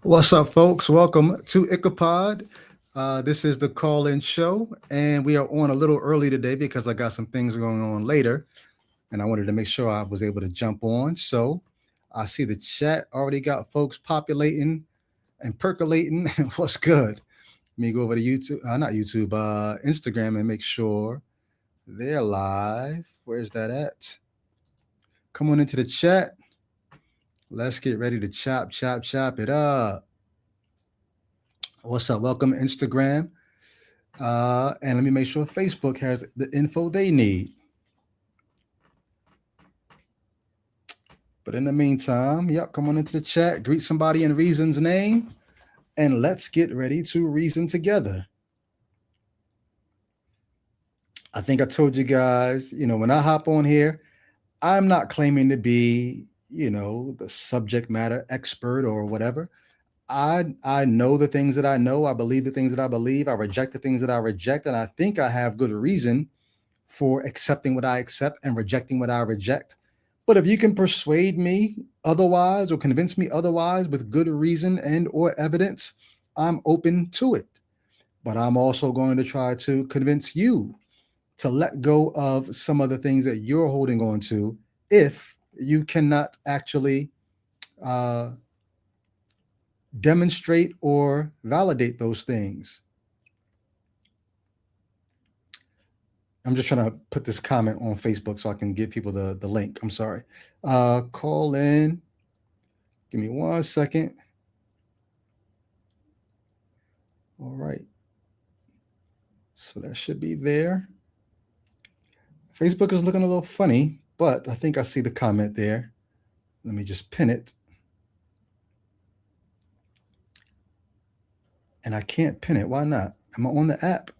What's up, folks? Welcome to Ichabod. This is the call-in show, and we are on a little early today because I got some things going on later, and I wanted to make sure I was able to jump on. So I see the chat already got folks populating and percolating. What's good? Let me go over to YouTube, not YouTube, Instagram, and make sure they're live. Where's that at? Come on into the chat. Let's get ready to chop it up. What's up? Welcome, Instagram. And let me make sure Facebook has the info they need. But in the meantime, yep, come on into the chat, greet somebody in Reason's name, and let's get ready to reason together. I think I told you guys, when I hop on here, I'm not claiming to be, the subject matter expert or whatever. I know the things that I know. I believe the things that I believe. I reject the things that I reject. And I think I have good reason for accepting what I accept and rejecting what I reject. But if you can persuade me otherwise or convince me otherwise with good reason and or evidence, I'm open to it. But I'm also going to try to convince you to let go of some of the things that you're holding on to if you cannot actually uh, demonstrate or validate those things. I'm just trying to put this comment on Facebook so I can give people the link. I'm sorry. Call in. Give me 1 second. All right. So that should be there. Facebook is looking a little funny, but I think I see the comment there. Let me just pin it. And I can't pin it. Why not? Am I on the app?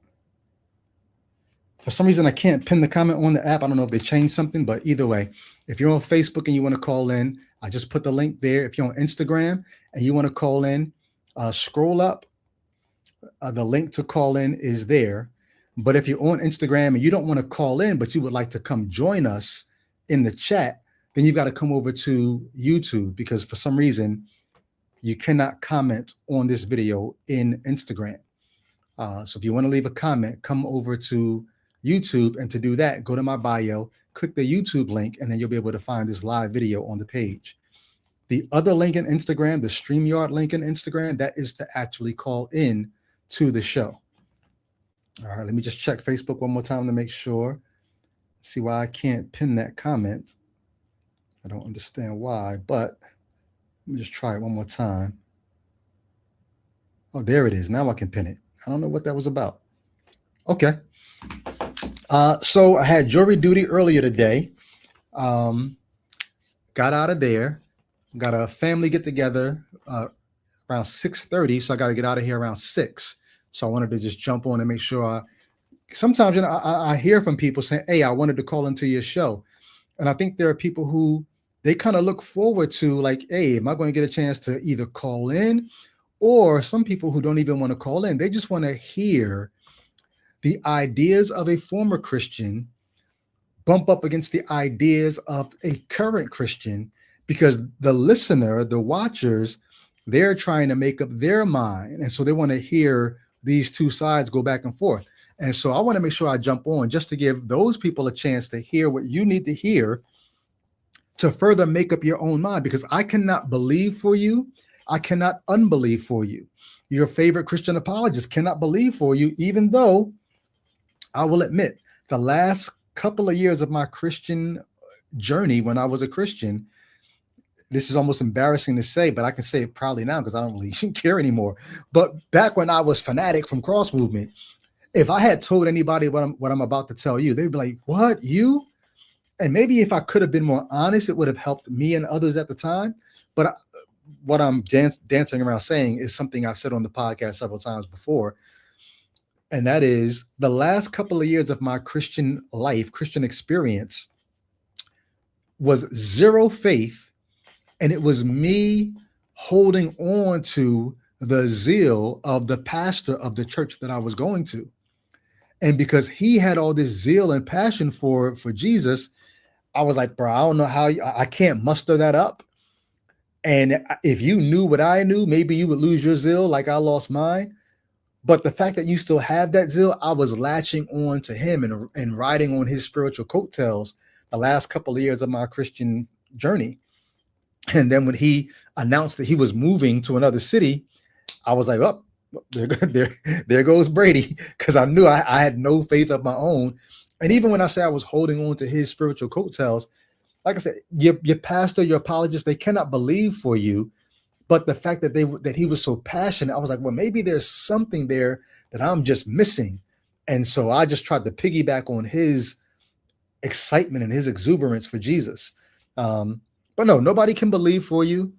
For some reason, I can't pin the comment on the app. I don't know if they changed something, but either way, if you're on Facebook and you want to call in, I just put the link there. If you're on Instagram and you want to call in, scroll up. The link to call in is there. But if you're on Instagram and you don't want to call in, but you would like to come join us in the chat, then you've got to come over to YouTube because for some reason, you cannot comment on this video in Instagram. So if you want to leave a comment, come over to YouTube. And to do that, go to my bio, click the YouTube link, and then you'll be able to find this live video on the page. The other link in Instagram, the StreamYard link in Instagram, that is to actually call in to the show. All right, let me just check Facebook one more time to make sure. See why I can't pin that comment. I don't understand why, but let me just try it one more time. Oh, there it is. Now I can pin it. I don't know what that was about. Okay. So I had jury duty earlier today. Got out of there. Got a family get together around 6:30, so I got to get out of here around 6. So I wanted to just jump on and make sure. Sometimes I hear from people saying, "Hey, I wanted to call into your show," and I think there are people who they kind of look forward to, like, "Hey, am I going to get a chance to either call in?" Or some people who don't even want to call in, they just want to hear the ideas of a former Christian bump up against the ideas of a current Christian because the listener, the watchers, they're trying to make up their mind. And so they want to hear these two sides go back and forth. And so I want to make sure I jump on just to give those people a chance to hear what you need to hear to further make up your own mind, because I cannot believe for you. I cannot unbelieve for you. Your favorite Christian apologist cannot believe for you, even though I will admit the last couple of years of my Christian journey when I was a Christian, this is almost embarrassing to say, but I can say it proudly now because I don't really care anymore. But back when I was fanatic from Cross Movement, if I had told anybody what I'm about to tell you, they'd be like, "What, you?" And maybe if I could have been more honest, it would have helped me and others at the time. But what I'm dancing around saying is something I've said on the podcast several times before. And that is the last couple of years of my Christian life, Christian experience was zero faith. And it was me holding on to the zeal of the pastor of the church that I was going to. And because he had all this zeal and passion for Jesus, I was like, bro, I don't know how I can't muster that up. And if you knew what I knew, maybe you would lose your zeal like I lost mine. But the fact that you still have that zeal, I was latching on to him and riding on his spiritual coattails the last couple of years of my Christian journey. And then when he announced that he was moving to another city, I was like, oh, there goes Brady, because I knew I had no faith of my own. And even when I say I was holding on to his spiritual coattails, like I said, your pastor, your apologist, they cannot believe for you. But the fact that he was so passionate, I was like, well, maybe there's something there that I'm just missing. And so I just tried to piggyback on his excitement and his exuberance for Jesus. But no, nobody can believe for you,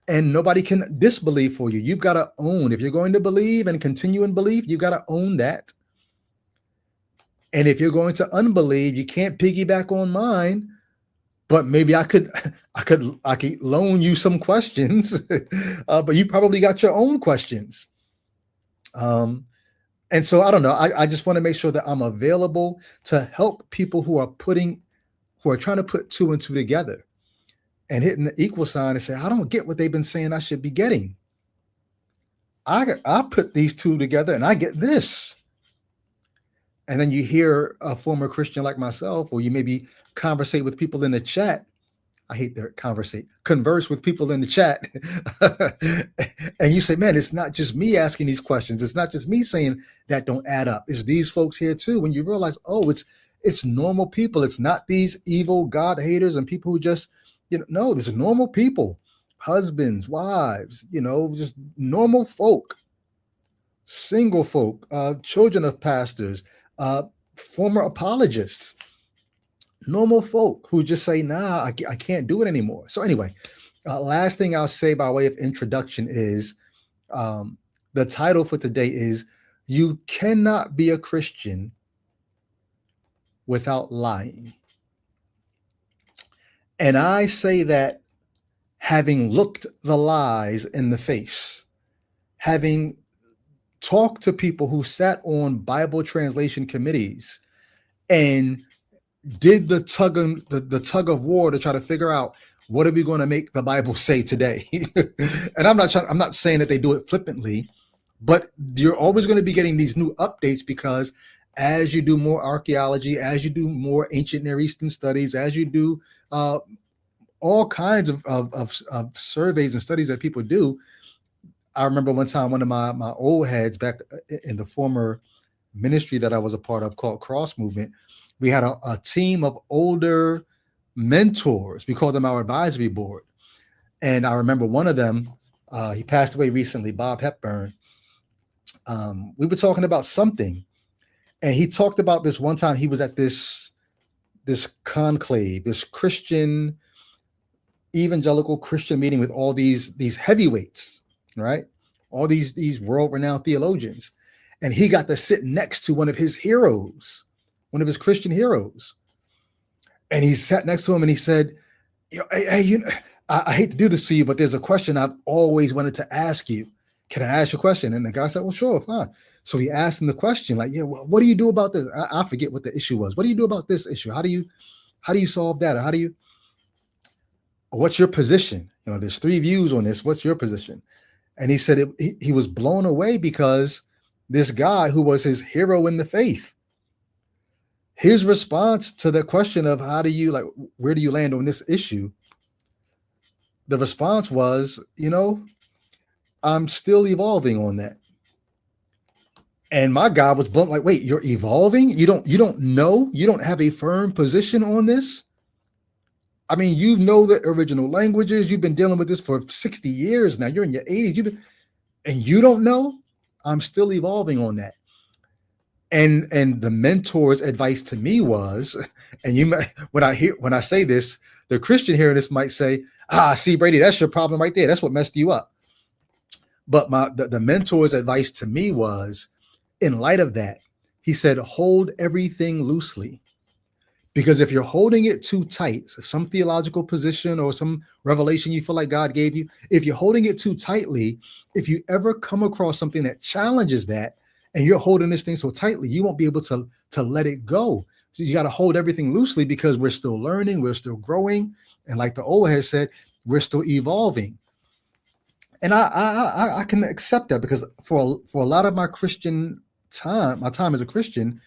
and nobody can disbelieve for you. You've got to own. If you're going to believe and continue in belief, you've got to own that. And if you're going to unbelieve, you can't piggyback on mine. But maybe I could loan you some questions, but you probably got your own questions. And so I don't know. I just want to make sure that I'm available to help people who are trying to put two and two together and hitting the equal sign and say, I don't get what they've been saying I should be getting. I put these two together and I get this. And then you hear a former Christian like myself, or you maybe conversate with people in the chat. I hate their converse with people in the chat. And you say, man, it's not just me asking these questions. It's not just me saying that don't add up. It's these folks here too. When you realize, oh, it's normal people. It's not these evil God haters and people who just, no, there's normal people, husbands, wives, just normal folk, single folk, children of pastors, former apologists, normal folk who just say, nah, I can't do it anymore. So anyway, last thing I'll say by way of introduction is the title for today is You Cannot Be a Christian Without Lying. And I say that having looked the lies in the face, having talked to people who sat on Bible translation committees and did the tug of war to try to figure out what are we going to make the Bible say today. And I'm not saying that they do it flippantly, but you're always going to be getting these new updates, because as you do more archaeology, as you do more ancient Near Eastern studies, as you do all kinds of surveys and studies that people do. I remember one time, one of my old heads back in the former ministry that I was a part of called Cross Movement, we had a team of older mentors. We called them our advisory board. And I remember one of them, he passed away recently, Bob Hepburn. We were talking about something, and he talked about this one time he was at this conclave, this Christian, evangelical Christian meeting with all these heavyweights, right? All these world-renowned theologians. And he got to sit next to one of his heroes, one of his Christian heroes. And he sat next to him and he said, hey, I hate to do this to you, but there's a question I've always wanted to ask you. Can I ask you a question? And the guy said, well, sure, fine. So he asked him the question, like, well, what do you do about this? I forget what the issue was. What do you do about this issue? How do you solve that? Or what's your position? There's 3 views on this. What's your position? And he said he was blown away, because this guy who was his hero in the faith, his response to the question of where do you land on this issue? The response was, I'm still evolving on that. And my guy was blunt, like, wait, you're evolving? You don't know? You don't have a firm position on this? I mean, you know the original languages. You've been dealing with this for 60 years now. You're in your 80s. And you don't know? I'm still evolving on that. And the mentor's advice to me was, and when I say this, the Christian hearing this might say, see, Brady, that's your problem right there. That's what messed you up. But the mentor's advice to me was, in light of that, he said, hold everything loosely. Because if you're holding it too tight, some theological position or some revelation you feel like God gave you, if you're holding it too tightly, if you ever come across something that challenges that, and you're holding this thing so tightly, you won't be able to let it go. So you got to hold everything loosely, because we're still learning, we're still growing. And like the old head said, we're still evolving. And I can accept that because for a lot of my Christian time, my time as a Christian,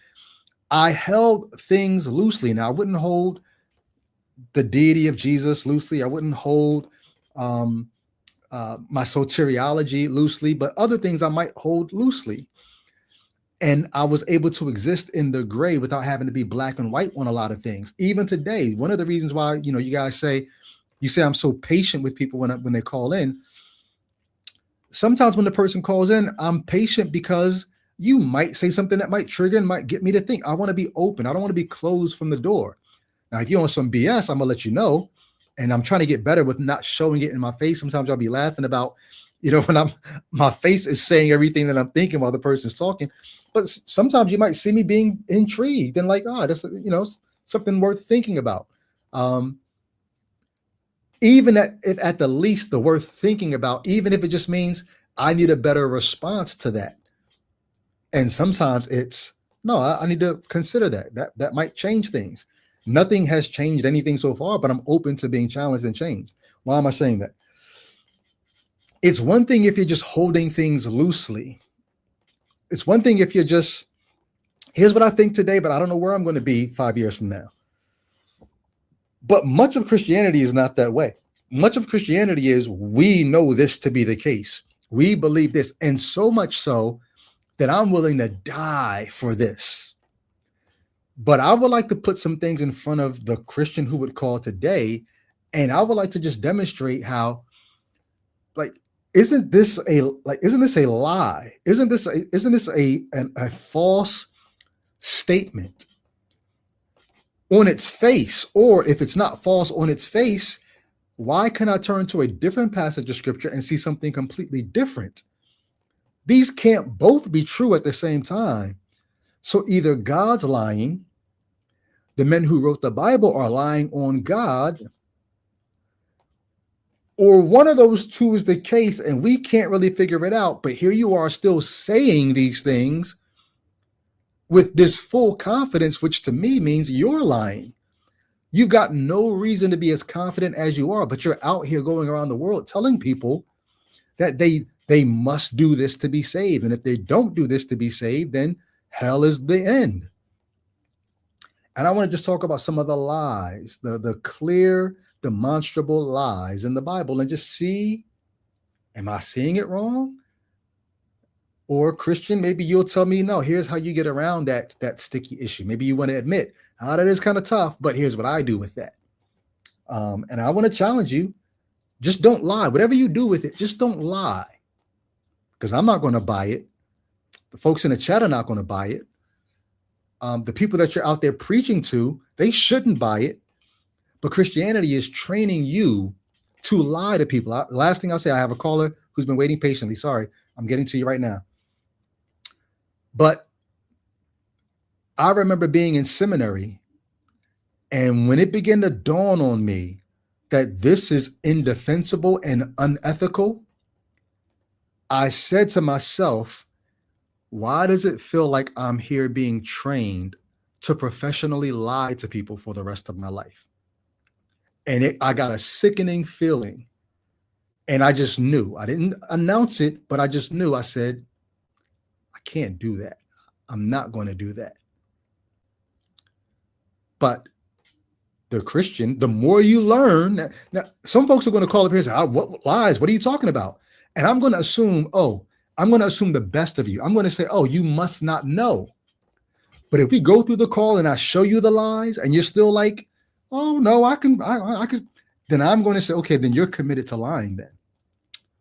I held things loosely. Now I wouldn't hold the deity of Jesus loosely. I wouldn't hold um, my soteriology loosely, but other things I might hold loosely. And I was able to exist in the gray without having to be black and white on a lot of things. Even today, one of the reasons why, you guys say, I'm so patient with people when they call in. Sometimes when the person calls in, I'm patient because you might say something that might trigger and might get me to think. I want to be open. I don't want to be closed from the door. Now, if you're on some BS, I'm gonna let you know. And I'm trying to get better with not showing it in my face. Sometimes I'll be laughing about, when my face is saying everything that I'm thinking while the person's talking. But sometimes you might see me being intrigued and like, that's something worth thinking about. Even if at the least the worth thinking about, even if it just means I need a better response to that. And sometimes it's no, I need to consider that might change things. Nothing has changed anything so far, but I'm open to being challenged and changed. Why am I saying that? It's one thing if you're just holding things loosely. It's one thing if you're just, here's what I think today, but I don't know where I'm going to be 5 years from now. But much of Christianity is not that way. Much of Christianity is, we know this to be the case. We believe this. And so much so that I'm willing to die for this. But I would like to put some things in front of the Christian who would call today. And I would like to just demonstrate how, isn't this a lie? Isn't this a false statement on its face? Or if it's not false on its face, why can I turn to a different passage of scripture and see something completely different? These can't both be true at the same time. So either God's lying, the men who wrote the Bible are lying on God, or one of those two is the case and we can't really figure it out. But here you are still saying these things with this full confidence, which to me means you're lying. You've got no reason to be as confident as you are, but you're out here going around the world telling people that they must do this to be saved. And if they don't do this to be saved, then hell is the end. And I want to just talk about some of the lies, the clear, demonstrable lies in the Bible, and just see, am I seeing it wrong? Or Christian, maybe you'll tell me, no, here's how you get around that sticky issue. Maybe you want to admit, that is kind of tough, but here's what I do with that. And I want to challenge you, just don't lie. Whatever you do with it, just don't lie. Because I'm not going to buy it. The folks in the chat are not going to buy it. The people that you're out there preaching to, they shouldn't buy it. But Christianity is training you to lie to people. Last thing I'll say, I have a caller who's been waiting patiently. Sorry, I'm getting to you right now. But I remember being in seminary, and when it began to dawn on me that this is indefensible and unethical, I said to myself, why does it feel like I'm here being trained to professionally lie to people for the rest of my life? And I got a sickening feeling. And I just knew. I didn't announce it, but I just knew. I said, I can't do that. I'm not going to do that. But the Christian, the more you learn, now some folks are going to call up here and say, what lies? What are you talking about? And I'm going to assume, I'm going to assume the best of you. I'm going to say, you must not know. But if we go through the call and I show you the lies and you're still like, oh no, I can, then I'm going to say, okay, then you're committed to lying then.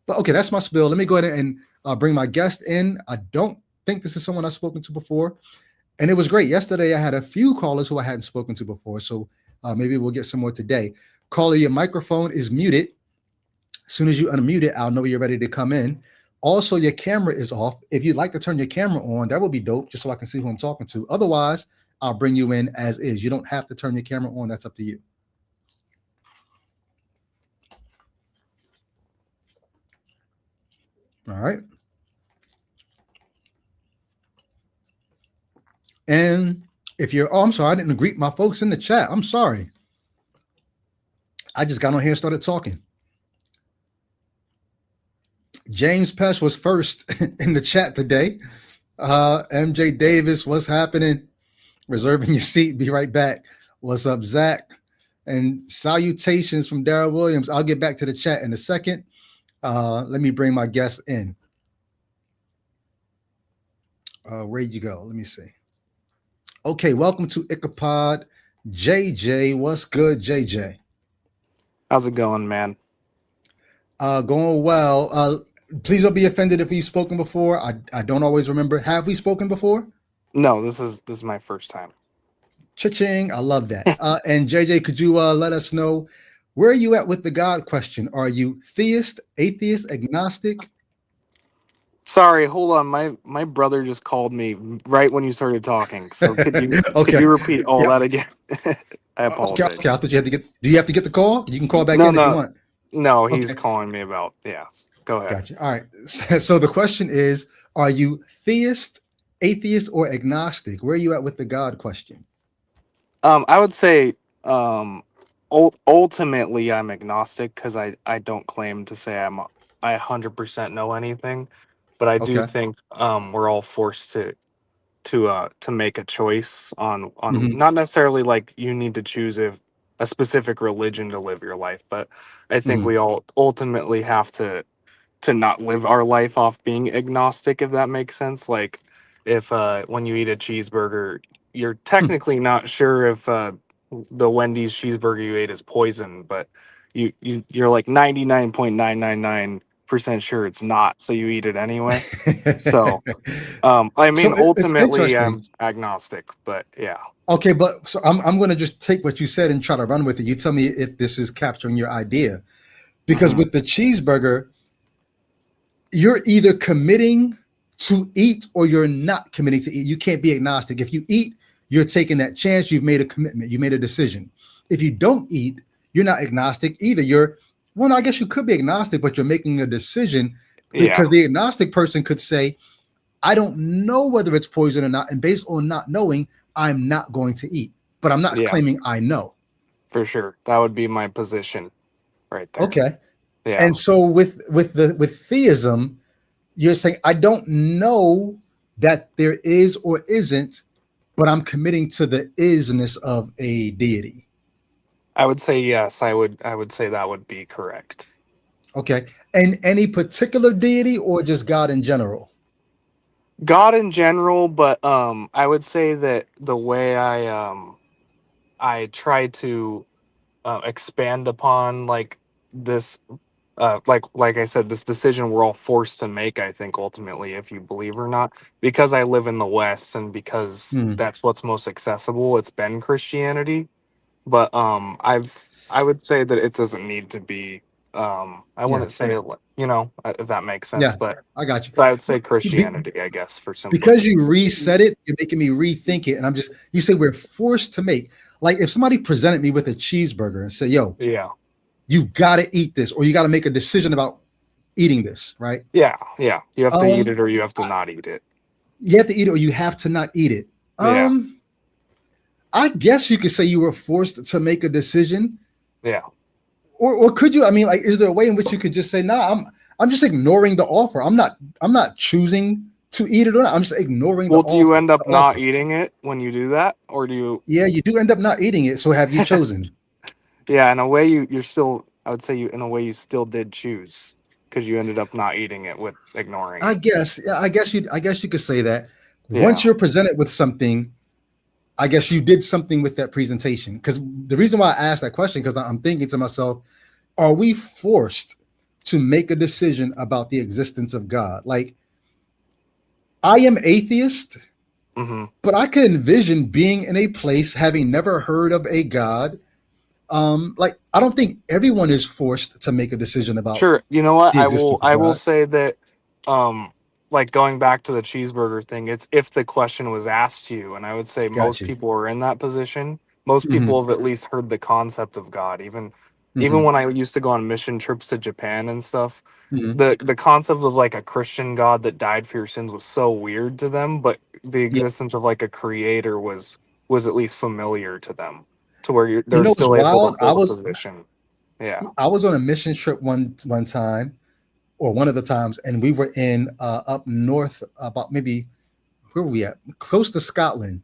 But okay, that's my spiel. Let me go ahead and bring my guest in. I don't think this is someone I've spoken to before. And it was great. Yesterday, I had a few callers who I hadn't spoken to before. So maybe we'll get some more today. Caller, your microphone is muted. As soon as you unmute it, I'll know you're ready to come in. Also, your camera is off. If you'd like to turn your camera on, that would be dope, just so I can see who I'm talking to. Otherwise, I'll bring you in as is. You don't have to turn your camera on. That's up to you. All right. And if you're, I'm sorry, I didn't greet my folks in the chat. I'm sorry. I just got on here and started talking. James Pesh was first in the chat today. MJ Davis, what's happening? Reserving your seat. Be right back. What's up, Zach? And salutations from Darrell Williams. I'll get back to the chat in a second. Let me bring my guest in. Where'd you go? Let me see. Okay, welcome to Ichabod. JJ, what's good, JJ? How's it going, man? Going well. Please don't be offended if we've spoken before. I don't always remember. Have we spoken before? No, this is my first time. Cha-ching. I love that. And JJ, could you let us know where are you at with the God question? Are you theist, atheist, agnostic? Sorry, hold on. My brother just called me right when you started talking. So could Okay. you repeat all Yeah. that again? I apologize. Okay. I thought you had to get. Do you have to get the call? You can call back No, in if you no, want. no. He's Okay. calling me about. Yes. Go ahead. Gotcha. All right. So the question is, are you theist, atheist, or agnostic? Where are you at with the God question? I would say ultimately I'm agnostic because I don't claim to say I 100% know anything, but I do Okay. think we're all forced to make a choice on Hmm. not necessarily like you need to choose if a specific religion to live your life, but I think Hmm. we all ultimately have to not live our life off being agnostic, if that makes sense. Like if when you eat a cheeseburger, you're technically not sure if the Wendy's cheeseburger you ate is poison, but you're like 99.999% sure it's not, so you eat it anyway. So I So mean, it's ultimately, interesting. I'm agnostic, but yeah. Okay, but so I'm going to just take what you said and try to run with it. You tell me if this is capturing your idea. Because Hmm. with the cheeseburger, you're either committing to eat or you're not committing to eat. You can't be agnostic. If you eat, you're taking that chance. You've made a commitment. You made a decision. If you don't eat, you're not agnostic either. Well, no, I guess you could be agnostic, but you're making a decision Yeah, because the agnostic person could say, I don't know whether it's poison or not. And based on not knowing, I'm not going to eat. But I'm not yeah, claiming I know. for sure. That would be my position right there. Okay. Yeah, And so with theism, you're saying I don't know that there is or isn't, but I'm committing to the isness of a deity. I would say yes. I would say that would be correct. Okay. And any particular deity or just God in general? God in general, but I would say that the way I try to expand upon like this like I said, this decision we're all forced to make, I think, ultimately, if you believe or not, because I live in the West and because Hmm. that's what's most accessible, it's been Christianity. But I would say that it doesn't need to be I Yeah. wouldn't say if that makes sense, Yeah. but I got you. I would say But Christianity, I guess, for because simplicity. you reset it, you're making me rethink it. And you say we're forced to make, like if somebody presented me with a cheeseburger and said, yo, Yeah. you got to eat this or you got to make a decision about eating this, right? Yeah, yeah. You have to eat Um, it or you have to not eat it. you have to eat it or you have to not eat it. Yeah. I guess you could say you were forced to make a decision, Yeah. or could you? I mean, like, is there a way in which you could just say, "Nah, I'm just ignoring the offer. I'm not choosing to eat it or not. I'm just ignoring the Well, do you offer." end up The not offer. eating it when you do that? Or do you Yeah, you do end up not eating it. So have you chosen? Yeah, in a way you're still I would say you in a way you still did choose because you ended up not eating it with ignoring I it. guess. Yeah, I guess you could say that. Once Yeah. you're presented with something, I guess you did something with that presentation. Because the reason why I asked that question, because I'm thinking to myself, are we forced to make a decision about the existence of God? Like, I am atheist, Hmm. but I could envision being in a place having never heard of a God. Like, I don't think everyone is forced to make a decision about Sure. You know what? the I will existence of I will God. say that um like going back to the cheeseburger thing, it's if the question was asked to you, and I would say Got most you. people are in that position. Most Hmm. people have at least heard the concept of God. Even Hmm. when I used to go on mission trips to Japan and stuff, Hmm. the concept of like a Christian God that died for your sins was so weird to them, but the Yeah. existence of like a creator was at least familiar to them, to where You they're know what's still able to wild? hold a position. Yeah. I was on a mission trip one time, or one of the times, and we were in up north, about maybe where were we at? Close to Scotland.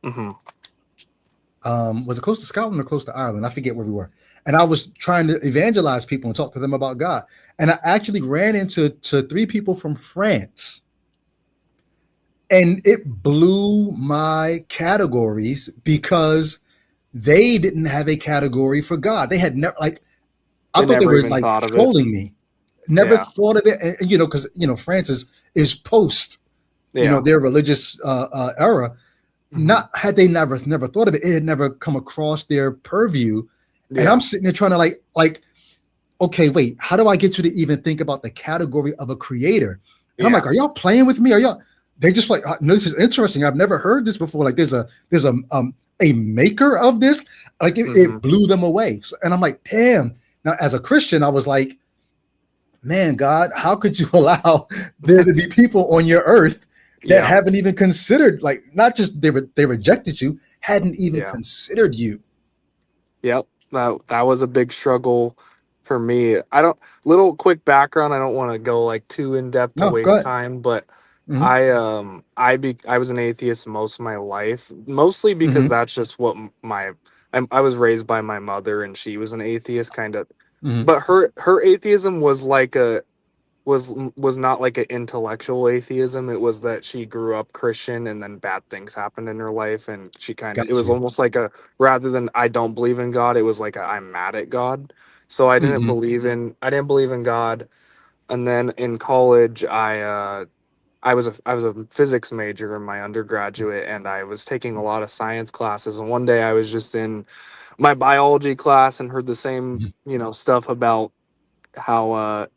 Hmm. Was it close to Scotland or close to Ireland? I forget where we were. And I was trying to evangelize people and talk to them about God. And I actually ran into three people from France. And it blew my categories because they didn't have a category for God. They had never, like, I They thought they never were even like thought of it. trolling me. Never Yeah. thought of it. And, because, France is post, Yeah. their religious era. Hmm. Not had they never thought of it, it had never come across their purview. And Yeah. I'm sitting there trying to like, okay, wait, how do I get you to even think about the category of a creator? And I'm like, Yeah. are y'all playing with me? Are y'all? They just like, no, this is interesting. I've never heard this before. Like, there's a maker of this. Like, it, Hmm. it blew them away. And I'm like, damn. Now, as a Christian, I was like, man, God, how could you allow there to be people on your earth that Yeah. haven't even considered, like, not just they rejected you, hadn't even Yeah. considered you. Yep. That was a big struggle for me. I don't Little quick background. I don't want to go like too in depth to No, go waste ahead. time, but Hmm. I was an atheist most of my life, mostly because Hmm. that's just what I was raised by my mother, and she was an atheist kind of. Hmm. But her atheism was like a was not like an intellectual atheism. It was that she grew up Christian and then bad things happened in her life, and she kind of, it Got was you. almost like a, rather than I don't believe in God, it was like I'm mad at God. So Hmm. I didn't believe in God. And then in college, I was a physics major in my undergraduate, and I was taking a lot of science classes. And one day I was just in my biology class and heard the same, stuff about how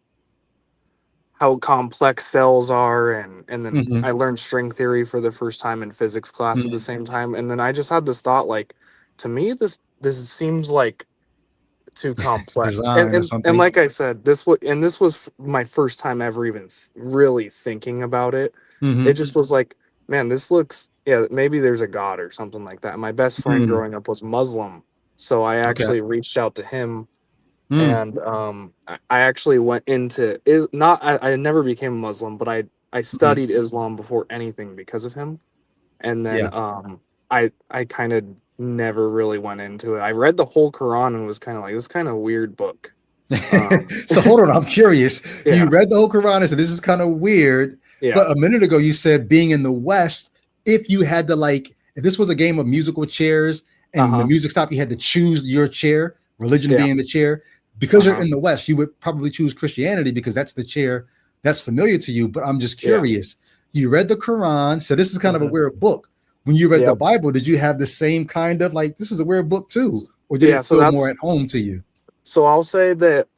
how complex cells are, and then Hmm. I learned string theory for the first time in physics class at the Hmm. same time. And then I just had this thought, like, to me this seems like too complex. and Design or and, and something. like I said, this was my first time ever even really thinking about it. It Hmm. just was like, man, this looks, yeah, maybe there's a god or something like that. And my best friend Mm. growing up was Muslim, so I Okay. actually reached out to him. Mm. And I actually went into is not I never became a Muslim, but I Mm. studied Islam before anything because of him. And then Yeah. I kind of never really went into it. I read the whole Quran and was kind of like, this kind of weird book. um So hold on, I'm curious. You yeah. read the whole Quran and said this is kind of weird, Yeah. but a minute ago you said being in the West, if you had to, like, if this was a game of musical chairs and the Uh-huh. music stopped, you had to choose your chair, religion Yeah. being the chair. Because you're Uh-huh. in the West, you would probably choose Christianity because that's the chair that's familiar to you. But I'm just Yeah. curious. You read the Quran, so this is kind of a Hmm. weird book. When you read the Yep. Bible, did you have the same kind of, like, this is a weird book too? Or did Yeah, it feel more at home to you? so I'll say that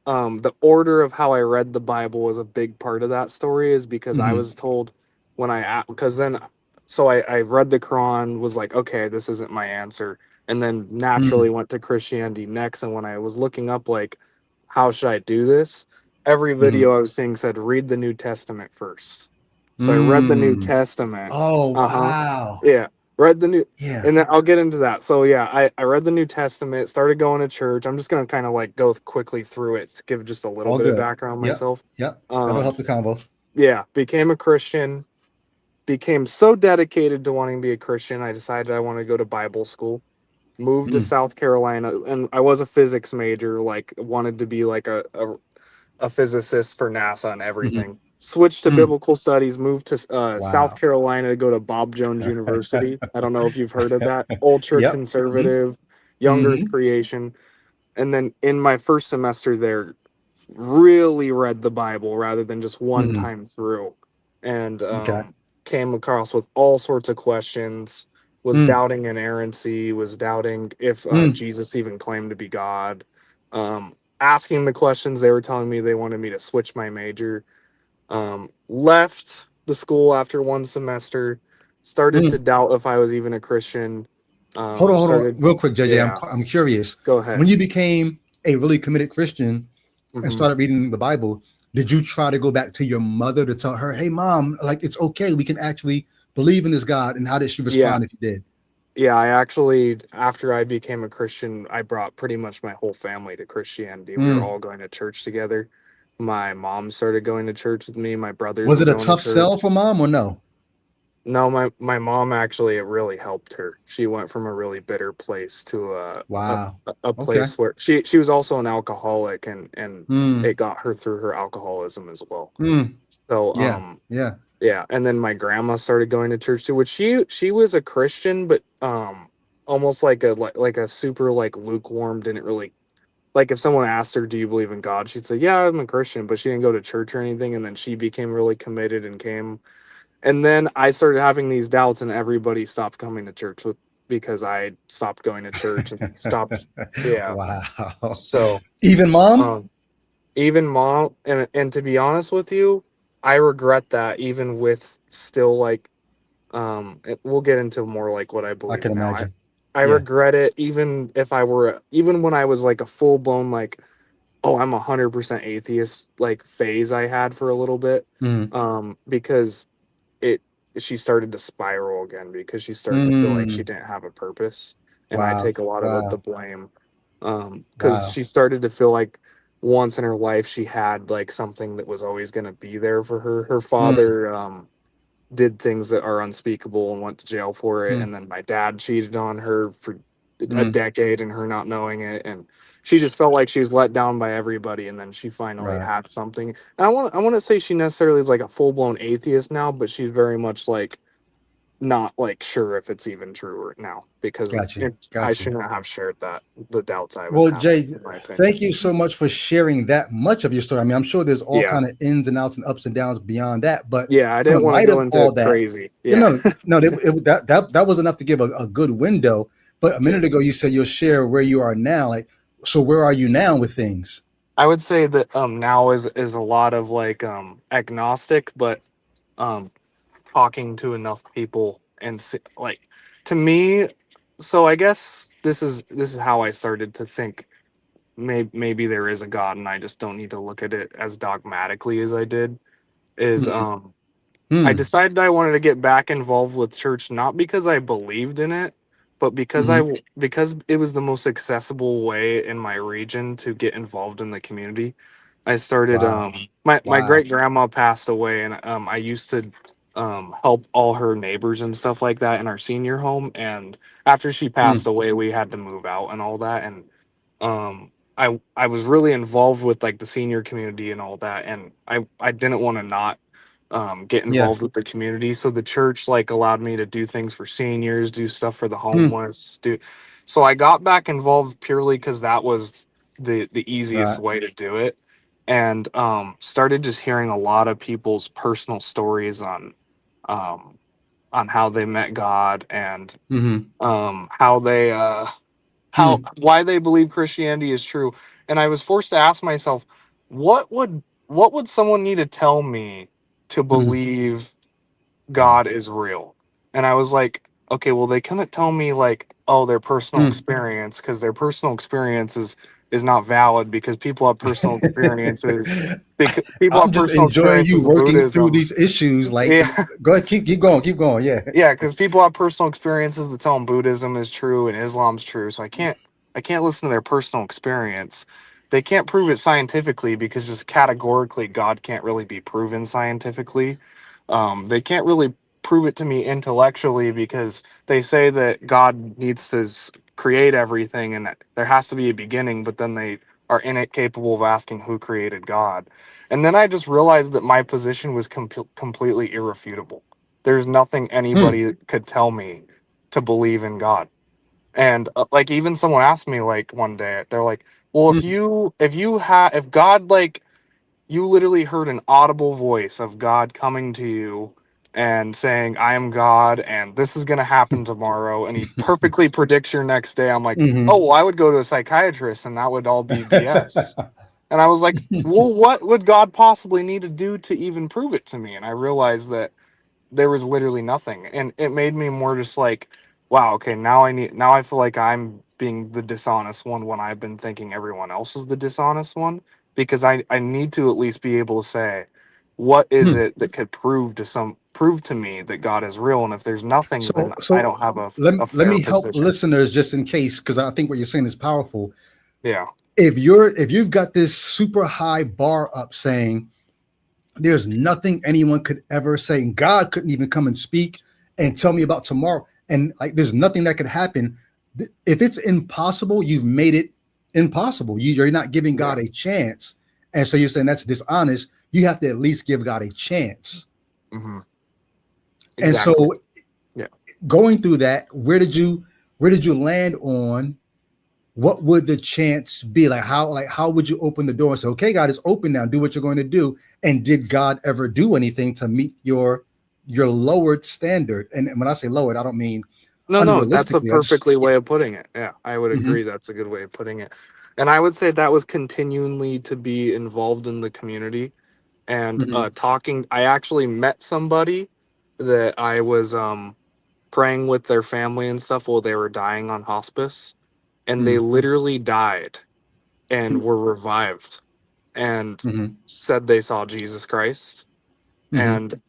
the order of how I read the Bible was a big part of that story, is because I Hmm. was told because then, so I read the Quran, was like, okay, this isn't my answer, and then naturally Mm. went to Christianity next. And when I was looking up, like, how should I do this, every Mhm. video I was seeing said read the New Testament first. So I read the New Mm. Testament. Oh, Uh-huh. wow. Yeah. Read the new Yeah. And then I'll get into that. So yeah, I read the New Testament, started going to church. I'm just gonna kind of like go quickly through it to give just a little All bit of good. background Yep. myself. Yep. That'll Um, help the combo. yeah, became a Christian, became so dedicated to wanting to be a Christian, I decided I want to go to Bible school. Moved to Mm. South Carolina, and I was a physics major, like wanted to be like a physicist for NASA and Mhm. everything. Switched to Mm. biblical studies, moved to South Wow. Carolina to go to Bob Jones University. I don't know if you've heard of that. Ultra Yep. Mhm. conservative, young Earth Mhm. creation. And then in my first semester there, really read the Bible rather than just one Mhm. time through. And Okay. came across with all sorts of questions, was Mm. doubting inerrancy, was doubting if Mm. Jesus even claimed to be God. Asking the questions, they were telling me they wanted me to switch my major. Left the school after one semester, started to Mm. doubt if I was even a Christian. Hold on, Started, real quick, JJ. yeah, I'm curious. go When ahead. you became a really committed Christian and Hmm. started reading the Bible, did you try to go back to your mother to tell her, "Hey, mom, like, it's okay, we can actually believe in this God"? And how did she Yeah, respond if you did? yeah. I actually, after I became a Christian, I brought pretty much my whole family to Christianity. We were Mm. all going to church together. My mom started going to church with me. My brothers Was were it a going to tough sell church. for mom or no? No, my mom actually, it really helped her. She went from a really bitter place to Wow. a Okay. place where she was also an alcoholic, and Mm, it got her through her alcoholism as well. mm, So yeah. Yeah. yeah, and then my grandma started going to church too, which she was a Christian, but almost like a super like lukewarm, didn't really like if someone asked her, "Do you believe in God?" She'd say, "Yeah, I'm a Christian," but she didn't go to church or anything, and then she became really committed and came. And then I started having these doubts, and everybody stopped coming to church with because I stopped going to church and stopped. Yeah. Wow. So, Even mom? um, even mom, and to be honest with you, I regret that. Even with still like, we'll get into more like what I I believe can now. imagine. I Yeah. regret it. Even if I were, even when I was like a full blown like, oh, I'm 100% atheist like phase I had for a little bit, Mm, because it she started to spiral again because she started to feel like she mm, didn't have a purpose, and I wow. take a lot of the Wow. blame, because Wow. she started to feel like once in her life she had like something that was always going to be there for her. Her Mm, father did things that are unspeakable and went to jail for it, mm, and then my dad cheated on her for a mm. decade and her not knowing it, and she just felt like she was let down by everybody, and then she finally Right. had something. And I want to say she necessarily is like a full-blown atheist now, but she's very much like not like sure if it's even true or now, because Got you. I Got you. shouldn't have shared that, the doubts I was Well, having, Jay, in my opinion. thank you so much for sharing that much of your story. I mean, I'm sure there's all Yeah, kind of ins and outs and ups and downs beyond that, but yeah, I so didn't in want to light go of into all that, crazy. you Yeah. know, no, that was enough to give a good window. But a minute Good. ago, you said you'll share where you are now. Like, so where are you now with things? I would say that now is a lot of like agnostic, but um talking to enough people and like, to me, so I guess this is how I started to think maybe there is a God and I just don't need to look at it as dogmatically as I did, is Hmm. I Hmm. decided I wanted to get back involved with church, not because I believed in it, but Hmm. because it was the most accessible way in my region to get involved in the community. I started Wow. my Wow. great grandma passed away, and I used to help all her neighbors and stuff like that in our senior home, and after she passed Hmm. away we had to move out and all that, and I was really involved with like the senior community and all that, and I didn't want to not get Yeah. involved with the community. So the church like allowed me to do things for seniors, do stuff for the Hmm. homeless, do. So I got back involved purely because that was the easiest Right. way to do it, and started just hearing a lot of people's personal stories um, on how they met God, and Hmm. how they how Hmm. why they believe Christianity is true. And I was forced to ask myself, what would someone need to tell me to Hmm. believe Wow. God is real? And I was like, okay, well, they couldn't tell me like, oh, their personal Hmm. experience, because their personal experience is not valid, because people have personal experiences. People I'm have just personal enjoying you experiences in working through Buddhism. these issues. Like, Yeah. go ahead, keep going, keep going. Yeah. Yeah, because people have personal experiences that tell them Buddhism is true and Islam's true. So I can't listen to their personal experience. They can't prove it scientifically, because just categorically God can't really be proven scientifically. They can't really prove it to me intellectually, because they say that God needs to create everything and that there has to be a beginning, but then they are incapable of asking who created God. And then I just realized that my position was completely irrefutable. There's nothing Hmm. anybody could tell me to believe in God. And like, even someone asked me like one day, they're like, "Well, Hmm. if God, like, you literally heard an audible voice of God coming to you and saying, 'I am God and this is going to happen tomorrow,' and he perfectly predicts your next day." I'm like, "Oh, Hmm. well, I would go to a psychiatrist and that would all be BS." And I was like, "Well, what would God possibly need to do to even prove it to me?" And I realized that there was literally nothing, and it made me more just like, wow, okay, now I feel like I'm being the dishonest one when I've been thinking everyone else is the dishonest one, because I need to at least be able to say, what is Hmm. it that could prove to me that God is real? And if there's nothing, then I So don't have let a let fair me help position. listeners just in case, because I think what you're saying is powerful. Yeah. if you've got this super high bar up saying there's nothing anyone could ever say, and God couldn't even come and speak and tell me about tomorrow, and like there's nothing that could happen. If it's impossible, you've made it impossible. You're not giving God Yeah. a chance, and so you're saying that's dishonest. You have to at least give God a chance. Hmm. And Exactly. so Yeah. going through that, where did you land on what would the chance be? Like how would you open the door and say, okay, God is open now, do what you're going to do? And did God ever do anything to meet your lowered standard? And when I say lowered, I don't mean No, no, that's a unrealistically. I just perfectly way of putting it. Yeah, I would Mhm, agree. That's a good way of putting it. And I would say that was continually to be involved in the community and mhm, talking. I actually met somebody that I was praying with their family and stuff while they were dying on hospice, and they mhm, literally died and were revived and mhm, said they saw Jesus Christ. mhm. And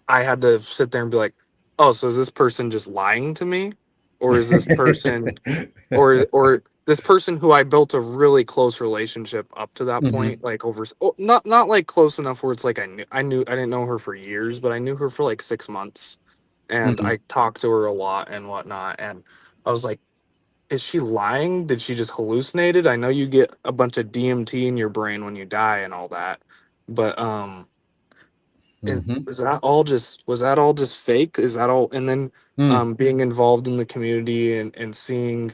I had to sit there and be like, "Oh, so is this person just lying to me, or is this person, or this person who I built a really close relationship up to that Mhm, point, like over, not like close enough where it's like I knew I didn't know her for years, but I knew her for like 6 months, and mhm. I talked to her a lot and whatnot, and I was like, is she lying? Did she just hallucinated? I know you get a bunch of DMT in your brain when you die and all that, but Mhm. was that all just fake? Is that all? And then Mm. being involved in the community and seeing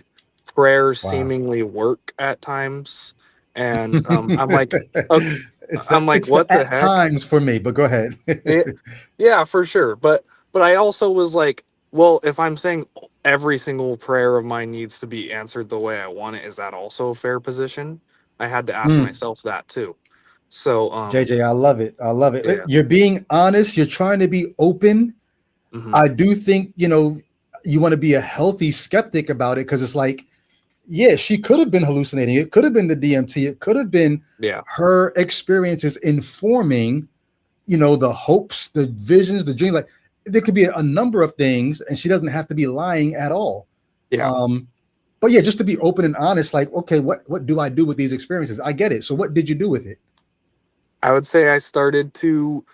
prayer Wow. seemingly work at times, and okay, I'm like, It's the what the at heck? times for me, but go ahead. It, yeah, for sure. But I also was like, well, if I'm saying every single prayer of mine needs to be answered the way I want it, is that also a fair position? I had to ask Mm. myself that too. So JJ, I love it. I love it. yeah. You're being honest. You're trying to be open. Hmm. I do think, you want to be a healthy skeptic about it because it's like, yeah, she could have been hallucinating. It could have been the DMT. It could have been Yeah. her experiences informing, the hopes, the visions, the dreams. Like there could be a number of things, and she doesn't have to be lying at all. Yeah. Um, but yeah, just to be open and honest, like, okay, what do I do with these experiences? I get it. So what did you do with it? I would say I started to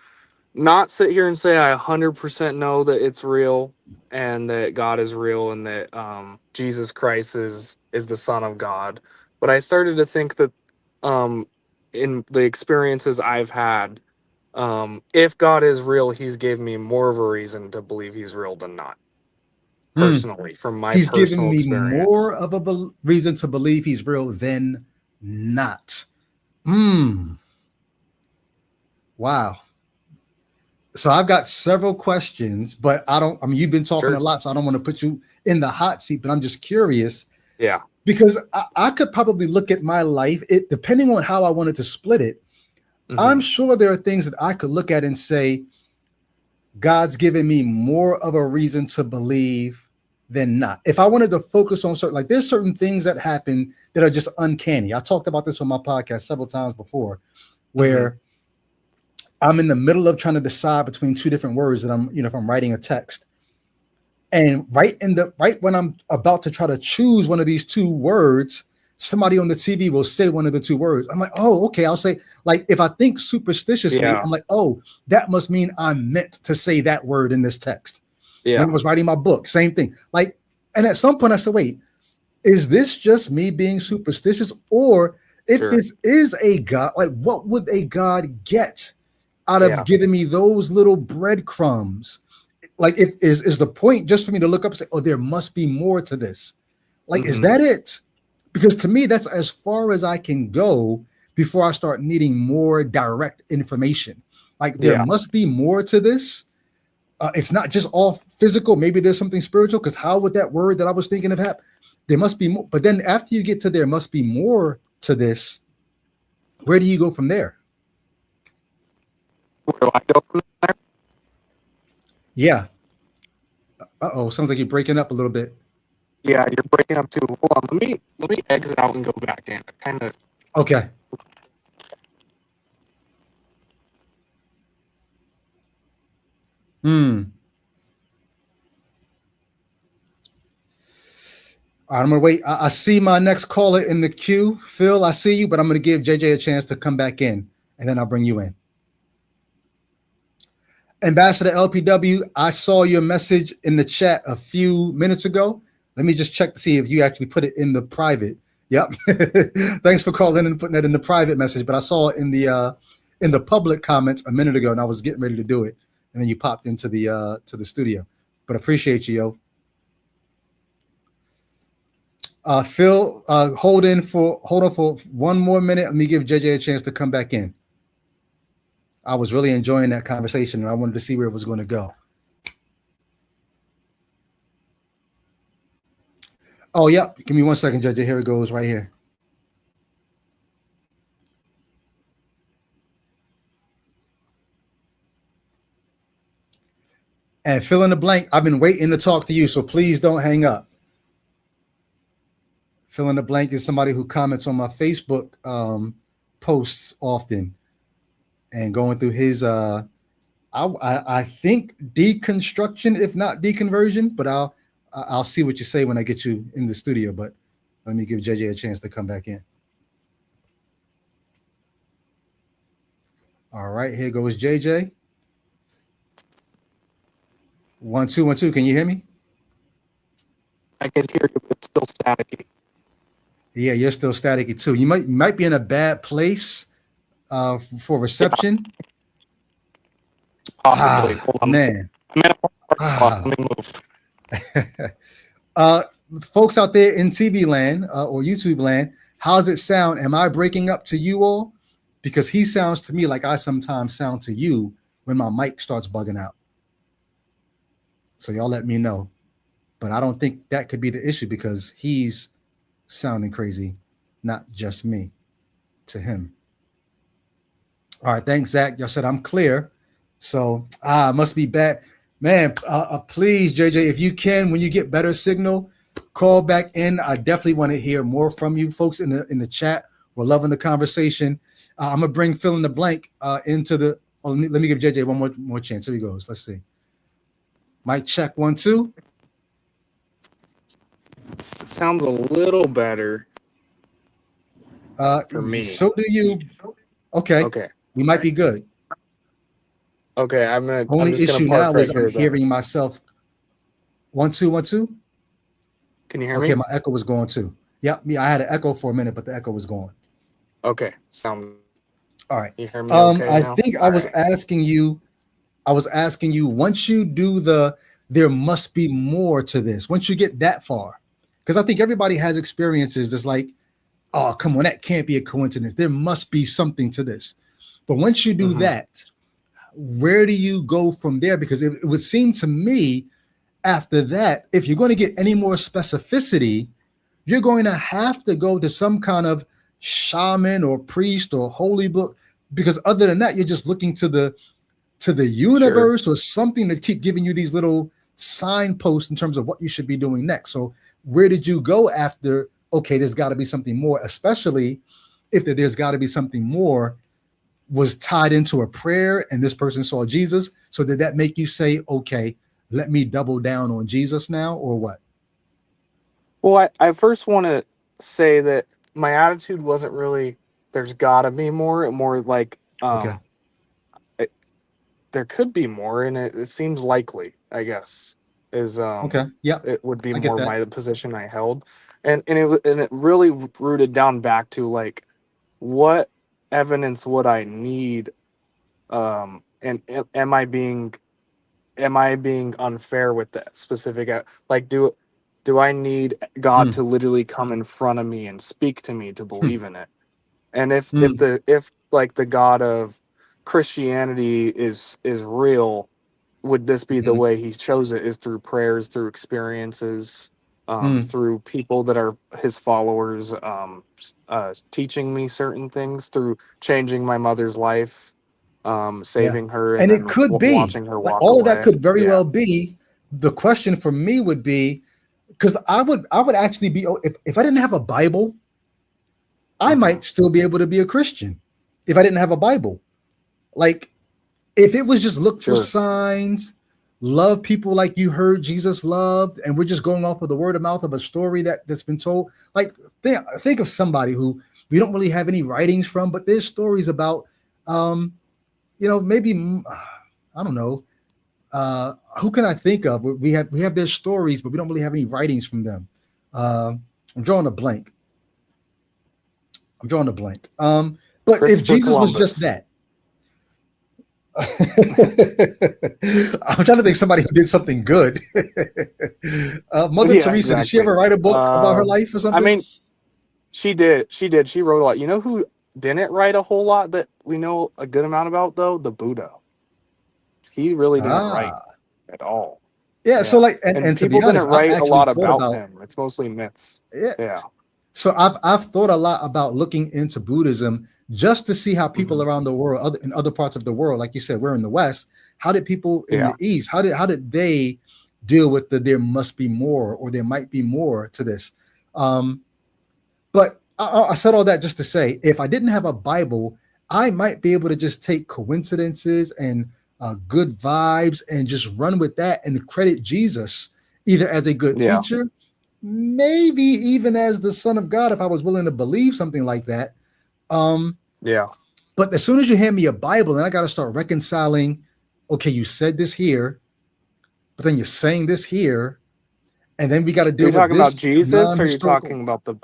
not sit here and say I 100% know that it's real and that God is real and that Jesus Christ is the Son of God, but I started to think that um, in the experiences I've had, if God is real, He's gave me more of a reason to believe He's real than not. Hmm. Personally, from my He's given personal me experience. more of a reason to believe he's real than not. Hmm. Wow. So I've got several questions, but I mean, you've been talking Sure. a lot, so I don't want to put you in the hot seat, but I'm just curious Yeah. because I could probably look at my life, depending on how I wanted to split it. Hmm. I'm sure there are things that I could look at and say, God's given me more of a reason to believe than not. If I wanted to focus on certain, like there's certain things that happen that are just uncanny. I talked about this on my podcast several times before, Hmm. where I'm in the middle of trying to decide between two different words that if I'm writing a text. And right when I'm about to try to choose one of these two words, somebody on the TV will say one of the two words. I'm like, oh, okay. I'll say, like, if I think superstitiously, Yeah. I'm like, oh, that must mean I meant to say that word in this text. When I Yeah. was writing my book, same thing. Like, and at some point I said, wait, is this just me being superstitious? Or if Sure. this is a God, like what would a God get out of Yeah. giving me those little breadcrumbs? Like, if is the point just for me to look up and say, oh, there must be more to this? Like, is Hmm. that it? Because to me, that's as far as I can go before I start needing more direct information. Like, there Yeah. must be more to this. It's not just all physical. Maybe there's something spiritual. Because how would that word that I was thinking of happen? There must be more. But then after you get to there must be more to this, where do you go from there? Where do I go from there? Yeah. Uh-oh. Sounds like you're breaking up a little bit. Yeah, you're breaking up too. Hold on, let me exit out and go back in. Kind of. Okay. Hmm. All right, I'm gonna wait. I see my next caller in the queue. Phil, I see you, but I'm gonna give JJ a chance to come back in, and then I'll bring you in. Ambassador LPW, I saw your message in the chat a few minutes ago. Let me just check to see if you actually put it in the private. Yep. Thanks for calling and putting that in the private message. But I saw it in the public comments a minute ago, and I was getting ready to do it, and then you popped into the studio. But appreciate you, yo. Phil, hold on for one more minute. Let me give JJ a chance to come back in. I was really enjoying that conversation, and I wanted to see where it was going to go. Oh, yeah. Give me 1 second, JJ. Here it goes right here. And fill in the blank. I've been waiting to talk to you, so please don't hang up. Fill in the blank is somebody who comments on my Facebook posts often. And going through his, I think deconstruction, if not deconversion, but I'll see what you say when I get you in the studio. But let me give JJ a chance to come back in. All right, here goes JJ. 1 2 1 2. Can you hear me? I can hear you, but it's still staticky. Yeah, you're still staticky too. You might be in a bad place for reception. Possibly. Hold on. Man. I'm in a spot. Let me move. Folks out there in TV land or YouTube land, how's it sound? Am I breaking up to you all? Because he sounds to me like I sometimes sound to you when my mic starts bugging out. So y'all let me know. But I don't think that could be the issue because he's sounding crazy, not just me, to him. All right, thanks, Zach. Y'all said I'm clear. So must be bad. Man, please, JJ, if you can, when you get better signal, call back in. I definitely want to hear more from you folks in the chat. We're loving the conversation. I'm gonna bring Fill in the Blank into the. Oh, let me give JJ one more chance. Here he goes. Let's see. Mic check 1 2. Sounds a little better for me. So do you. Okay. Okay. We might be good. Okay, I'm Only just issue gonna now park is right here. I'm hearing myself. 1 2 1 2. Can you hear Okay, me? my echo was going too. Yep, yeah, I had an echo for a minute, but the echo was gone. Okay, sounds. All right. You hear me okay I now? think I was asking you. Once you do there must be more to this. Once you get that far, because I think everybody has experiences that's like, oh, come on, that can't be a coincidence. There must be something to this. But once you do that, where do you go from there? Because it would seem to me after that, if you're going to get any more specificity, you're going to have to go to some kind of shaman or priest or holy book, because other than that, you're just looking to the universe or something to keep giving you these little signposts in terms of what you should be doing next. So where did you go after? Okay, there's got to be something more, especially if there's got to be something more was tied into a prayer and this person saw Jesus. So did that make you say, okay, let me double down on Jesus now, or what? Well, I first want to say that my attitude wasn't really there's gotta be more like Okay. there could be more, and it seems likely, I guess, is Okay. Yeah, it would be I get more that. my position I held, and it really rooted down back to like what evidence would I need, and am I being unfair with that specific like do I need God to literally come in front of me and speak to me to believe in it? And if like the God of Christianity is real, would this be the way he chose it, is through prayers, through experiences, through people that are his followers, teaching me certain things, through changing my mother's life, saving her, And and it then could be watching her like walk all of that away. could very well be. The question for me would be, because I would actually be, if I didn't have a Bible, I might still be able to be a Christian if I didn't have a Bible. Like if it was just look for signs, love people like you heard Jesus loved, and we're just going off of the word of mouth of a story that's been told. Like think of somebody who we don't really have any writings from, but there's stories about, maybe I don't know. Who can I think of? We have their stories, but we don't really have any writings from them. I'm drawing a blank. I'm drawing a blank. But if Christopher Jesus was just Columbus. that, I'm trying to think somebody who did something good. Mother Yeah, Teresa, did she ever exactly. write a book about her life or I something? mean, she did. She did. She wrote a lot. You know who didn't write a whole lot that we know a good amount about though? The Buddha. He really didn't write Ah, at all. yeah. So Yeah. like, and, And and to be people didn't honest, I've write a actually lot thought about about, him. It's mostly myths. yeah. Yeah. So I've thought a lot about looking into Buddhism just to see how people Hmm. around the world, in other parts of the world, like you said, we're in the West. How did people in Yeah. the East? How did they deal with the there must be more or there might be more to this? Um, But I said all that just to say, if I didn't have a Bible, I might be able to just take coincidences and good vibes and just run with that and credit Jesus either as a good Yeah. teacher, maybe even as the Son of God, if I was willing to believe something like that. Um, Yeah. but as soon as you hand me a Bible, then I got to start reconciling. Okay, you said this here, but then you're saying this here, and then we got to Are deal you with talking about this Jesus or are you non-historical. talking about the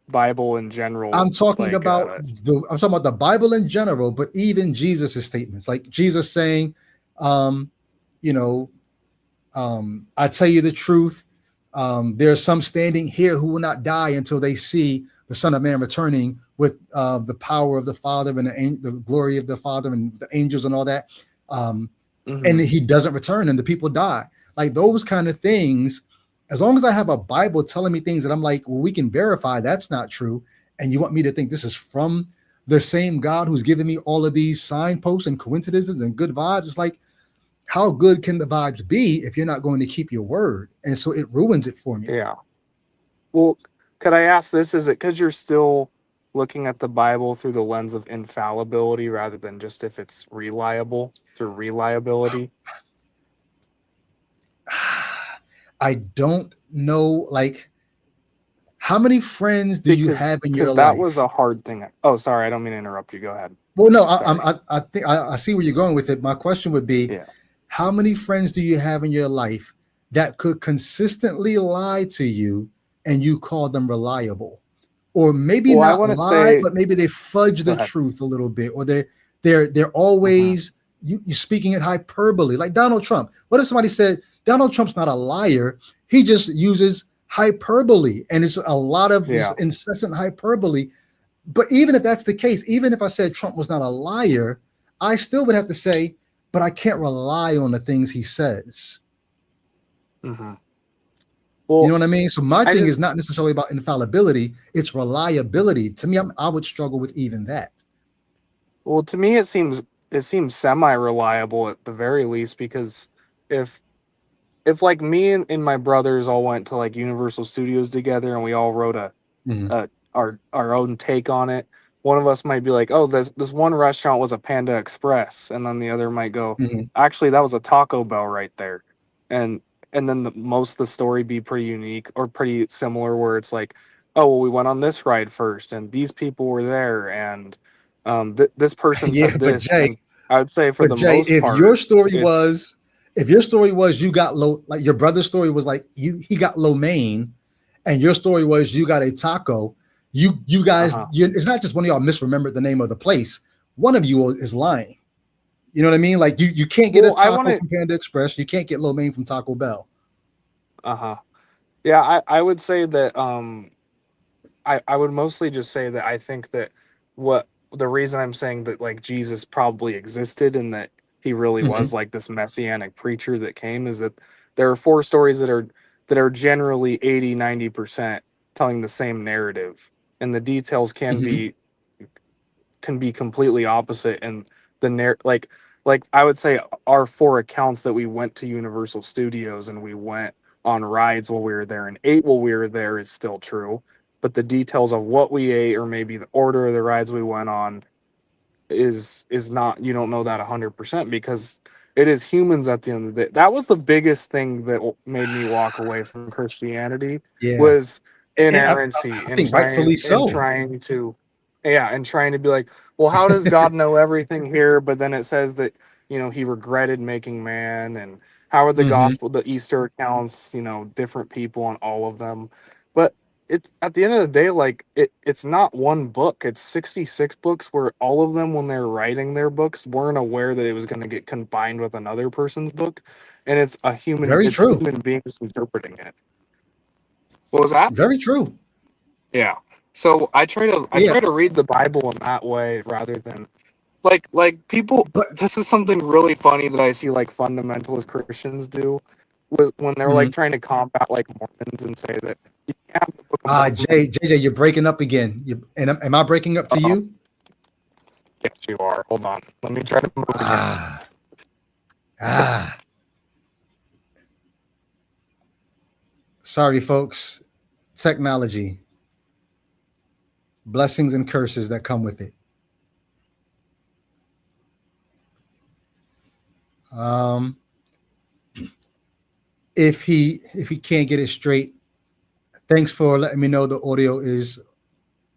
Bible in general? Like, I'm talking about the Bible in general, but even Jesus' statements, like Jesus saying, um, you know, I tell you the truth. There are some standing here who will not die until they see the Son of Man returning with the power of the Father and the glory of the Father and the angels and all that. Um, and hmm he doesn't return and the people die. Like those kind of things, as long as I have a Bible telling me things that I'm like, well, we can verify that's not true. And you want me to think this is from the same God who's giving me all of these signposts and coincidences and good vibes. It's like, how good can the vibes be if you're not going to keep your word? And so it ruins it for me. yeah. Well, could I ask this? Is it because you're still looking at the Bible through the lens of infallibility rather than just if it's reliable through reliability? I don't know, like, how many friends do you Because have in your because that was life? a hard thing. Oh, sorry, I don't mean to interrupt you. Go ahead. Well, no, Sorry. I think I see where you're going with it. My question would be, Yeah. how many friends do you have in your life that could consistently lie to you and you call them reliable? Or maybe Well, I not wouldn't lie, say. but maybe they fudge Go the ahead. truth a little bit, or they're Hmm. always you're speaking in hyperbole, like Donald Trump. What if somebody said Donald Trump's not a liar? He just uses hyperbole, and it's a lot of Yeah. incessant hyperbole. But even if that's the case, even if I said Trump was not a liar, I still would have to say, but I can't rely on the things he says. Hmm. You know Well, what I mean? So my I thing just is not necessarily about infallibility; it's reliability. To me, I would struggle with even that. well to me it seems semi reliable at the very least because if like me and my brothers all went to like Universal Studios together and we all wrote Mhm, our own take on it. One of us might be like, "Oh, this one restaurant was a Panda Express," and then the other might go, mhm. "Actually, that was a Taco Bell right there," and then most of the story be pretty unique or pretty similar, where it's like, "Oh, well, we went on this ride first, and these people were there, and this person Yeah, said this," and I would say for but the Jay, most part, it's if your story was you got low, like your brother's story was like he got lo mein, and your story was you got a taco. You guys, uh-huh. it's not just one of y'all misremembered the name of the place. One of you is lying. You know what I mean? Like you can't get a Well, I want taco to, from Panda Express. You can't get lo mein from Taco Bell. uh-huh. Yeah, I would say that I would mostly just say that I think that what the reason I'm saying that like Jesus probably existed and that he really Mhm, was like this messianic preacher that came is that there are four stories that are generally 80-90% telling the same narrative, and the details mhm, can be completely opposite, and like I would say our four accounts that we went to Universal Studios and we went on rides while we were there and ate while we were there is still true, but the details of what we ate or maybe the order of the rides we went on is not, you don't know that 100% because It is humans at the end of the day. That was the biggest thing that made me walk away from Christianity Yeah, was and inerrancy I think rightfully so. trying to, yeah, and trying to be like, well, how does God know everything here? But then it says that, he regretted making man, and how are Hmm. the Easter accounts, different people on all of them. But it's at the end of the day, like it's not one book. It's 66 books where all of them, when they're writing their books, weren't aware that it was going to get combined with another person's book, and Very it's true. human beings interpreting it. What was that? Very true. Yeah. So I Yeah, try to read the Bible in that way rather than like people. but This is something really funny that I see like fundamentalist Christians do, with when they're like mhm. trying to combat like Mormons and say that you can't have the Book of Mormon. JJ, you're breaking up again. And am I breaking up to Uh, you? yes, you are. Hold on. Let me try to move again. Ah, ah. Sorry, folks. Technology, blessings and curses that come with it. Um, if he can't get it straight, thanks for letting me know the audio is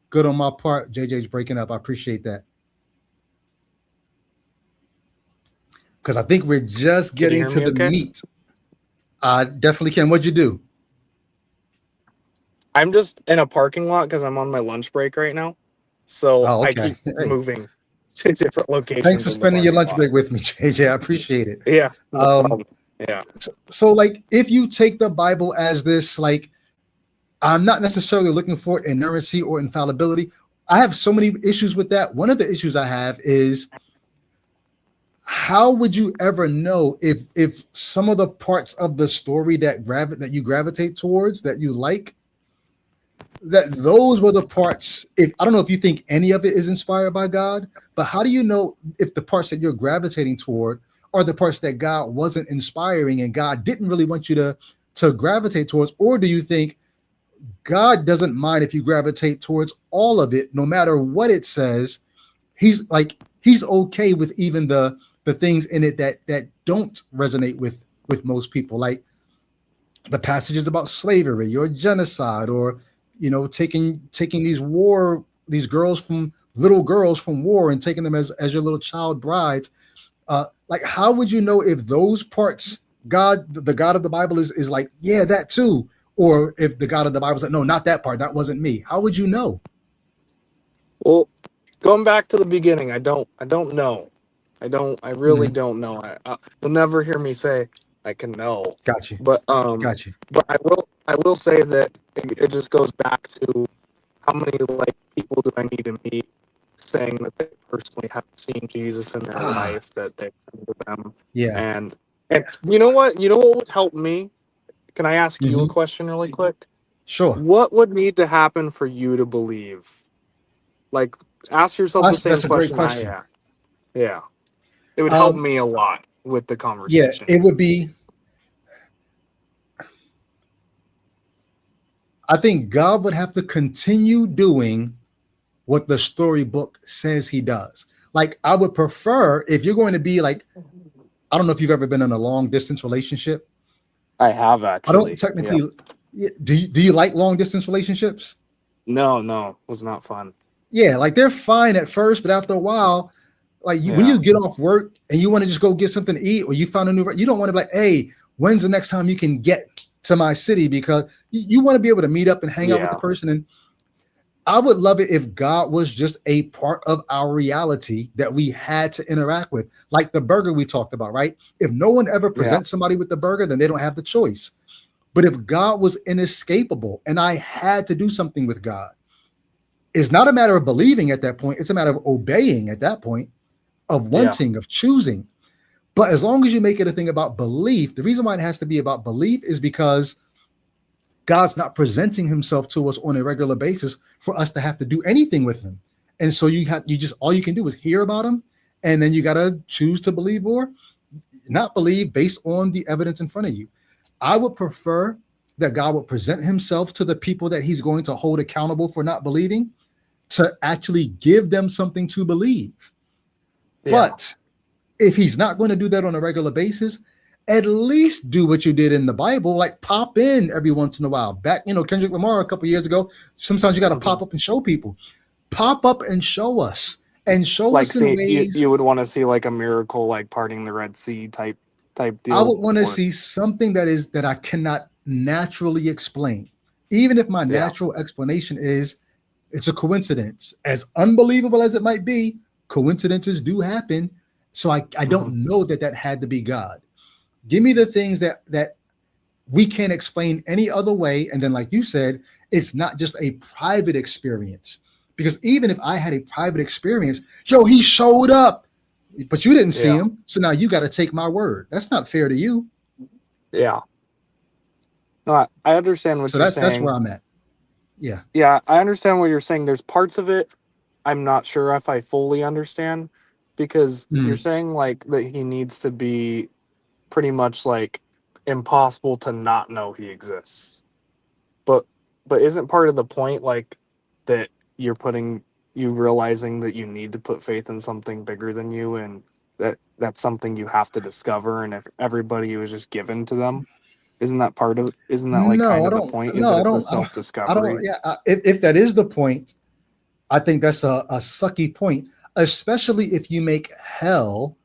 good on my part. JJ's breaking up. I appreciate that. Because I think we're just Can you getting hear to me the okay? meat. I definitely can. What'd you do? I'm just in a parking lot because I'm on my lunch break right now. So Oh, I okay. keep Hey, moving to different thanks locations for in the spending your parking lunch lot. break with me, JJ. I appreciate it. Yeah, no Um, problem. Yeah. so like if you take the Bible as this, like I'm not necessarily looking for inerrancy or infallibility. I have so many issues with that. One of the issues I have is how would you ever know if some of the parts of the story that you gravitate towards that you like, that those were the parts. If I don't know if you think any of it is inspired by God, but how do you know if the parts that you're gravitating toward are the parts that God wasn't inspiring and God didn't really want you to gravitate towards? Or do you think God doesn't mind if you gravitate towards all of it, no matter what it says? He's okay with even the things in it that don't resonate with most people, like the passages about slavery or genocide, or taking these girls from little girls from war and taking them as your little child brides. Like, how would you know if those parts, the God of the Bible is like, yeah, that too, or if the God of the Bible is like, no, not that part, that wasn't me? How would you know? Well, going back to the beginning, I don't know. I really Mhm. don't know. You'll never hear me say I can know. Got you. But Got you. I will say that it just goes back to how many like people do I need to meet saying that they personally have seen Jesus in their Ah, life, that they've come to them. yeah. And you know what? You know what would help me? Can I ask you a Hmm. question really quick? Sure. What would need to happen for you to believe? Like, ask yourself the same That's a great question I question. asked. Yeah. It would help Um, me a lot with the yeah, conversation. it would be. I think God would have to continue doing what the storybook says he does. Like, I would prefer, if you're going to be like, I don't know if you've ever been in a long distance relationship. I have I don't actually. Yeah. technically. Do you like long distance relationships? No, no, it was not fun. Yeah, like they're fine at first, but after a while, like when Yeah. you get off work and you want to just go get something to eat, or you found a new, you don't want to be like, hey, when's the next time you can get to my city? Because you want to be able to meet up and hang out with the Yeah. person. And I would love it if God was just a part of our reality that we had to interact with, like the burger we talked about, right? If no one ever Yeah. presents somebody with the burger, then they don't have the choice. But if God was inescapable and I had to do something with God, it's not a matter of believing at that point. It's a matter of obeying at that point, of Yeah. wanting, of choosing. But as long as you make it a thing about belief, the reason why it has to be about belief is because God's not presenting himself to us on a regular basis for us to have to do anything with him. And so you just, all you can do is hear about him, and then you got to choose to believe or not believe based on the evidence in front of you. I would prefer that God would present himself to the people that he's going to hold accountable for not believing, to actually give them something to believe. Yeah. But if he's not going to do that on a regular basis, at least do what you did in the Bible, like pop in every once in a while. Back, Kendrick Lamar a couple years ago, sometimes you got to pop up and show people. Pop up and show us. And show Like, us in see, ways. you would want to see like a miracle, like parting the Red Sea type deal. I would want to see something that I cannot naturally explain. Even if my natural explanation is it's a coincidence. As unbelievable as it might be, coincidences do happen. So I don't know that had to be God. Give me the things that we can't explain any other way. And then, like you said, it's not just a private experience. Because even if I had a private experience, he showed up, but you didn't see him. So now you got to take my word. That's not fair to you. Yeah. No, I understand what you're saying. That's where I'm at. Yeah. Yeah, I understand what you're saying. There's parts of it I'm not sure if I fully understand, because you're saying like that he needs to be pretty much like impossible to not know he exists. But isn't part of the point like that you realizing that you need to put faith in something bigger than you, and that's something you have to discover, and if everybody was just given to them, isn't that like kind of the point? Is that it's a self-discovery? If that is the point, I think that's a sucky point, especially if you make hell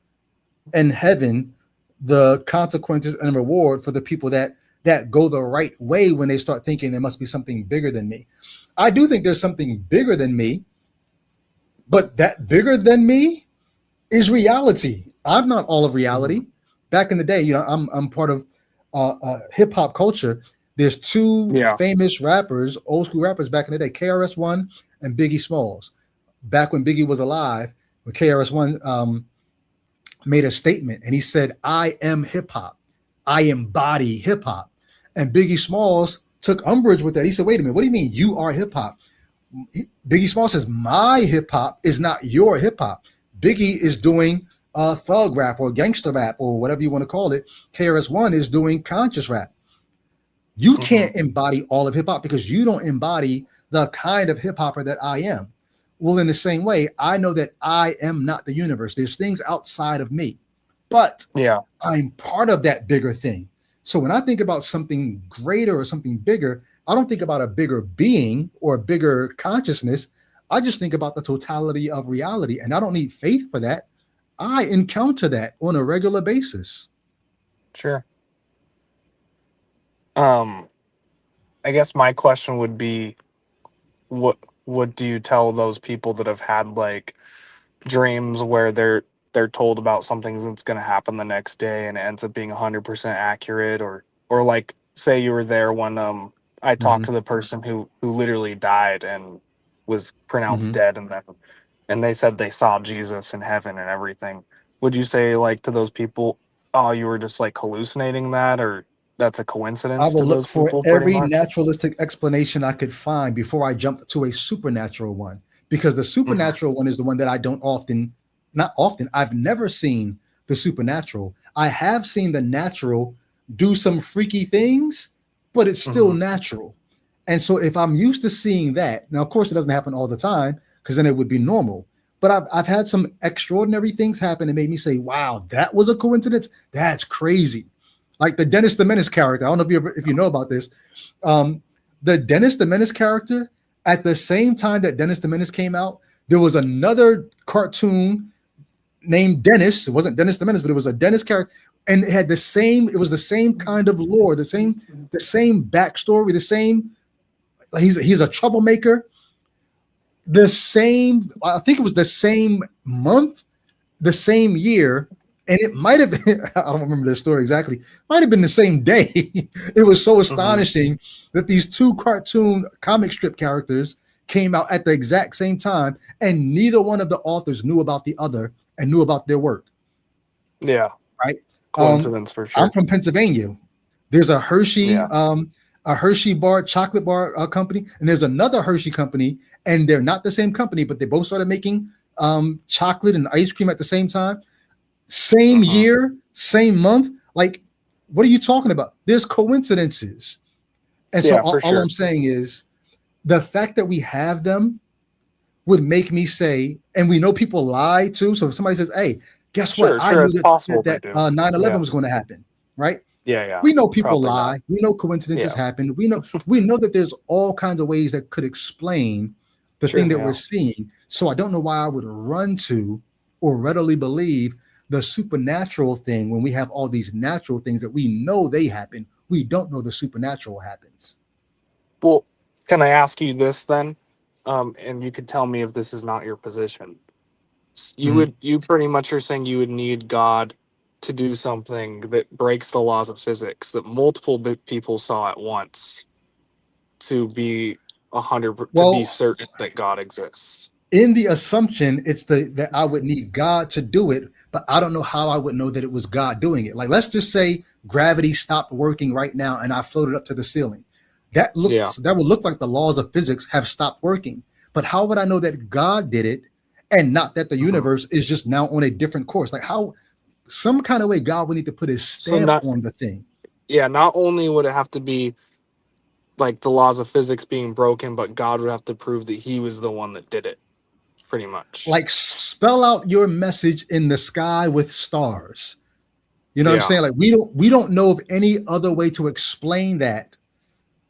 and heaven the consequences and reward for the people that go the right way when they start thinking there must be something bigger than me. I do think there's something bigger than me, but that bigger than me is reality. I'm not all of reality. Back in the day, I'm part of hip hop culture. There's two famous rappers, old school rappers back in the day, KRS-One and Biggie Smalls. Back when Biggie was alive, when KRS-One made a statement and he said, "I am hip hop. I embody hip hop." And Biggie Smalls took umbrage with that. He said, "Wait a minute, what do you mean you are hip hop?" Biggie Smalls says, "My hip hop is not your hip hop. Biggie is doing thug rap or gangster rap or whatever you want to call it. KRS-One is doing conscious rap. You can't embody all of hip hop because you don't embody the kind of hip hopper that I am." Well, in the same way, I know that I am not the universe. There's things outside of me, but I'm part of that bigger thing. So when I think about something greater or something bigger, I don't think about a bigger being or a bigger consciousness. I just think about the totality of reality, and I don't need faith for that. I encounter that on a regular basis. Sure. I guess my question would be, what do you tell those people that have had like dreams where they're told about something that's going to happen the next day and it ends up being 100% accurate, or like say you were there when I talked to the person who literally died and was pronounced dead, and they said they saw Jesus in heaven and everything. Would you say like to those people, "Oh, you were just like hallucinating that," or "That's a coincidence"? I will look for people, every naturalistic explanation I could find before I jump to a supernatural one, because the supernatural one is the one that I don't I've never seen the supernatural. I have seen the natural do some freaky things, but it's still natural. And so if I'm used to seeing that, now, of course, it doesn't happen all the time because then it would be normal. But I've had some extraordinary things happen that made me say, wow, that was a coincidence. That's crazy. Like the Dennis the Menace character. I don't know if you know about this. The Dennis the Menace character, at the same time that Dennis the Menace came out, there was another cartoon named Dennis. It wasn't Dennis the Menace, but it was a Dennis character. And it had it was the same kind of lore, the same backstory, the same. He's a troublemaker. I think it was the same month, the same year, and it might have been, I don't remember the story exactly, might have been the same day. It was so astonishing that these two cartoon comic strip characters came out at the exact same time, and neither one of the authors knew about the other and knew about their work. Yeah. Right. Coincidence for sure. I'm from Pennsylvania. There's a Hershey, a Hershey bar, chocolate bar company, and there's another Hershey company, and they're not the same company, but they both started making chocolate and ice cream at the same time. Same year, same month. Like, what are you talking about? There's coincidences. And so all I'm saying is the fact that we have them, would make me say, and we know people lie too. So if somebody says, "Hey, guess what? Sure, I sure, knew it's that possible they do. 9/11 Yeah, was going to happen," right? yeah, We know people probably not. lie. We know coincidences Yeah, happen. We know that there's all kinds of ways that could explain the thing sure, that we're yeah. seeing. So I don't know why I would run to or readily believe the supernatural thing when we have all these natural things that we know they happen. We don't know the supernatural happens. Well, can I ask you this then? And you could tell me if this is not your position. Mhm. You pretty much are saying you would need God to do something that breaks the laws of physics that multiple people saw at once to be to be Well, certain that God exists. in the assumption, it's that I would need God to do it, but I don't know how I would know that it was God doing it. Like, let's just say gravity stopped working right now and I floated up to the ceiling. Yeah. That would look like the laws of physics have stopped working. But how would I know that God did it and not that the Mhm. universe is just now on a different course? Like, how some kind of way God would need to put his So stamp not on the thing. yeah, not only would it have to be like the laws of physics being broken, but God would have to prove that he was the one that did it, pretty much. Like, spell out your message in the sky with stars. You know what I'm Yeah. saying? Like, we don't know of any other way to explain that.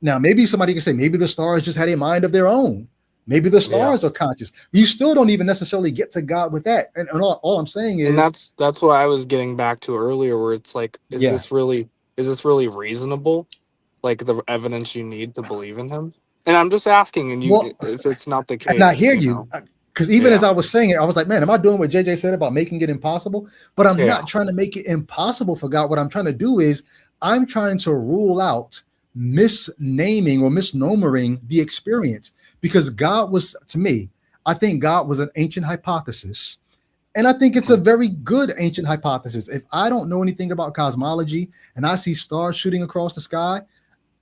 Now, maybe somebody can say maybe the stars just had a mind of their own. Maybe the Yeah. stars are conscious. You still don't even necessarily get to God with that. And all I'm saying And is, that's what I was getting back to earlier, where it's like, yeah. is this really reasonable? Like the evidence you need to believe in him? And I'm just asking, and you Well, if it's not the and I case, hear you you, know? because even as Yeah. I was saying it, I was like, man, am I doing what JJ said about making it impossible? But I'm Yeah. not trying to make it impossible for God. What I'm trying to do is I'm trying to rule out misnaming or misnomering the experience, because God was, to me, I think God was an ancient hypothesis. And I think it's a Mhm. very good ancient hypothesis. If I don't know anything about cosmology and I see stars shooting across the sky,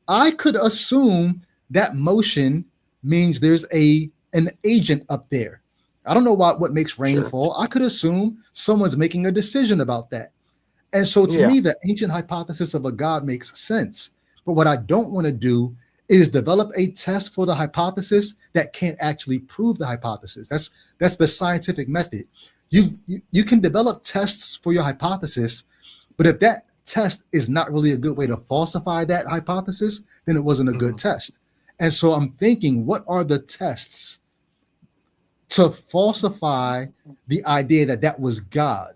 I could assume that motion means there's an agent up there. I don't know what makes rain Sure. fall. I could assume someone's making a decision about that. And so to Yeah. me, the ancient hypothesis of a God makes sense. But what I don't want to do is develop a test for the hypothesis that can't actually prove the hypothesis. That's the scientific method. You can develop tests for your hypothesis, but if that test is not really a good way to falsify that hypothesis, then it wasn't a good Mhm. test. And so I'm thinking, what are the tests to falsify the idea that that was God?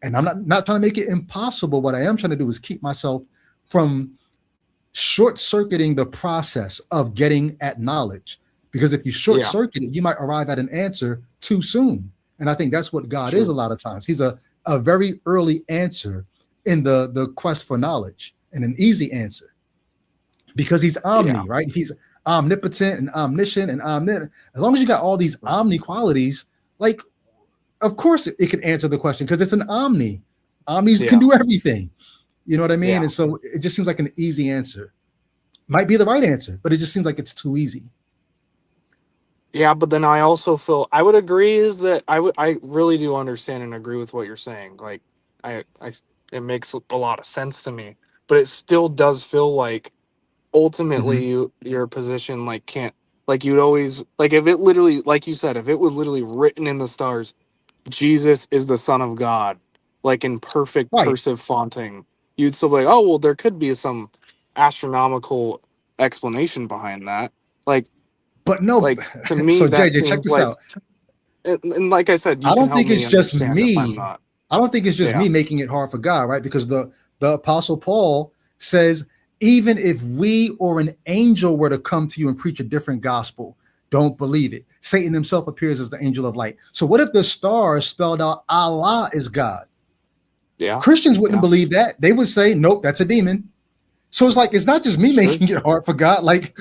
And I'm not trying to make it impossible. What I am trying to do is keep myself from short circuiting the process of getting at knowledge. Because if you short Yeah. circuit it, you might arrive at an answer too soon. And I think that's what God is a Sure. lot of times. He's a very early answer in the quest for knowledge, and an easy answer because he's Yeah. omni, right? He's omnipotent and omniscient and omnipotent. As long as you got all these omni qualities, like, of course it can answer the question because it's an omni. Omnis can Yeah. do everything. You know what I mean? Yeah. And so it just seems like an easy answer. Might be the right answer, but it just seems like it's too easy. Yeah, but then I also feel I would agree is that I really do understand and agree with what you're saying. Like I it makes a lot of sense to me, but it still does feel like Mhm. ultimately your position like can't like you'd always like if it literally like you said if it was literally written in the stars Jesus is the son of God like in perfect Right. cursive fonting, you'd still be like, oh well, there could be some astronomical explanation behind that. like But no, like to me so that JJ, check seems this like out. and like I said, you I can don't help think me it's just understand if I'm me. not. I don't think it's just Yeah. me making it hard for God, right? Because the apostle Paul says, even if we or an angel were to come to you and preach a different gospel, don't believe it. Satan himself appears as the angel of light. So what if the stars spelled out Allah is God? Yeah. Christians wouldn't Yeah. believe that. They would say, nope, that's a demon. So it's like it's not just me Sure. making it hard for God. Like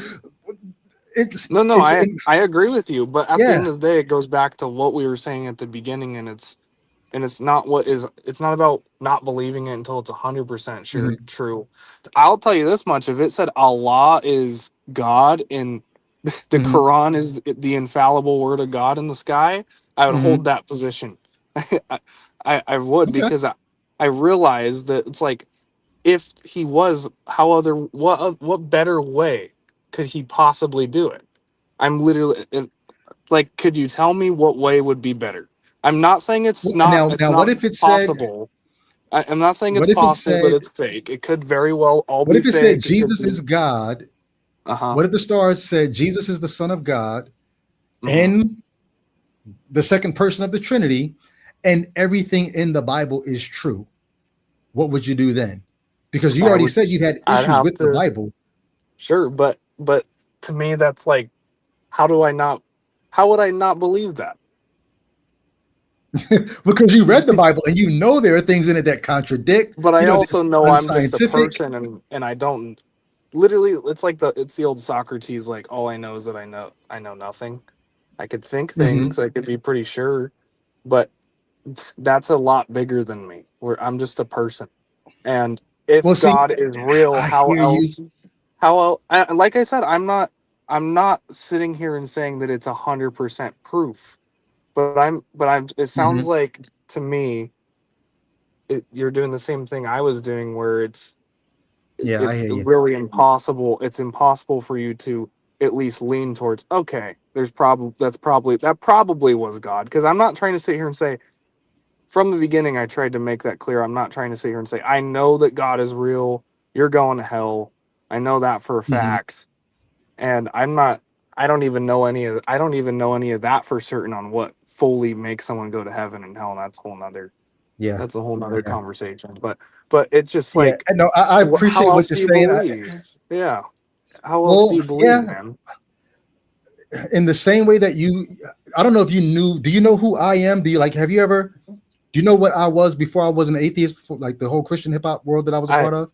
it's No, no, it's I agree with you, but at the yeah. end of the day, it goes back to what we were saying at the beginning, and it's not what is it's not about not believing it until it's 100% sure Mhm, true. I'll tell you this much: if it said Allah is God and the mhm, Quran is the infallible word of God in the sky, I would hold mhm. that position. I, I would Okay. because I realize that it's like if he was, how other what better way could he possibly do it? I'm literally Like, could you tell me what way would be better? I'm not saying it's not Now, it's now, not what if it said? possible. I'm not saying it's What if it possible that said? it's fake. It could very well all What be if it said fake. It could Jesus be is God? uh-huh. What if the stars said Jesus is the Son of God Hmm. and the second person of the Trinity, and everything in the Bible is true? What would you do then? Because you I already would said you had I'd issues have with the to Bible. sure, but to me that's like how do I not how would I not believe that? Because you read the Bible and you know there are things in it that contradict. But You I know also that's know I'm just a unscientific. person and I don't literally it's the old Socrates like all I know is that I know nothing. I could think Mhm. things, I could be pretty sure, but that's a lot bigger than me. Where I'm just a person. And if Well, see, God is real, I hear you. like I said, I'm not sitting here and saying that it's 100% proof. But I'm it sounds Mhm. like to me you're doing the same thing I was doing where Yeah, I it's hear you. really impossible. It's impossible for you to at least lean towards. Okay, that probably was God. Because I'm not trying to sit here and say from the beginning. I tried to make that clear. I'm not trying to sit here and say I know that God is real. You're going to hell. I know that for a Mhm. fact. And I'm not. I don't even know any of that for certain on what fully makes someone go to heaven and hell. And Yeah. that's a whole nother Okay. conversation. But it's just Yeah. like No, I how appreciate what else you're do you saying. believe? Yeah. How else do Well, you believe, yeah, man? in the same way that I don't know if you knew, do you know who I am? Do you like, have you ever, do you know what I was before I was an atheist, before, like the whole Christian hip hop world that I was a I part of?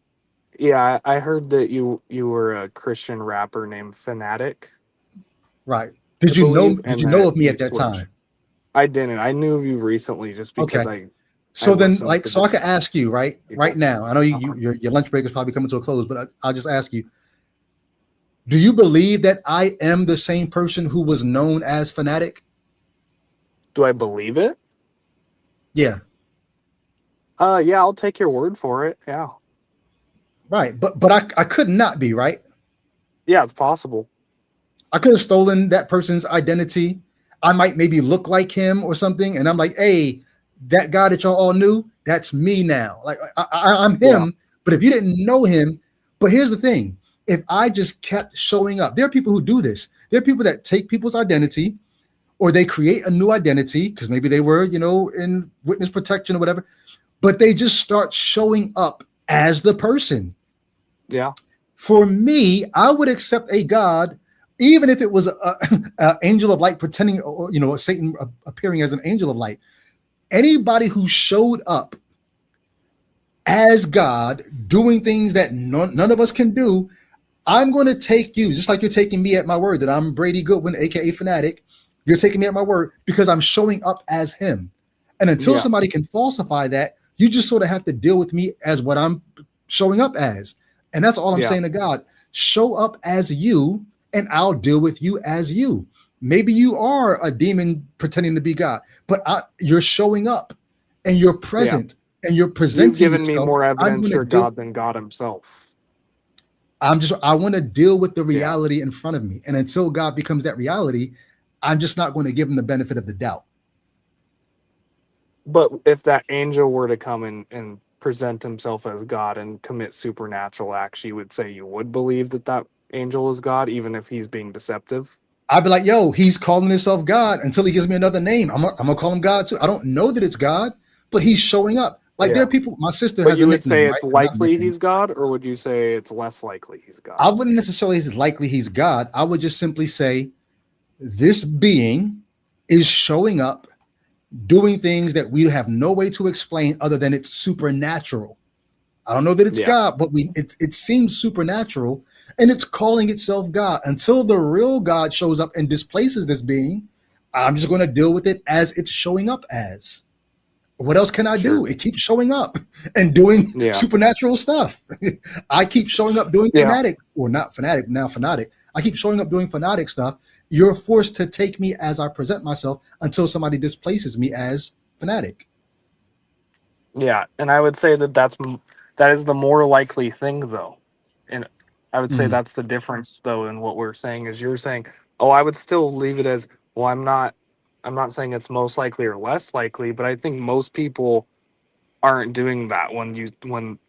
yeah, I heard that you were a Christian rapper named Fanatic, Right. I Did believe, and you know that of me you at that switched. time? I didn't. I knew of you recently just because Okay. I So then, listened like, to so I could this ask you right people. now. I know Uh-huh. your lunch break is probably coming to a close, but I'll just ask you: do you believe that I am the same person who was known as Fanatic? Do I believe it? Yeah, Yeah, I'll take your word for it. Yeah. right. But I could not be right. Yeah, it's possible. I could have stolen that person's identity. I might maybe look like him or something, and I'm like, hey, that guy that y'all all knew, that's me now. Like I'm Yeah. him. But if you didn't know him, but here's the thing: if I just kept showing up, there are people who do this. There are people that take people's identity, or they create a new identity because maybe they were, in witness protection or whatever, but they just start showing up as the person. Yeah. For me, I would accept a God, even if it was a angel of light pretending, or a Satan appearing as an angel of light. Anybody who showed up as God, doing things that none of us can do, I'm going to take you, just like you're taking me at my word that I'm Brady Goodwin, aka Fanatic. You're taking me at my word because I'm showing up as him. And until Yeah. somebody can falsify that, you just sort of have to deal with me as what I'm showing up as. And that's all I'm Yeah. saying to God. Show up as you, and I'll deal with you as you. Maybe you are a demon pretending to be God, but you're showing up and you're Yeah. present and you're You've presenting given me yourself. more I'm going evidence to you're deal. God than God himself. I want to deal with the Yeah. reality in front of me. And until God becomes that reality, I'm just not going to give him the benefit of the doubt. But if that angel were to come and present himself as God and commit supernatural acts, you would say you would believe that that angel is God, even if he's being deceptive? I'd be like, yo, he's calling himself God until he gives me another name. I'm gonna call him God too. I don't know that it's God, but he's showing up. Like there Yeah. are people, my sister But has a you would say nickname, right? it's Or not a likely nickname. he's God, or would you say it's less likely he's God? I wouldn't necessarily say likely he's God. I would just simply say this being is showing up, doing things that we have no way to explain other than it's supernatural. I don't know that it's Yeah. God, but it seems supernatural, and it's calling itself God. Until the real God shows up and displaces this being, I'm just going to deal with it as it's showing up as. What else can I Sure. do? It keeps showing up and doing Yeah. supernatural stuff. I keep showing up doing Yeah. fanatic, or not fanatic, now fanatic. I keep showing up doing fanatic stuff. You're forced to take me as I present myself until somebody displaces me as fanatic. Yeah. And I would say that that is the more likely thing, though. And I would say Mhm. that's the difference, though, in what we're saying is you're saying, oh, I would still leave it as well, I'm not saying it's most likely or less likely, but I think most people aren't doing that when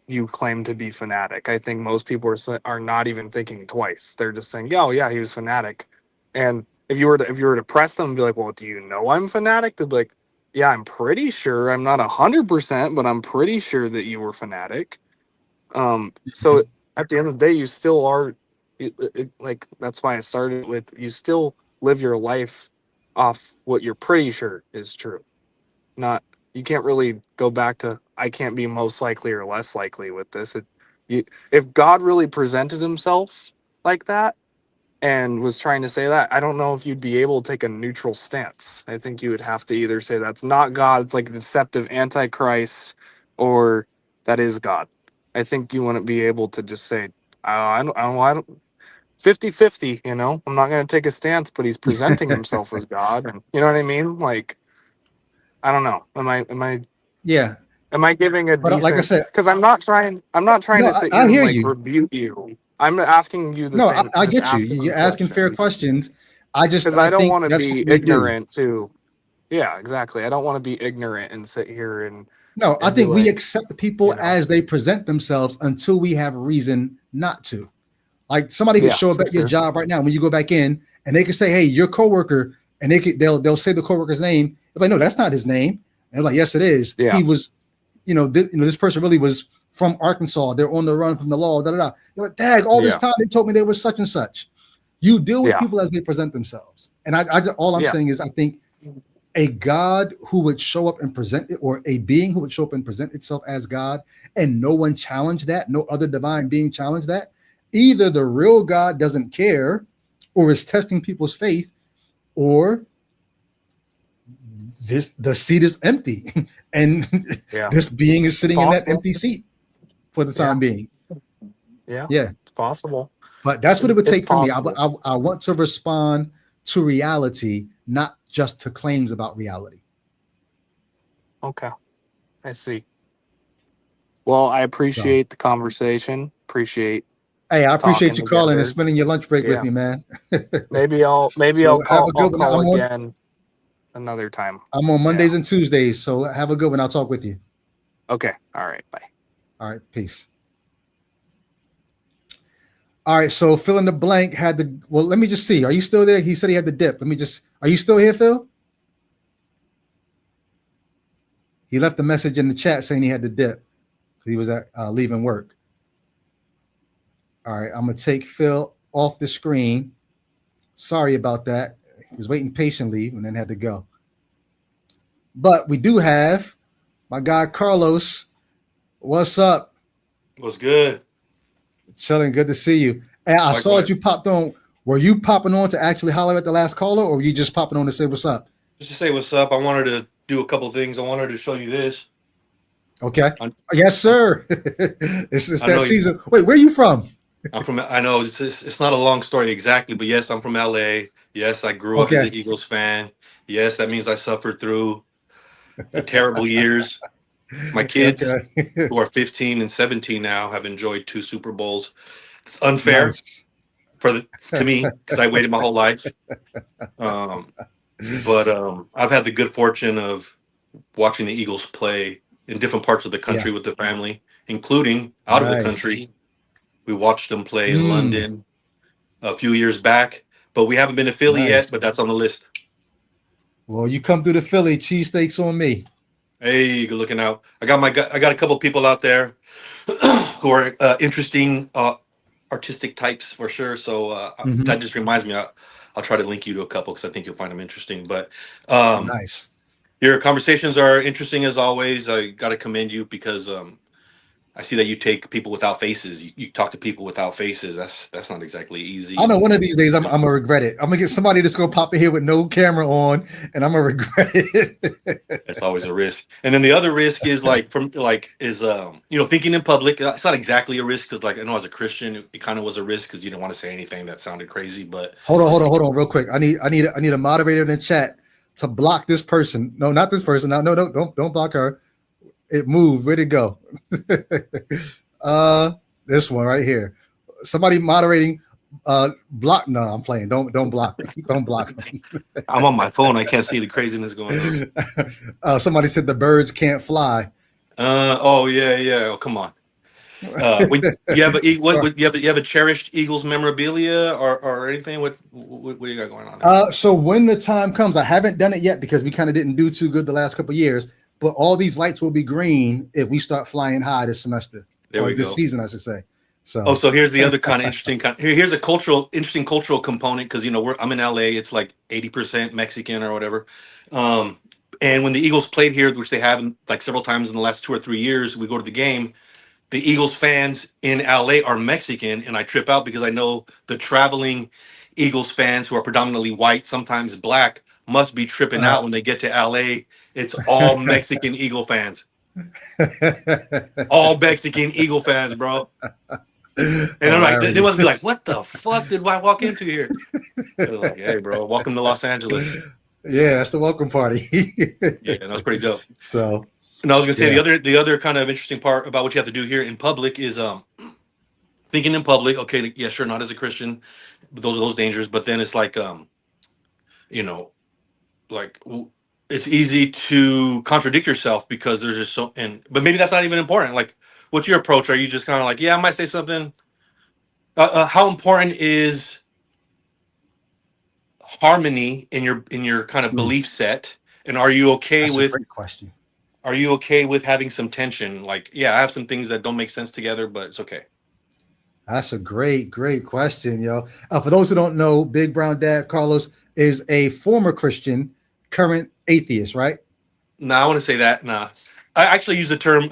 you claim to be fanatic. I think most people are not even thinking twice. They're just saying, "Yeah, oh yeah, he was fanatic." And if you were to press them and be like, "Well, do you know I'm fanatic?" They'd be like, "Yeah, I'm pretty sure. I'm not 100%, but I'm pretty sure that you were fanatic." So at the end of the day, you still are like that's why I started with you still live your life off what you're pretty sure is true. Not you can't really go back to I can't be most likely or less likely with this. If God really presented himself like that and was trying to say that, I don't know if you'd be able to take a neutral stance. I think you would have to either say that's not God, it's like a deceptive antichrist, or that is God. I think you wouldn't be able to just say, I don't 50-50, I'm not going to take a stance, but he's presenting himself as God. And you know what I mean? Like, I don't know. Yeah, Am I giving a but like I decent, said, because I'm not trying no, to sit I here and hear like you. rebuke you. I'm asking you the No, same, I just get you. asking you You're asking fair questions. questions. Because I I don't think want to that's what be we do. ignorant too. Yeah, exactly. I don't want to be ignorant and sit here and No, I be think we like, accept the you people know, as they present themselves until we have reason not to. Like somebody could yeah, show up for at your sure. job right now when you go back in, and they could say, "Hey, your coworker," and they'll say the coworker's name. They're like, "No, that's not his name." And they're like, "Yes, it is. Yeah, He was, this person really was from Arkansas. They're on the run from the law." Da da da. You're like, "Dag, all this yeah, time they told me they were such and such." You deal with yeah, people as they present themselves, and all I'm yeah, saying is, I think a God who would show up and present it, or a being who would show up and present itself as God, and no one challenged that, no other divine being challenged that, either the real God doesn't care or is testing people's faith, or the seat is empty and yeah. this being is It's sitting in that possible. empty seat for the Yeah, time being. yeah. Yeah, It's possible. but that's what It's, it would it's take for me. possible. I want to respond to reality, not just to claims about reality. Okay, I see. Well, I So appreciate the conversation. Appreciate hey, I appreciate talking you calling and together. spending your lunch break with Yeah. me, man. Maybe I'll So have call a I'll good one. call again another time. I'm on Yeah. Mondays and Tuesdays, so have a good one. I'll talk with you. Okay. All right. Bye. All right, peace. All right, so fill in the blank had the well. Let me just see. Are you still there? He said he had the dip. Let me just. Are you still here, Phil? He left a message in the chat saying he had the dip. He was at leaving work. All right, I'm gonna take Phil off the screen. Sorry about that. He was waiting patiently and then had to go. But we do have my guy Carlos. What's up? What's good? Chilling. Good to see you. And I saw that Likewise. you popped on. Were you popping on to actually holler at the last caller, or were you just popping on to say what's up? Just to say what's up, I wanted to do a couple things. I wanted to show you this. Okay. I, Yes, I, sir. It's I that know season. Wait, where are you from? I'm from. I know it's not a long story exactly, but yes, I'm from LA. Yes, I grew up as Okay. an Eagles fan. Yes, that means I suffered through the terrible years. My kids, Okay. who are 15 and 17 now, have enjoyed 2 Super Bowls. It's unfair Nice. to me because I waited my whole life. Um, but I've had the good fortune of watching the Eagles play in different parts of the Yeah. country with the family, including out of the Nice. country. We watched them play in Mm, London a few years back, but we haven't been to Philly nice. yet, but that's on the list. Well, you come through the Philly, cheesesteaks on me. Hey, good looking out. I got a couple people out there who are interesting artistic types for sure. So that Hmm. just reminds me, I'll try to link you to a couple because I think you'll find them interesting. But um, Nice. your conversations are interesting as always. I got to commend you because I see that you take people without faces. You talk to people without faces. That's not exactly easy. I know And one of these days I'm gonna regret it. I'm gonna get somebody that's gonna pop in here with no camera on, and I'm gonna regret it. that's always a risk. And then the other risk is thinking in public. It's not exactly a risk because like I know as a Christian it kind of was a risk because you didn't want to say anything that sounded crazy. But Hold on, real quick. I need a moderator in the chat to block this person. No, not this person. No, don't block her. It moved. Where'd it go? uh, this one right here. Somebody moderating. Block. No, I'm playing. Don't block me. Don't block me. I'm on my phone. I can't see the craziness going on. Somebody said the birds can't fly. Oh yeah. Oh, come on. You have you have a cherished Eagles memorabilia or anything? What do you got going on there? So when the time comes, I haven't done it yet because we kind of didn't do too good the last couple of years. But all these lights will be green if we start flying high this semester. There we go. This season, I should say. So so here's the other kind of interesting here's a interesting cultural component, because I'm in LA. It's like 80% Mexican or whatever. And when the Eagles played here, which they have like several times in the last 2 or 3 years, we go to the game. The Eagles fans in LA are Mexican, and I trip out because I know the traveling Eagles fans, who are predominantly white, sometimes black, must be tripping out when they get to LA. It's all Mexican Eagle fans. All Mexican Eagle fans, bro. And I'm like, they must be like, what the fuck did I walk into here? They're like, hey, bro, welcome to Los Angeles. Yeah, that's the welcome party. Yeah, that's pretty dope. So, and I was gonna say the other kind of interesting part about what you have to do here in public is thinking in public. Okay, yeah, sure, not as a Christian, but those are those dangers. But then it's like like it's easy to contradict yourself because there's just but maybe that's not even important. Like, what's your approach? Are you just kind of like, yeah, I might say something? How important is harmony in your kind of belief set? And are you okay that's with? A great question. Are you okay with having some tension? Like, yeah, I have some things that don't make sense together, but it's okay. That's a great question, yo. For those who don't know, Big Brown Dad Carlos is a former Christian, current atheist, right? No, I want to say that. Nah, I actually use the term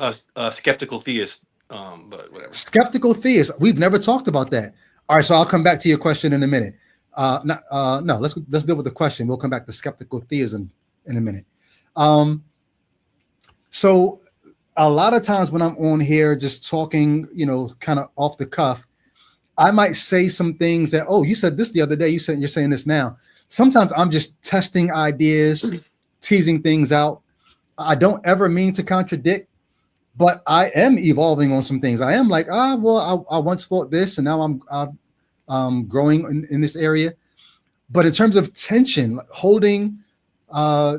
skeptical theist, but whatever. Skeptical theist. We've never talked about that. All right, so I'll come back to your question in a minute. No, let's deal with the question. We'll come back to skeptical theism in a minute. So a lot of times when I'm on here just talking, kind of off the cuff, I might say some things that, oh, you said this the other day, you're saying this now. Sometimes I'm just testing ideas, teasing things out. I don't ever mean to contradict, but I am evolving on some things. I am like, well, I once thought this, and now I'm growing in this area. But in terms of tension, like holding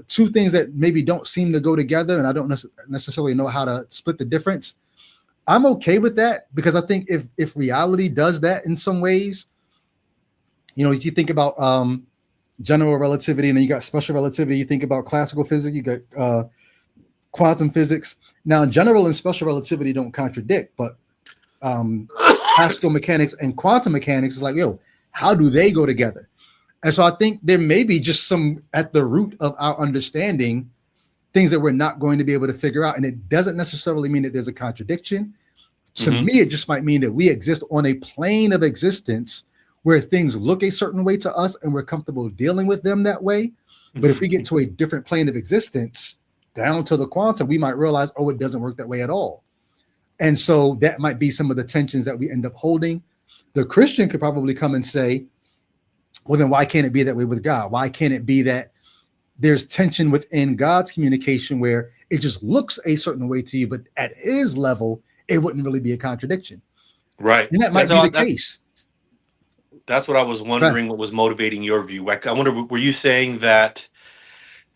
two things that maybe don't seem to go together, and I don't necessarily know how to split the difference, I'm okay with that, because I think if reality does that in some ways, if you think about general relativity, and then you got special relativity, you think about classical physics, you got quantum physics. Now, general and special relativity don't contradict, but classical mechanics and quantum mechanics is like, how do they go together? And so I think there may be just some at the root of our understanding, things that we're not going to be able to figure out. And it doesn't necessarily mean that there's a contradiction. To me, it just might mean that we exist on a plane of existence where things look a certain way to us and we're comfortable dealing with them that way. But if we get to a different plane of existence, down to the quantum, we might realize, it doesn't work that way at all. And so that might be some of the tensions that we end up holding. The Christian could probably come and say, well, then why can't it be that way with God? Why can't it be that there's tension within God's communication where it just looks a certain way to you, but at his level, it wouldn't really be a contradiction? Right. And that might be the case. That's what I was wondering, what was motivating your view. I wonder, were you saying that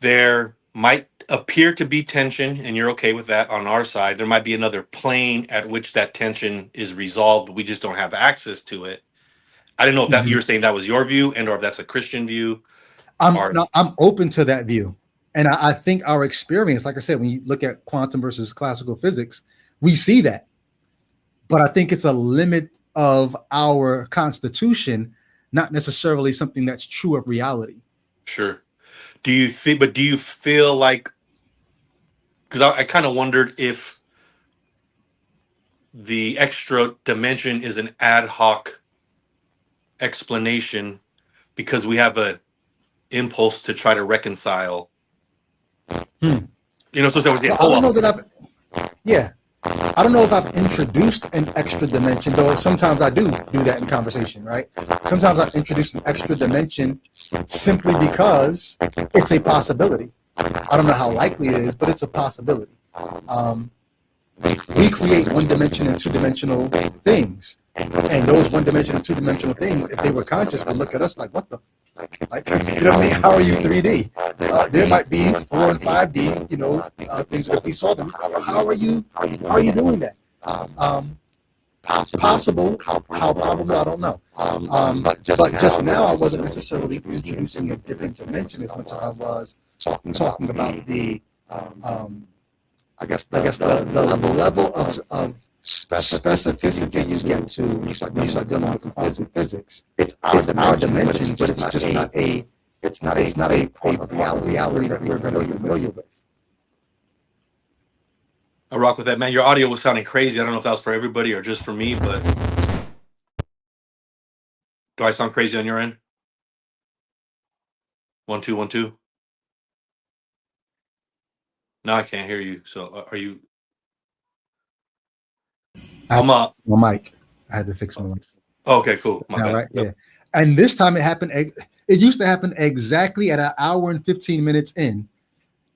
there might appear to be tension, and you're okay with that on our side? There might be another plane at which that tension is resolved, but we just don't have access to it. I didn't know if that you're saying that was your view, or if that's a Christian view. I'm open to that view. And I think our experience, like I said, when you look at quantum versus classical physics, we see that. But I think it's a limit of our constitution, not necessarily something that's true of reality. Sure. Do you feel like, because I kind of wondered if the extra dimension is an ad hoc explanation because we have a impulse to try to reconcile. So there was I don't know if I've introduced an extra dimension, though sometimes I do that in conversation, right? Sometimes I introduce an extra dimension simply because it's a possibility. I don't know how likely it is, but it's a possibility. We create one dimension and two-dimensional things. And those one-dimensional, two-dimensional things, if they were conscious, would look at us like, what the? Like, you know what I mean? How are you 3D? There might be 4 and 5D, things that if we saw them. How are you doing that? Possible, how probable, I don't know. But just now, I wasn't necessarily introducing a different dimension as much as I was talking about the, I guess the level of specificity you get to when you start dealing with quantum physics. It's our dimension, but it's just not a point of reality that we're very familiar with. I rock with that, man. Your audio was sounding crazy. I don't know if that was for everybody or just for me, but do I sound crazy on your end? 1 2 1 2. No, I can't hear you. So are you? My mic. I had to fix my mic. Okay, cool. My bad. Right? Yeah. And this time it happened. It used to happen exactly at 1 hour and 15 minutes in,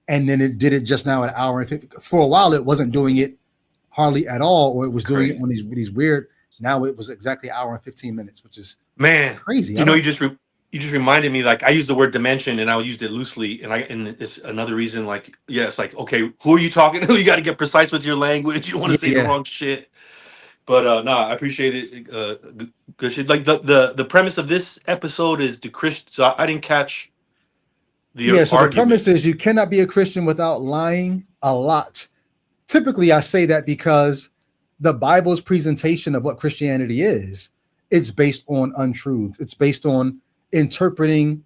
and then it did it just now at 1 hour and 50. For a while, it wasn't doing it hardly at all, or it was doing it on these weird. Now it was exactly 1 hour and 15 minutes, which is crazy. You just reminded me. Like I used the word dimension, and I used it loosely, and it's another reason. Like it's like okay, who are you talking to? You got to get precise with your language. You don't want to say the wrong shit. But no, I appreciate it. Good shit. Like the premise of this episode is the Christian. So I didn't catch the argument. So the premise is you cannot be a Christian without lying a lot. Typically, I say that because the Bible's presentation of what Christianity is, it's based on untruth. It's based on interpreting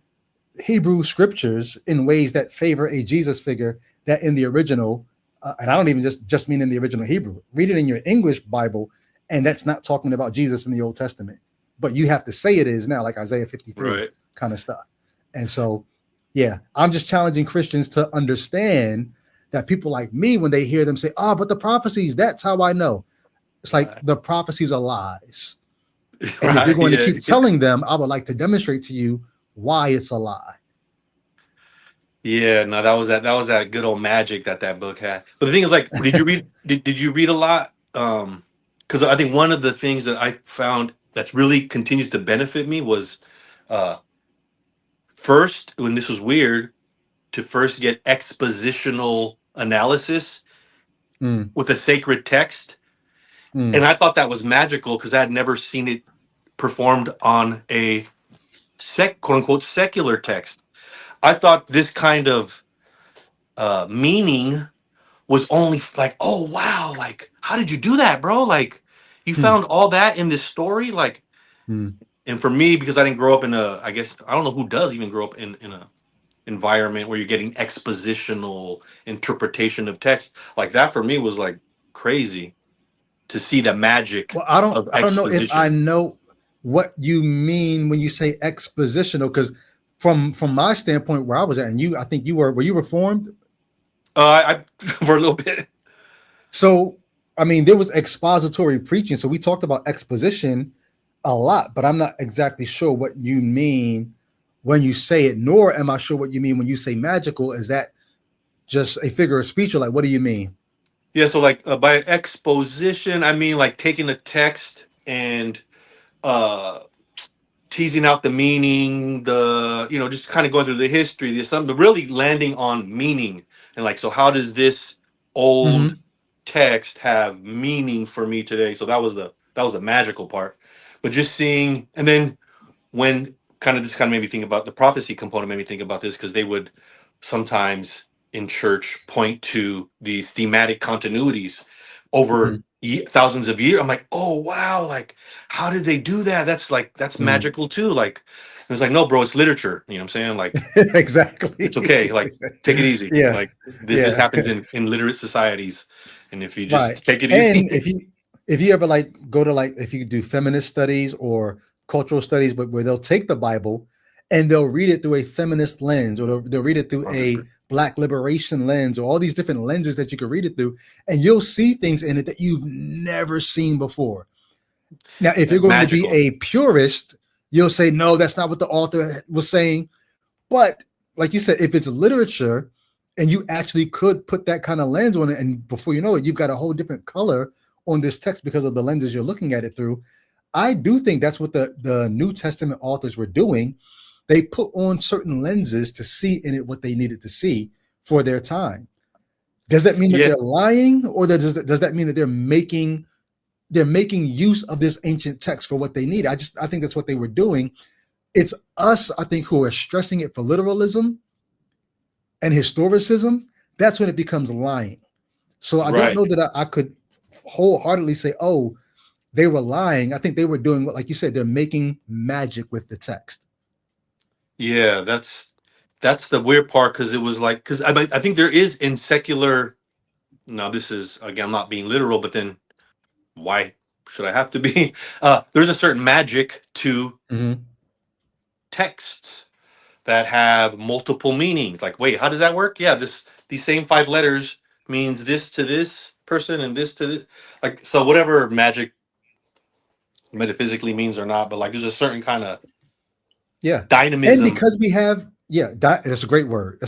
Hebrew scriptures in ways that favor a Jesus figure that in the original, and I don't even just mean in the original Hebrew. Read it in your English Bible, and that's not talking about Jesus in the Old Testament. But you have to say it is now, like Isaiah 53 kind of stuff. And so, yeah, I'm just challenging Christians to understand that people like me, when they hear them say, but the prophecies, that's how I know. It's like the prophecies are lies. And if you're going to keep telling them, I would like to demonstrate to you why it's a lie. Yeah, no, that was that good old magic that book had. But the thing is, like, did you read? did you read a lot? Because I think one of the things that I found that really continues to benefit me was, first, when this was weird, to first get expositional analysis with a sacred text, and I thought that was magical because I had never seen it performed on a quote unquote secular text. I thought this kind of meaning was only like, oh wow, like how did you do that, bro? Like you found all that in this story, like. And for me, because I didn't grow up in I guess I don't know who does even grow up in a environment where you're getting expositional interpretation of text like that. For me, was like crazy to see the magic. Well, I don't know if I know what you mean when you say expositional, because from my standpoint, where I was at, and I think were you Reformed? I for a little bit. So, I mean, there was expository preaching. So we talked about exposition a lot, but I'm not exactly sure what you mean when you say it, nor am I sure what you mean when you say magical. Is that just a figure of speech, or like, what do you mean? Yeah, so like by exposition, I mean like taking a text and teasing out the meaning, just kind of going through the history, but really landing on meaning. And like, so how does this old text have meaning for me today? So that was the magical part. But just seeing, and then when this made me think about the prophecy component, made me think about this, because they would sometimes in church point to these thematic continuities over thousands of years. I'm like, oh wow, like how did they do that? That's magical too. Like it's like, no, bro, it's literature. You know what I'm saying? Like exactly. It's okay. Like take it easy. Yeah. Like this happens in literate societies. And if you just take it easy. And if you ever go to if you do feminist studies or cultural studies, but where they'll take the Bible and they'll read it through a feminist lens, or they'll read it through a Black liberation lens, or all these different lenses that you can read it through, and you'll see things in it that you've never seen before. Now, if you're going to be a purist, you'll say, no, that's not what the author was saying. But like you said, if it's literature and you actually could put that kind of lens on it, and before you know it, you've got a whole different color on this text because of the lenses you're looking at it through. I do think that's what the New Testament authors were doing. They put on certain lenses to see in it what they needed to see for their time. Does that mean that Yeah. they're lying, or does that mean that they're making use of this ancient text for what they need? I think that's what they were doing. It's us, I think, who are stressing it for literalism and historicism. That's when it becomes lying. So I don't Right. know that I could wholeheartedly say, oh, they were lying. I think they were doing what, like you said, they're making magic with the text. Yeah, that's the weird part, because it was like, because I think there is in secular. Now this is, again, I'm not being literal, but then why should I have to be? There's a certain magic to Mhm. texts that have multiple meanings. Like, wait, how does that work? Yeah, these same 5 letters means this to this person and this to this. Like, so whatever magic metaphysically means or not, but like there's a certain kind of Yeah. And dynamism. because we have, that's a great word.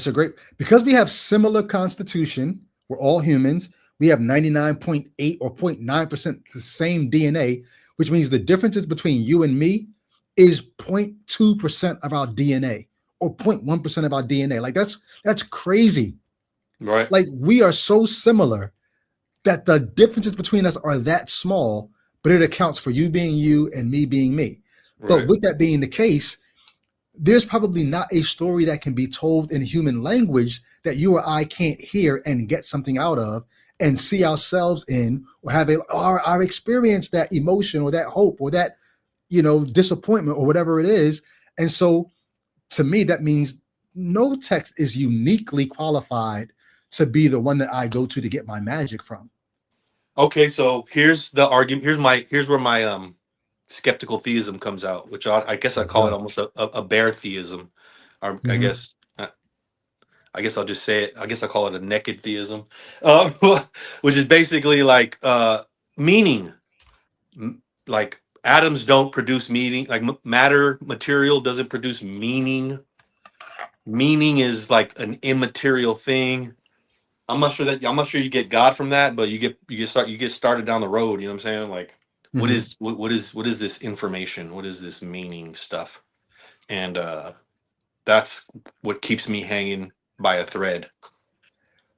Because we have similar constitution, we're all humans. We have 99.8 or 0.9% the same DNA, which means the differences between you and me is 0.2% of our DNA or 0.1% of our DNA. Like that's crazy. Right. Like we are so similar that the differences between us are that small, but it accounts for you being you and me being me. But Right. with that being the case, there's probably not a story that can be told in human language that you or I can't hear and get something out of and see ourselves in, or have our experience that emotion or that hope or that, disappointment or whatever it is. And so to me, that means no text is uniquely qualified to be the one that I go to get my magic from. Okay, so here's the argument. Here's where my skeptical theism comes out, which I guess I Let's call it go. almost a bear theism, or Mhm. I guess I'll just say it. I guess I call it a naked theism, which is basically like meaning. Like atoms don't produce meaning. Like material doesn't produce meaning. Meaning is like an immaterial thing. I'm not sure you get God from that, but you get started down the road. You know what I'm saying? Like, Mhm. what is this information? What is this meaning stuff? And that's what keeps me hanging by a thread.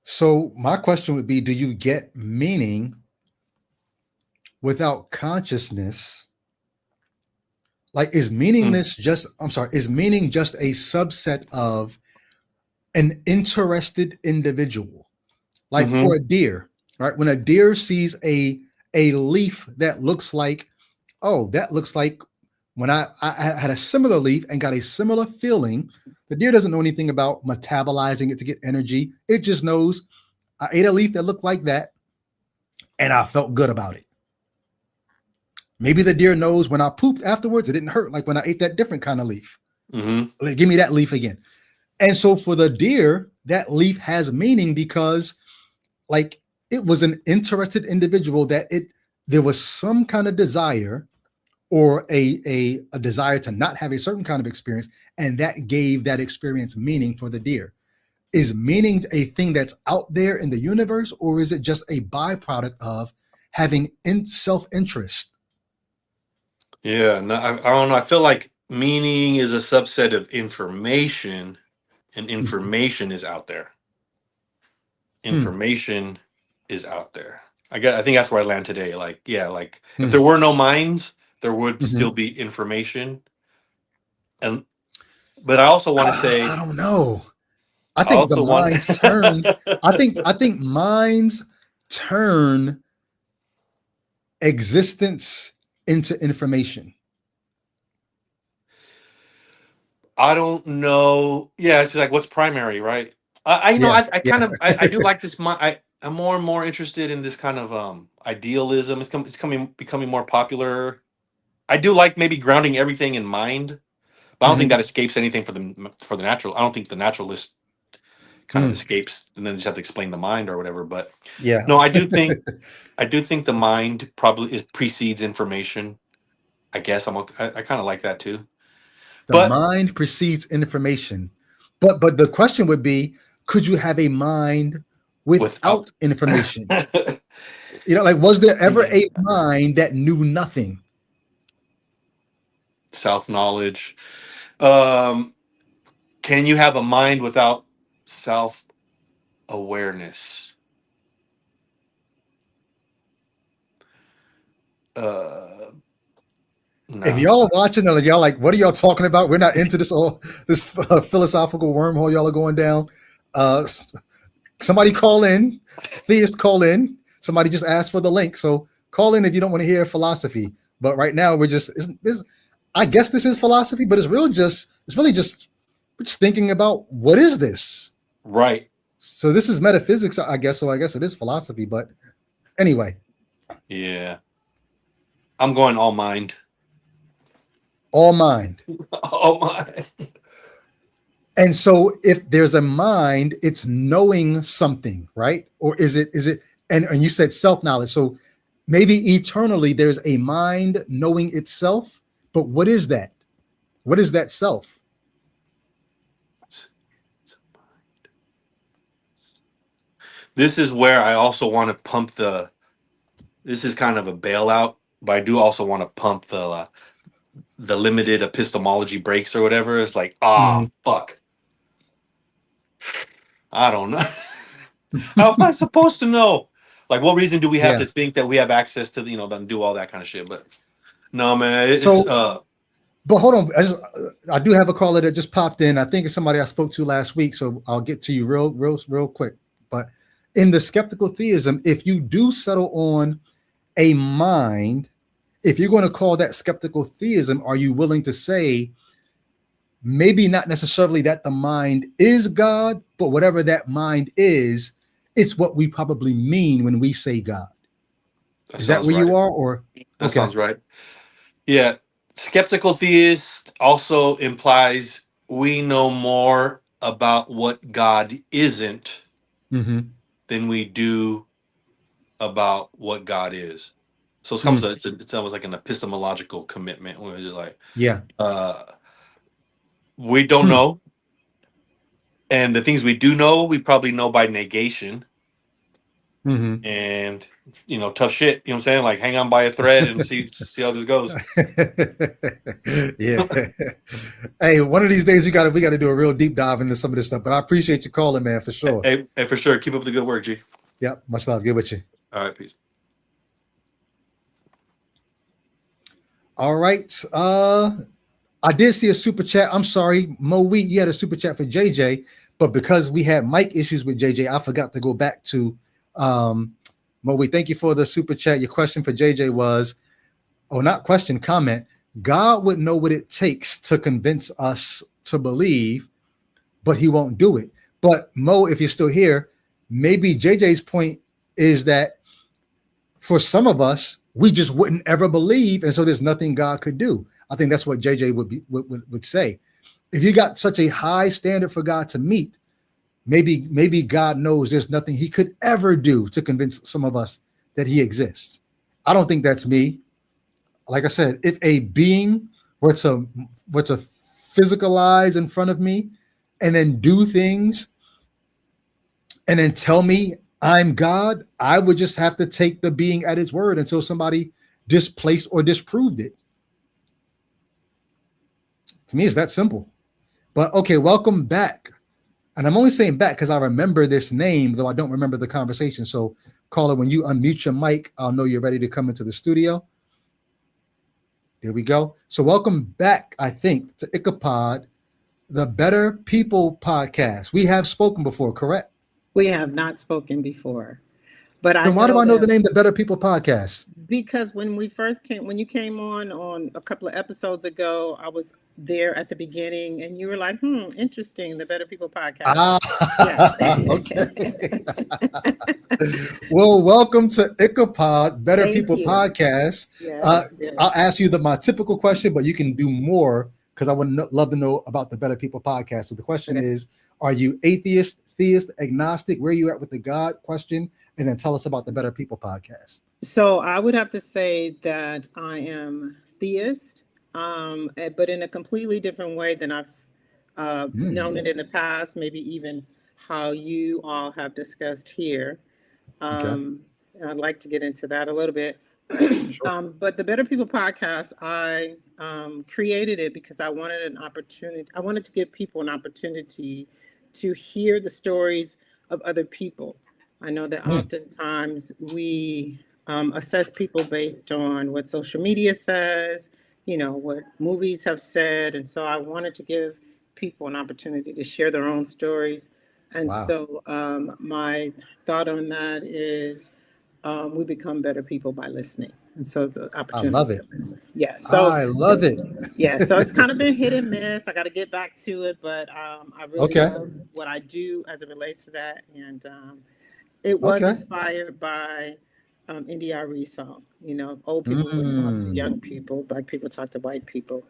So my question would be, do you get meaning without consciousness? Like, is meaning just a subset of an interested individual? Like Mm-hmm. for a deer, right? When a deer sees a leaf that looks like, oh, that looks like when I had a similar leaf and got a similar feeling. The deer doesn't know anything about metabolizing it to get energy. It just knows I ate a leaf that looked like that and I felt good about it. Maybe the deer knows when I pooped afterwards, it didn't hurt like when I ate that different kind of leaf. Mm-hmm. Like, give me that leaf again. And so for the deer, that leaf has meaning because, like, it was an interested individual that there was some kind of desire or a desire to not have a certain kind of experience, and that gave that experience meaning for the deer. Is meaning a thing that's out there in the universe, or is it just a byproduct of having self-interest? Yeah, no, I don't know. I feel like meaning is a subset of information, and Mhm. information is out there. Hmm. Information is out there. I think that's where I land today. Like, yeah, like if Hmm. there were no minds, there would still Mhm. be information. And but I also want to I say, don't know. I I think the also want. minds turn. I think minds turn existence into information. I don't know. Yeah, it's just like what's primary, right? I know. Yeah, I kind yeah. of I do like this. I'm more and more interested in this kind of idealism. It's becoming more popular. I do like maybe grounding everything in mind, but I don't think Mhm. that escapes anything for the natural. I don't think the naturalist kind of Mm. escapes, and then just have to explain the mind or whatever. But Yeah. no, I do think the mind probably precedes information. I guess I kind of like that too. The But mind precedes information. But the question would be, could you have a mind without, without information? Like, was there ever a mind that knew nothing? self-knowledge. Can you have a mind without self-awareness? If No. y'all are watching, and y'all like, what are y'all talking about? We're not into this philosophical wormhole y'all are going down. Uh, somebody call in, theist call in. Somebody just asked for the link, so call in if you don't want to hear philosophy. But right now, we're just I guess this is philosophy, but it's really just we're just thinking about what is this. Right. So this is metaphysics, I guess. So I guess it is philosophy. But anyway, Yeah. I'm going all mind. all mind. All mind. And so if there's a mind, it's knowing something, right? Or is it and you said self-knowledge. So maybe eternally there's a mind knowing itself, but what is that? What is that self? This is where I also want to pump this is kind of a bailout, but I do also want to pump the limited epistemology breaks or whatever. It's like, fuck. I don't know. How am I supposed to know? Like, what reason do we have Yeah. to think that we have access to, and do all that kind of shit? But no, man. It's, So but hold on, I do have a caller that just popped in. I think it's somebody I spoke to last week, so I'll get to you real quick. But in the skeptical theism, if you do settle on a mind, if you're going to call that skeptical theism, are you willing to say maybe not necessarily that the mind is God, but whatever that mind is, it's what we probably mean when we say God? Is that where you are? Or that sounds right. Yeah. Skeptical theist also implies we know more about what God isn't than we do about what God is. So it's almost like an epistemological commitment where it's like, we don't know, and the things we do know, we probably know by negation. And tough shit. You know what I'm saying? Like, hang on by a thread and see how this goes. Yeah. Hey, one of these days we got to do a real deep dive into some of this stuff. But I appreciate you calling, man, for sure. Hey, for sure. Keep up the good work, G. Yep. Much love. Good with you. All right, peace. All right. I did see a super chat. I'm sorry, Mo Wheat, you had a super chat for JJ, but because we had mic issues with JJ, I forgot to go back to Mo Wheat. Thank you for the super chat. Your question for JJ was, not question, comment. God would know what it takes to convince us to believe, but he won't do it. But Mo, if you're still here, maybe JJ's point is that for some of us, we just wouldn't ever believe, and so there's nothing God could do. I think that's what JJ would say. If you got such a high standard for God to meet, maybe God knows there's nothing he could ever do to convince some of us that he exists. I don't think that's me. Like I said, if a being were to physicalize in front of me and then do things and then tell me I'm God, I would just have to take the being at its word until somebody displaced or disproved it. To me, it's that simple. But okay, welcome back. And I'm only saying back because I remember this name, though I don't remember the conversation. So, caller, when you unmute your mic, I'll know you're ready to come into the studio. There we go. So welcome back, I think, to Ichabod, the Better People podcast. We have spoken before, correct? We have not spoken before. But then why do I know the name the Better People podcast? Because when you came on a couple of episodes ago, I was there at the beginning and you were like, interesting, the Better People podcast. Okay. Well, welcome to Ichabod, Better People podcast. Yes. I'll ask you my typical question, but you can do more because I would love to know about the Better People podcast. So the question is, are you atheist, theist, agnostic? Where are you at with the God question? And then tell us about the Better People podcast. So I would have to say that I am theist, but in a completely different way than I've known it in the past, maybe even how you all have discussed here. And I'd like to get into that a little bit. Sure. But the Better People podcast, I created it because I wanted an opportunity. I wanted to give people an opportunity to hear the stories of other people. I know that Mm, oftentimes we assess people based on what social media says, what movies have said. And so I wanted to give people an opportunity to share their own stories. And wow. so my thought on that is we become better people by listening. And so it's an I opportunity love to it. listen. Yeah. So, I love it. yeah. So it's kind of been hit and miss. I got to get back to it, but I really Okay. love what I do as it relates to that. And it was Okay. inspired by NDRE song. Old people would talk to Mm, young people, black people talk to white people,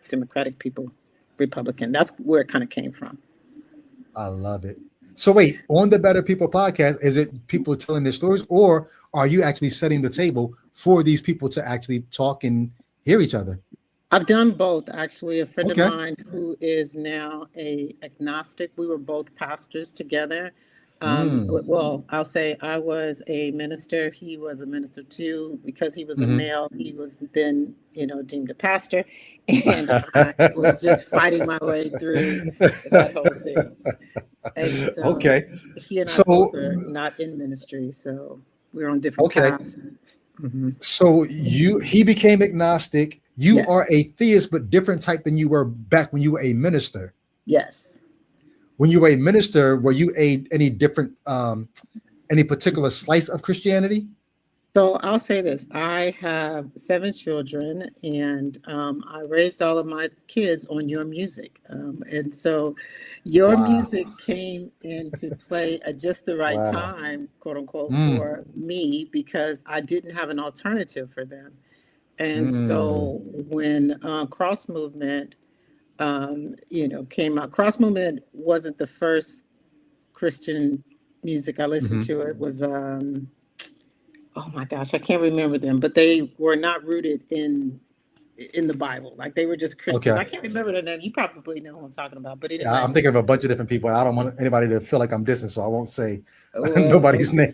Democratic people, Republican. That's where it kind of came from. I love it. So wait, on the Better People podcast, is it people telling their stories, or are you actually setting the table for these people to actually talk and hear each other? I've done both, actually. A friend of Okay. mine who is now a agnostic. We were both pastors together. Mm, Well, I'll say I was a minister. He was a minister too. Because he was a hmm. male, he was then, deemed a pastor. And I was just fighting my way through that whole thing. And so Okay. he and I both So are not in ministry. So we're on different okay. paths. Hmm. So he became agnostic. You are Yes. a theist, but different type than you were back when you were a minister. Yes. When you were a minister, were you any different any particular slice of Christianity? So I'll say this. I have 7 children, and I raised all of my kids on your music. And so your Wow. music came into play at just the right Wow. time, quote unquote, Mm, for me because I didn't have an alternative for them. And mm, so when Cross Movement, came out, Cross Movement wasn't the first Christian music I listened mhm. to. It was oh my gosh, I can't remember them, but they were not rooted in the Bible. Like they were just Christians. Okay. I can't remember their name. You probably know who I'm talking about. But Yeah, anyway, I'm thinking of a bunch of different people. I don't want anybody to feel like I'm dissing, so I won't say well, nobody's name.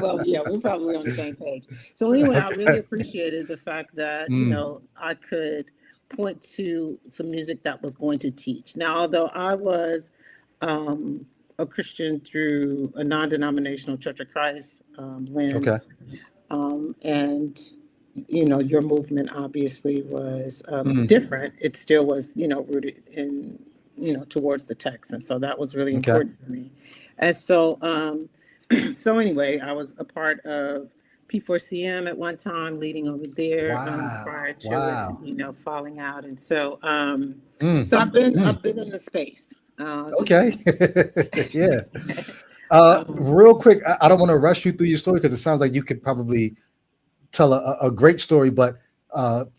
well, yeah, we're probably on the same page. So anyway, I really appreciated the fact that Mm, I could point to some music that was going to teach. Now, although I was a Christian through a non-denominational Church of Christ okay. lens, and your movement obviously was Mm, different. It still was rooted in towards the text, and so that was really okay. important for me. And so so anyway, I was a part of P4CM at one time, leading over there Wow. prior to it Wow. falling out. And so Mm, so mm, I've been in the space. okay. Yeah. um, Real quick, I don't want to rush you through your story because it sounds like you could probably tell a great story, but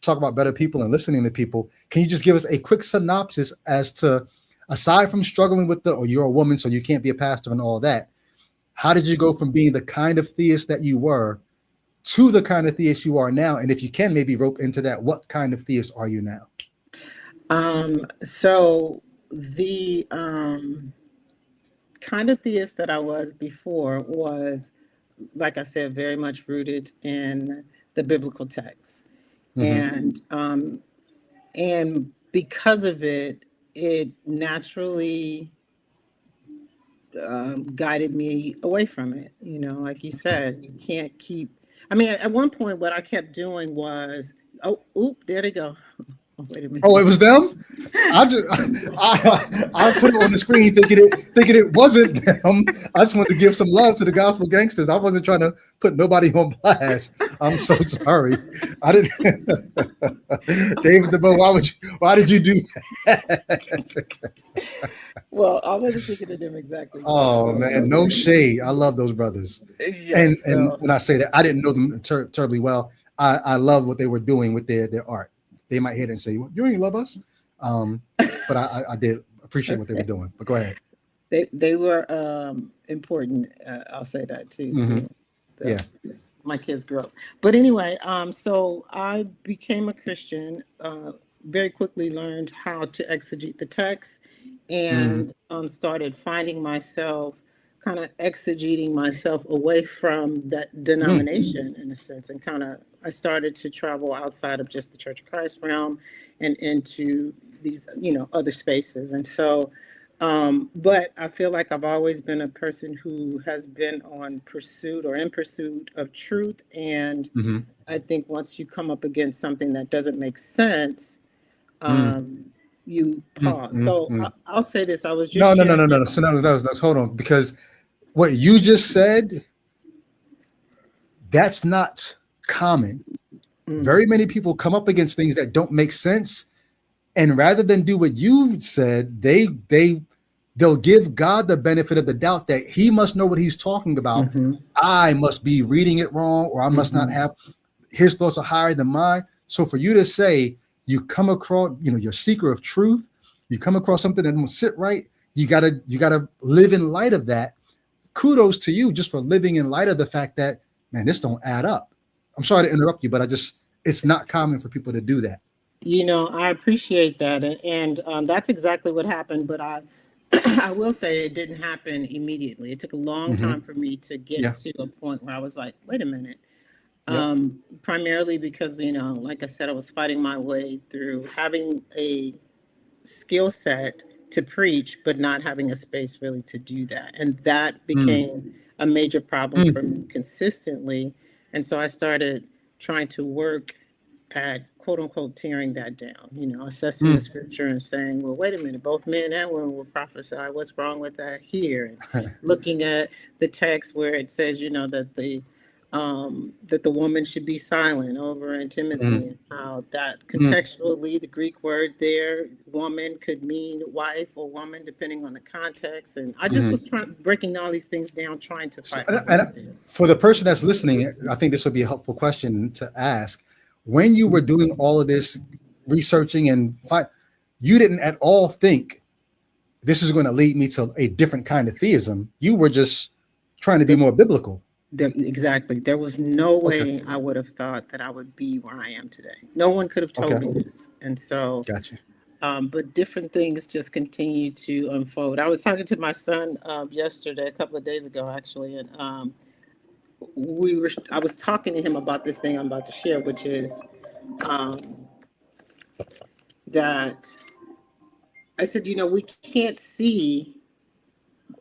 talk about better people and listening to people. Can you just give us a quick synopsis as to, aside from struggling with or you're a woman, so you can't be a pastor and all that, how did you go from being the kind of theist that you were to the kind of theist you are now? And if you can maybe rope into that, what kind of theist are you now? so the kind of theist that I was before was, like I said, very much rooted in the biblical text. Hmm. And because of it, it naturally guided me away from it. Like you said, you can't keep. I mean, at one point, what I kept doing was, oh, oop, there they go. Oh, wait a Oh, it minute. was them. I just I put it on the screen thinking it wasn't them. I just wanted to give some love to the gospel gangsters. I wasn't trying to put nobody on blast. I'm so sorry. I didn't. David DeBow, why did you do that? Well, I wasn't thinking of them exactly, but Oh man, no shade. I love those brothers. And yes. when I say that, I didn't know them terribly well. I love what they were doing with their art. They might hear it and say, well, "You ain't love us," but I did appreciate what they were doing. But go ahead. They were important. I'll say that too. Hmm. To Yeah. my kids grew up. But anyway, so I became a Christian. Very quickly learned how to exegete the text, Hmm. and started finding myself kind of exegeting myself away from that denomination in a sense, and I started to travel outside of just the Church of Christ realm and into these, other spaces. And so, but I feel like I've always been a person who has been in pursuit of truth. And Mhm. I think once you come up against something that doesn't make sense, you pause. So I'll say this: I was just No. sharing. So no. Hold on, because what you just said, that's not common. Very many people come up against things that don't make sense, and rather than do what you said, they'll give God the benefit of the doubt that he must know what he's talking about. I must be reading it wrong, or I must not have, his thoughts are higher than mine. So for you to say you come across, you're a seeker of truth, you come across something that don't sit right, you gotta live in light of that. Kudos to you just for living in light of the fact that, man, this don't add up. I'm sorry to interrupt you, but it's not common for people to do that. I appreciate that, and that's exactly what happened. But I will say it didn't happen immediately. It took a long time for me to get to a point where I was like, wait a minute. Primarily because, like I said, I was fighting my way through having a skill set to preach, but not having a space really to do that. And that became a major problem for me consistently. And so I started trying to work at quote unquote tearing that down, assessing the scripture and saying, well, wait a minute, both men and women will prophesy. What's wrong with that here? And looking at the text where it says, that the woman should be silent over in Timothy, and how that contextually the Greek word there, woman, could mean wife or woman, depending on the context. And I just was breaking all these things down, trying to fight. And for the person that's listening, I think this would be a helpful question to ask. When you were doing all of this researching and you didn't at all think this is going to lead me to a different kind of theism. You were just trying to be more biblical. Exactly. There was no way I would have thought that I would be where I am today. No one could have told me this. And so, gotcha. But different things just continue to unfold. I was talking to my son yesterday, a couple of days ago, actually, and I was talking to him about this thing I'm about to share, which is that I said, we can't see.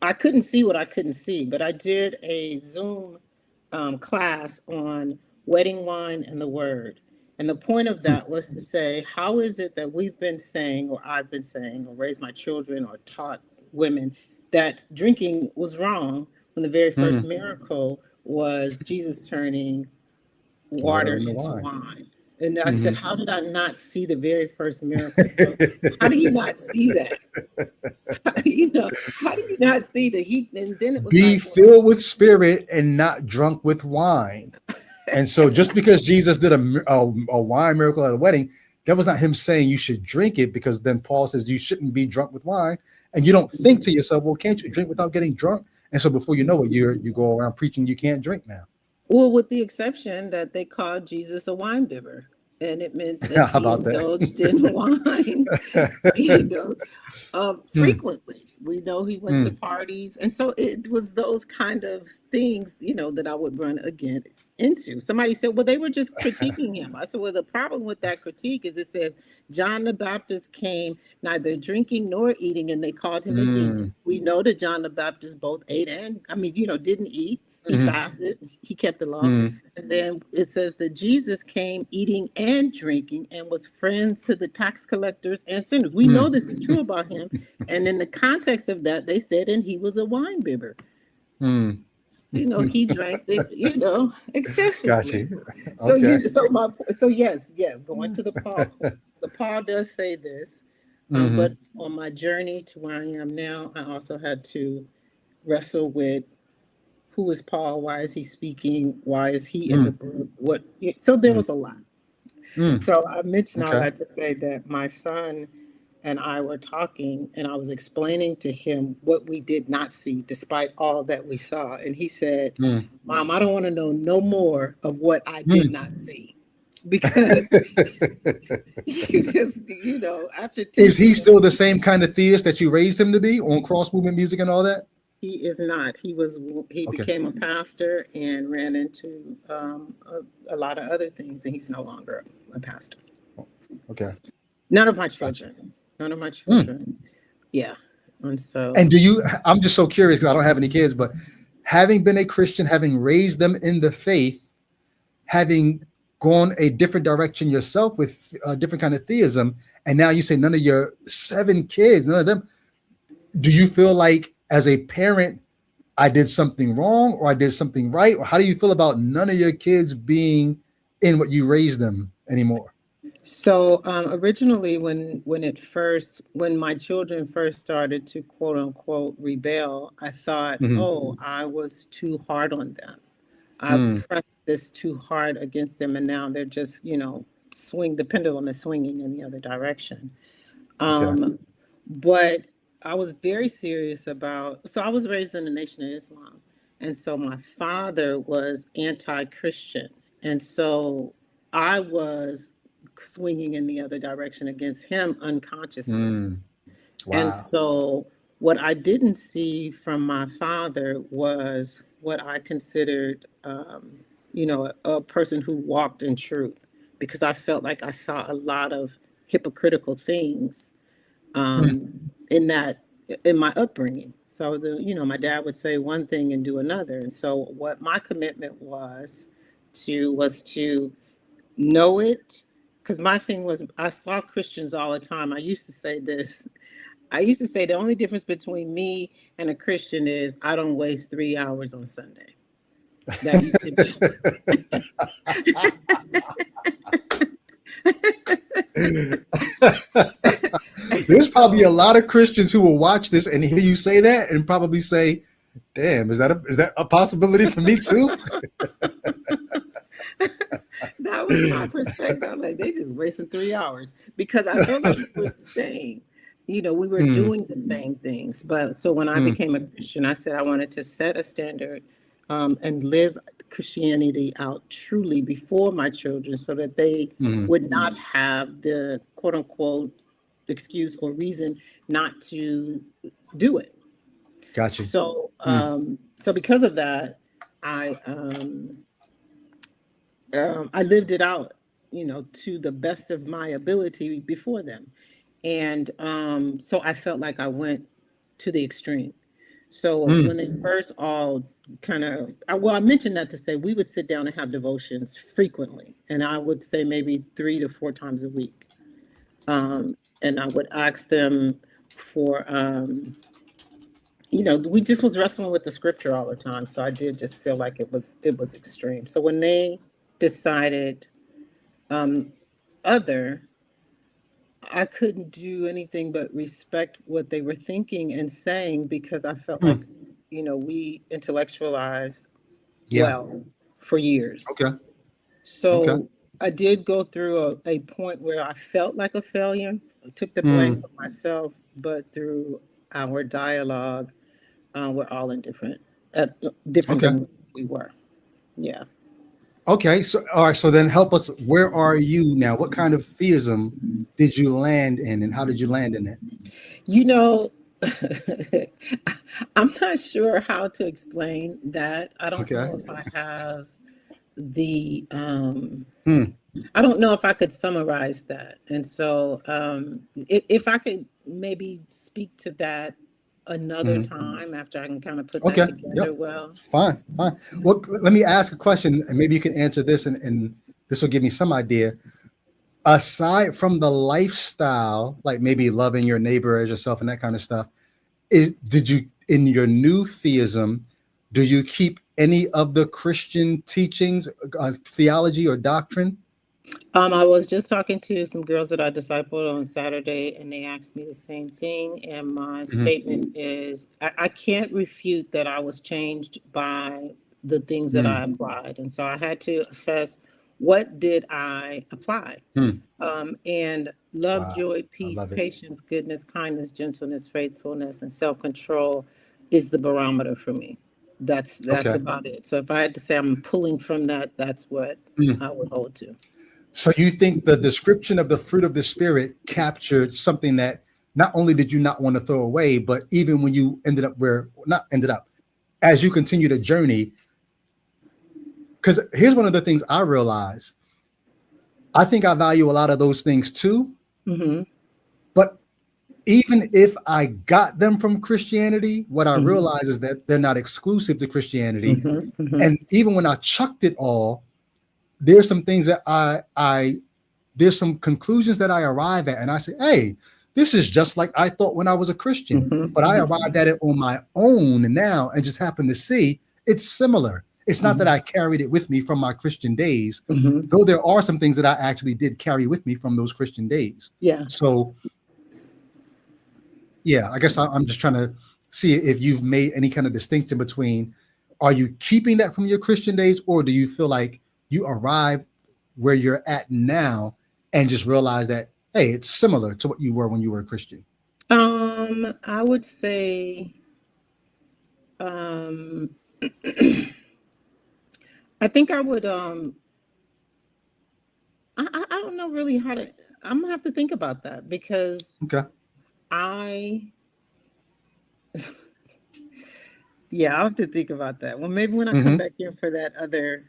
I couldn't see what I couldn't see, but I did a Zoom class on wedding wine and the word. And the point of that was to say, how is it that we've been saying, or I've been saying, or raised my children, or taught women that drinking was wrong when the very first miracle was Jesus turning water into wine. And I said, how did I not see the very first miracle? So how do you not see that? How do you not see that and then it was be filled with spirit and not drunk with wine. And so just because Jesus did a wine miracle at a wedding, that was not him saying you should drink it, because then Paul says you shouldn't be drunk with wine. And you don't think to yourself, well, can't you drink without getting drunk? And so before you know it, you go around preaching you can't drink now. Well, with the exception that they called Jesus a wine bibber, and it meant that he indulged in wine frequently. We know he went to parties, and so it was those kind of things, that I would run again into. Somebody said, well, they were just critiquing him. I said, well, the problem with that critique is it says John the Baptist came neither drinking nor eating, and they called him a demon. We know that John the Baptist both ate and, didn't eat. He fasted, he kept the law. And then it says that Jesus came eating and drinking and was friends to the tax collectors and sinners. We know this is true about him. And in the context of that, they said, and he was a wine bibber. He drank it, excessively. Gotcha. So yes, going to the Paul. So Paul does say this, but on my journey to where I am now, I also had to wrestle with, who is Paul? Why is he speaking? Why is he in the book? So there was a lot. So I mentioned all that to say that my son and I were talking, and I was explaining to him what we did not see, despite all that we saw. And he said, Mom, I don't want to know no more of what I did not see. Because you just, after is he still the same kind of theist that you raised him to be on cross movement music and all that? He is not. He Okay. became a pastor and ran into a lot of other things, and he's no longer a pastor. Okay. None of my Gotcha. children. None of my children. Yeah. And so, And I'm just so curious because I don't have any kids, but having been a Christian, having raised them in the faith, having gone a different direction yourself with a different kind of theism, and now you say none of your 7 kids, none of them, do you feel like as a parent, I did something wrong or I did something right? Or how do you feel about none of your kids being in what you raised them anymore? so originally when my children first started to quote unquote rebel, I thought, Mhm. oh, I was too hard on them. I Mm. pressed this too hard against them, and now they're just, the pendulum is swinging in the other direction. Okay. But I was very serious so I was raised in the Nation of Islam. And so my father was anti-Christian. And so I was swinging in the other direction against him unconsciously. Mm. And Wow. so what I didn't see from my father was what I considered, a person who walked in truth, because I felt like I saw a lot of hypocritical things in my upbringing. So my dad would say one thing and do another. And so what my commitment was to know it, because my thing was I saw Christians all the time. I used to say this. I used to say the only difference between me and a Christian is I don't waste 3 hours on Sunday. That used to be. There's probably a lot of Christians who will watch this and hear you say that and probably say, damn, is that a possibility for me too? That was my perspective. I'm like, they just wasted 3 hours, because I felt like we were saying, we were doing the same things. But so when I became a Christian, I said I wanted to set a standard and live Christianity out truly before my children, so that they would not have the quote unquote excuse or reason not to do it. Gotcha. So, so because of that, I lived it out, to the best of my ability before them. And so I felt like I went to the extreme. So when they first all I mentioned that to say we would sit down and have devotions frequently. And I would say maybe 3 to 4 times a week. And I would ask them for, we just was wrestling with the scripture all the time. So I did just feel like it was extreme. So when they decided other, I couldn't do anything but respect what they were thinking and saying, because I felt like, we intellectualized well for years. Okay. So I did go through a point where I felt like a failure. I took the blame for myself, but through our dialogue, we're all in different than we were. Yeah. Okay. So, all right. So then help us. Where are you now? What kind of theism did you land in, and how did you land in it? I'm not sure how to explain that. I don't know if I have the, I don't know if I could summarize that. And so if I could maybe speak to that another time after I can kind of put that together. Well, fine. Well, let me ask a question, and maybe you can answer this, and this will give me some idea. Aside from the lifestyle, like maybe loving your neighbor as yourself and that kind of stuff, did you, in your new theism, do you keep any of the Christian teachings, theology or doctrine? I was just talking to some girls that I discipled on Saturday, and they asked me the same thing. And my statement is, I can't refute that I was changed by the things that I applied. And so I had to assess, what did I apply? And love, joy, peace, patience, goodness, kindness, gentleness, faithfulness, and self-control is the barometer for me. That's about it. So if I had to say I'm pulling from that, that's what I would hold to. So you think the description of the fruit of the Spirit captured something that not only did you not want to throw away, but even when you ended up as you continue the journey, because here's one of the things I realized. I think I value a lot of those things too. Mm-hmm. But even if I got them from Christianity, what I realize is that they're not exclusive to Christianity. Mm-hmm. Mm-hmm. And even when I chucked it all, there's some things that there's some conclusions that I arrive at, and I say, hey, this is just like I thought when I was a Christian, but I arrived at it on my own now and just happen to see it's similar. It's not that I carried it with me from my Christian days, though there are some things that I actually did carry with me from those Christian days. Yeah. So, yeah, I guess I'm just trying to see if you've made any kind of distinction between, are you keeping that from your Christian days, or do you feel like you arrive where you're at now and just realize that, hey, it's similar to what you were when you were a Christian? I would say, I think I would, I don't know really how to, I'm gonna have to think about that, because Okay. yeah, I'll have to think about that. Well, maybe when I come back in for that other,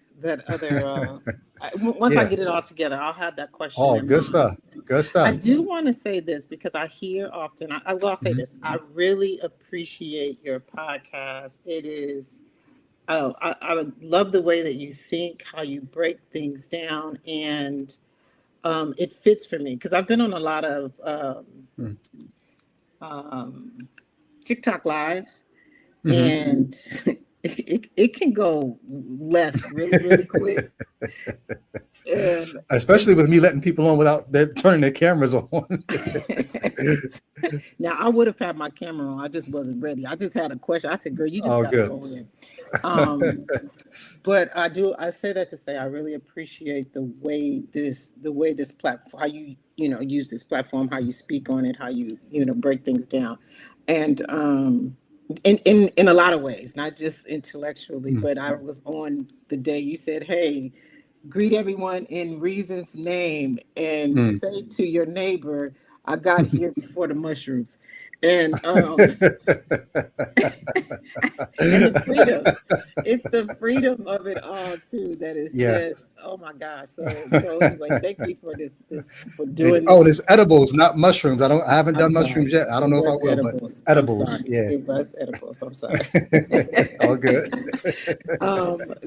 once I Yeah. get it all together, I'll have that question. Oh, in good mind. stuff. Good I stuff. do want to say this because I hear often, I will say this, I really appreciate your podcast. It is, I would love the way that you think, how you break things down, and it fits for me because I've been on a lot of TikTok lives, and it can go left really, really quick. And Especially with me letting people on without turning their cameras on. now I would have had my camera on. I just wasn't ready. I just had a question. I said, "Girl, you just got to good. go in." But I say that to say I really appreciate the way this platform, how you use this platform, how you speak on it, how you break things down, and in a lot of ways, not just intellectually. But I was on the day you said, "Hey, greet everyone in reason's name and say to your neighbor, I got here before the mushrooms." And and the freedom, it's the freedom of it all too that is just, oh my gosh. So anyway, thank you for this for doing Oh, it's edibles, not mushrooms. I haven't done sorry. mushrooms yet. I don't know if I will, edibles. but edibles. I'm sorry. Yeah. It was edibles. I'm sorry. All good.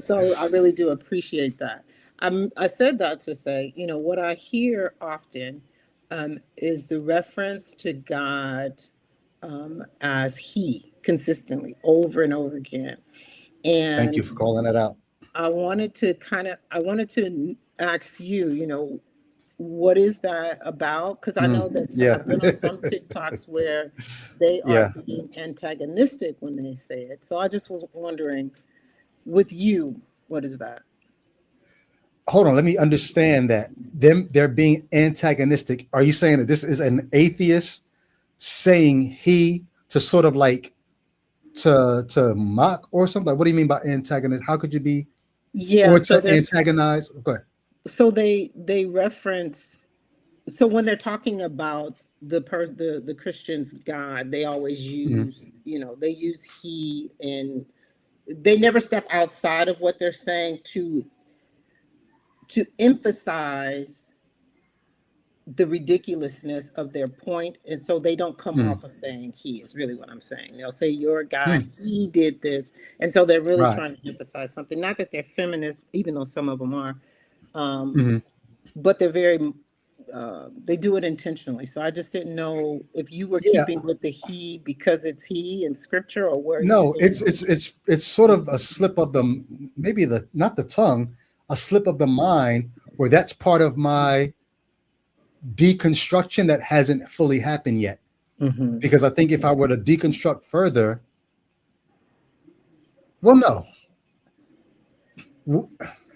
So I really do appreciate that. I said that to say, what I hear often is the reference to God as He, consistently over and over again. And Thank you for calling that out. I wanted to ask you, what is that about? Because I know that I've been on some TikToks where they are being antagonistic when they say it. So I just was wondering, with you, what is that? Hold on, let me understand that. They're being antagonistic. Are you saying that this is an atheist saying he to sort of like to mock or something? Like, what do you mean by antagonist? How could you be or to antagonize? Go ahead. So they reference, so when they're talking about the Christian's God, they always use, they use he, and they never step outside of what they're saying to emphasize the ridiculousness of their point. And so they don't come off of saying he, is really what I'm saying. They'll say your God, he did this. And so they're really trying to emphasize something. Not that they're feminists, even though some of them are, but they're very, they do it intentionally. So I just didn't know if you were keeping with the he because it's he in scripture, or where. No, it's sort of a slip of the, maybe not the tongue, a slip of the mind, where that's part of my deconstruction that hasn't fully happened yet. Because I think if I were to deconstruct further, well, no.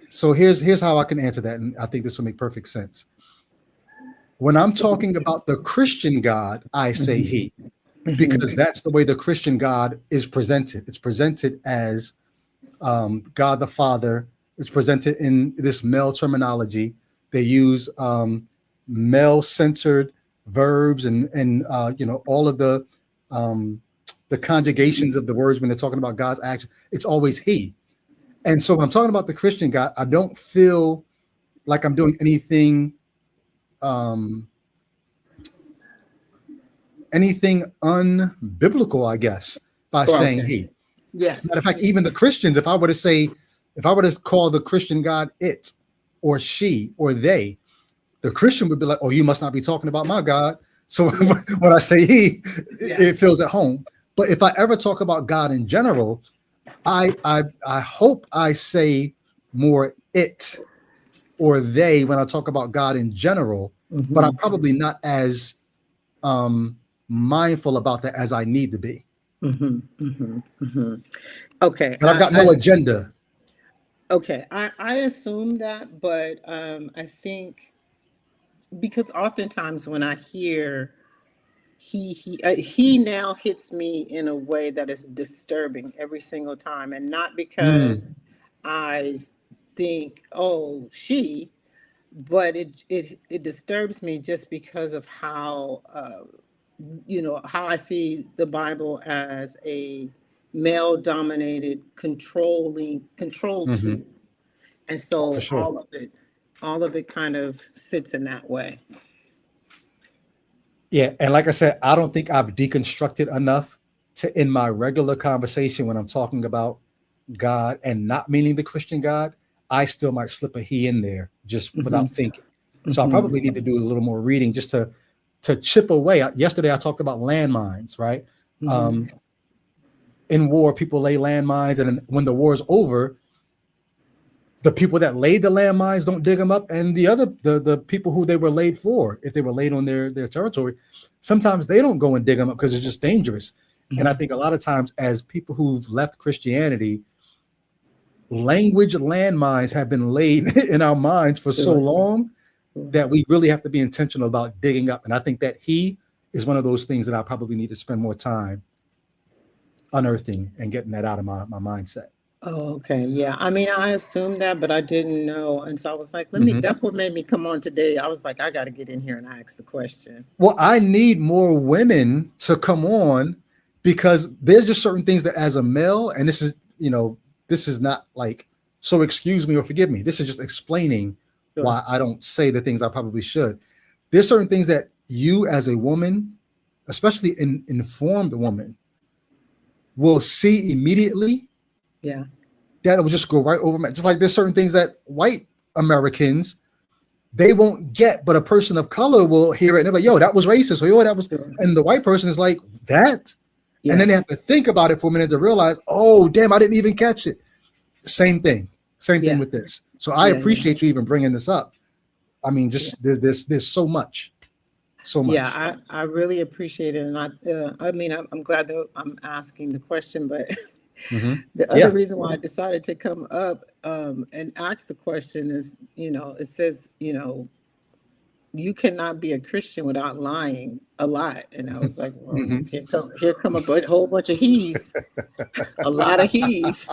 So here's how I can answer that, and I think this will make perfect sense. When I'm talking about the Christian God, I say he, because that's the way the Christian God is presented. It's presented as God the Father. It's presented in this male terminology. They use male-centered verbs and all of the conjugations of the words when they're talking about God's action. It's always he. And so when I'm talking about the Christian God, I don't feel like I'm doing anything unbiblical, I guess, by saying he. Yes. Matter of fact, even the Christians, if I were to call the Christian God it or she or they, the Christian would be like, oh, you must not be talking about my God. So when I say he, it feels at home. But if I ever talk about God in general, I hope I say more it or they when I talk about God in general, but I'm probably not as mindful about that as I need to be. Okay. But I've got no agenda. Okay. I assume that, but I think because oftentimes when I hear he now hits me in a way that is disturbing every single time, and not because I think, oh, she, but it disturbs me just because of how how I see the Bible as a male dominated control tool, and so For sure. all of it kind of sits in that way. Yeah, and like I said, I don't think I've deconstructed enough to, in my regular conversation when I'm talking about God and not meaning the Christian God, I still might slip a he in there just without thinking. So I probably need to do a little more reading just to chip away. Yesterday I talked about landmines, right? In war, people lay landmines, and when the war is over, the people that laid the landmines don't dig them up, and the people who they were laid for, if they were laid on their territory, sometimes they don't go and dig them up because it's just dangerous. And I think a lot of times, as people who've left Christianity, language landmines have been laid in our minds for so long that we really have to be intentional about digging up. And I think that he is one of those things that I probably need to spend more time unearthing and getting that out of my mindset. Oh, okay. Yeah. I mean, I assumed that, but I didn't know. And so I was like, that's what made me come on today. I was like, I got to get in here and ask the question. Well, I need more women to come on because there's just certain things that as a male, and this is not like, so excuse me or forgive me. This is just explaining why I don't say the things I probably should. There's certain things that you as a woman, especially an informed woman, will see immediately. Yeah. That will just go right over my, just like there's certain things that white Americans, they won't get, but a person of color will hear it and they're like, yo, that was racist, or yo, that was, and the white person is like, that? Yes. And then they have to think about it for a minute to realize, oh, damn, I didn't even catch it. Same thing with this. So I appreciate you even bringing this up. I mean, just there's so much. Yeah, I really appreciate it. And I mean, I'm glad that I'm asking the question, but the other reason why I decided to come up and ask the question is, it says, you cannot be a Christian without lying a lot. And I was like, well, here come a whole bunch of he's, a lot of he's.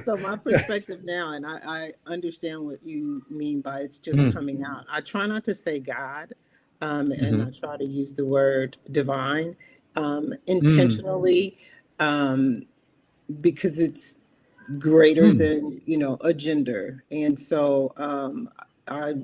So my perspective now, and I understand what you mean by it's just coming out. I try not to say God, and I try to use the word divine intentionally, because it's greater than a gender. And so I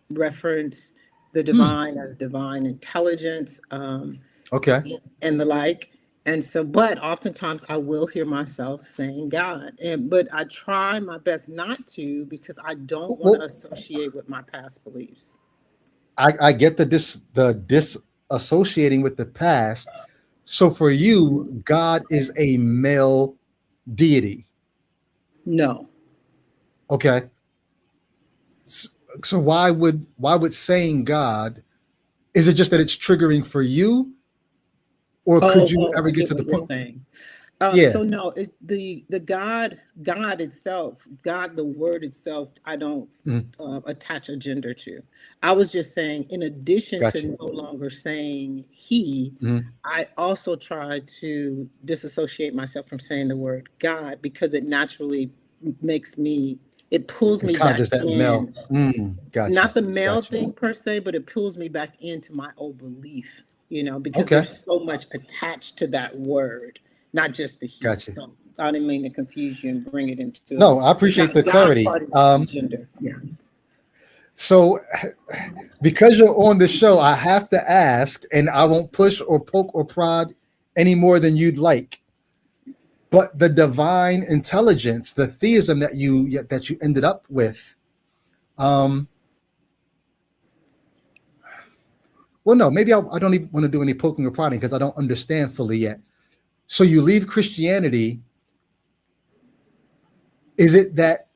reference the divine as divine intelligence, and the like. And so, but oftentimes I will hear myself saying God, but I try my best not to, because I don't want to associate with my past beliefs. I get the disassociating with the past. So for you, God is a male deity. No. Okay. So why would saying God, is it just that it's triggering for you? Or could you ever get to the point? Saying. So no, the God itself, God, the word itself, I don't attach a gender to. I was just saying, in addition to no longer saying he, I also try to disassociate myself from saying the word God, because it naturally makes me it pulls It me back conjures that in. male. Gotcha. Not the male Gotcha. thing per se, but it pulls me back into my old belief, because Okay. there's so much attached to that word, not just the he. Gotcha. So I didn't mean to confuse you and bring it into No, I appreciate the God clarity. part is gender. Yeah. So, because you're on the show, I have to ask, and I won't push or poke or prod any more than you'd like. But the divine intelligence, the theism that you ended up with, well, no, maybe I don't even want to do any poking or prodding because I don't understand fully yet. So you leave Christianity. Is it that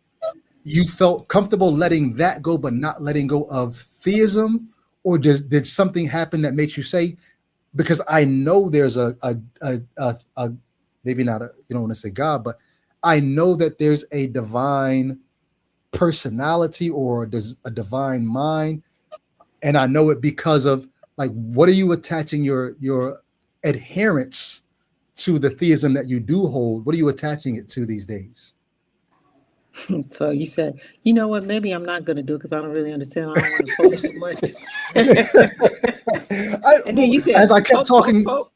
you felt comfortable letting that go, but not letting go of theism? Or did something happen that makes you say, because I know there's a maybe not you don't want to say God, but I know that there's a divine personality or there's a divine mind. And I know it because of, like, what are you attaching your adherence to the theism that you do hold? What are you attaching it to these days? So you said, you know what, maybe I'm not going to do it because I don't really understand. I don't want to poke too much. And then you said, as I kept talking, poke.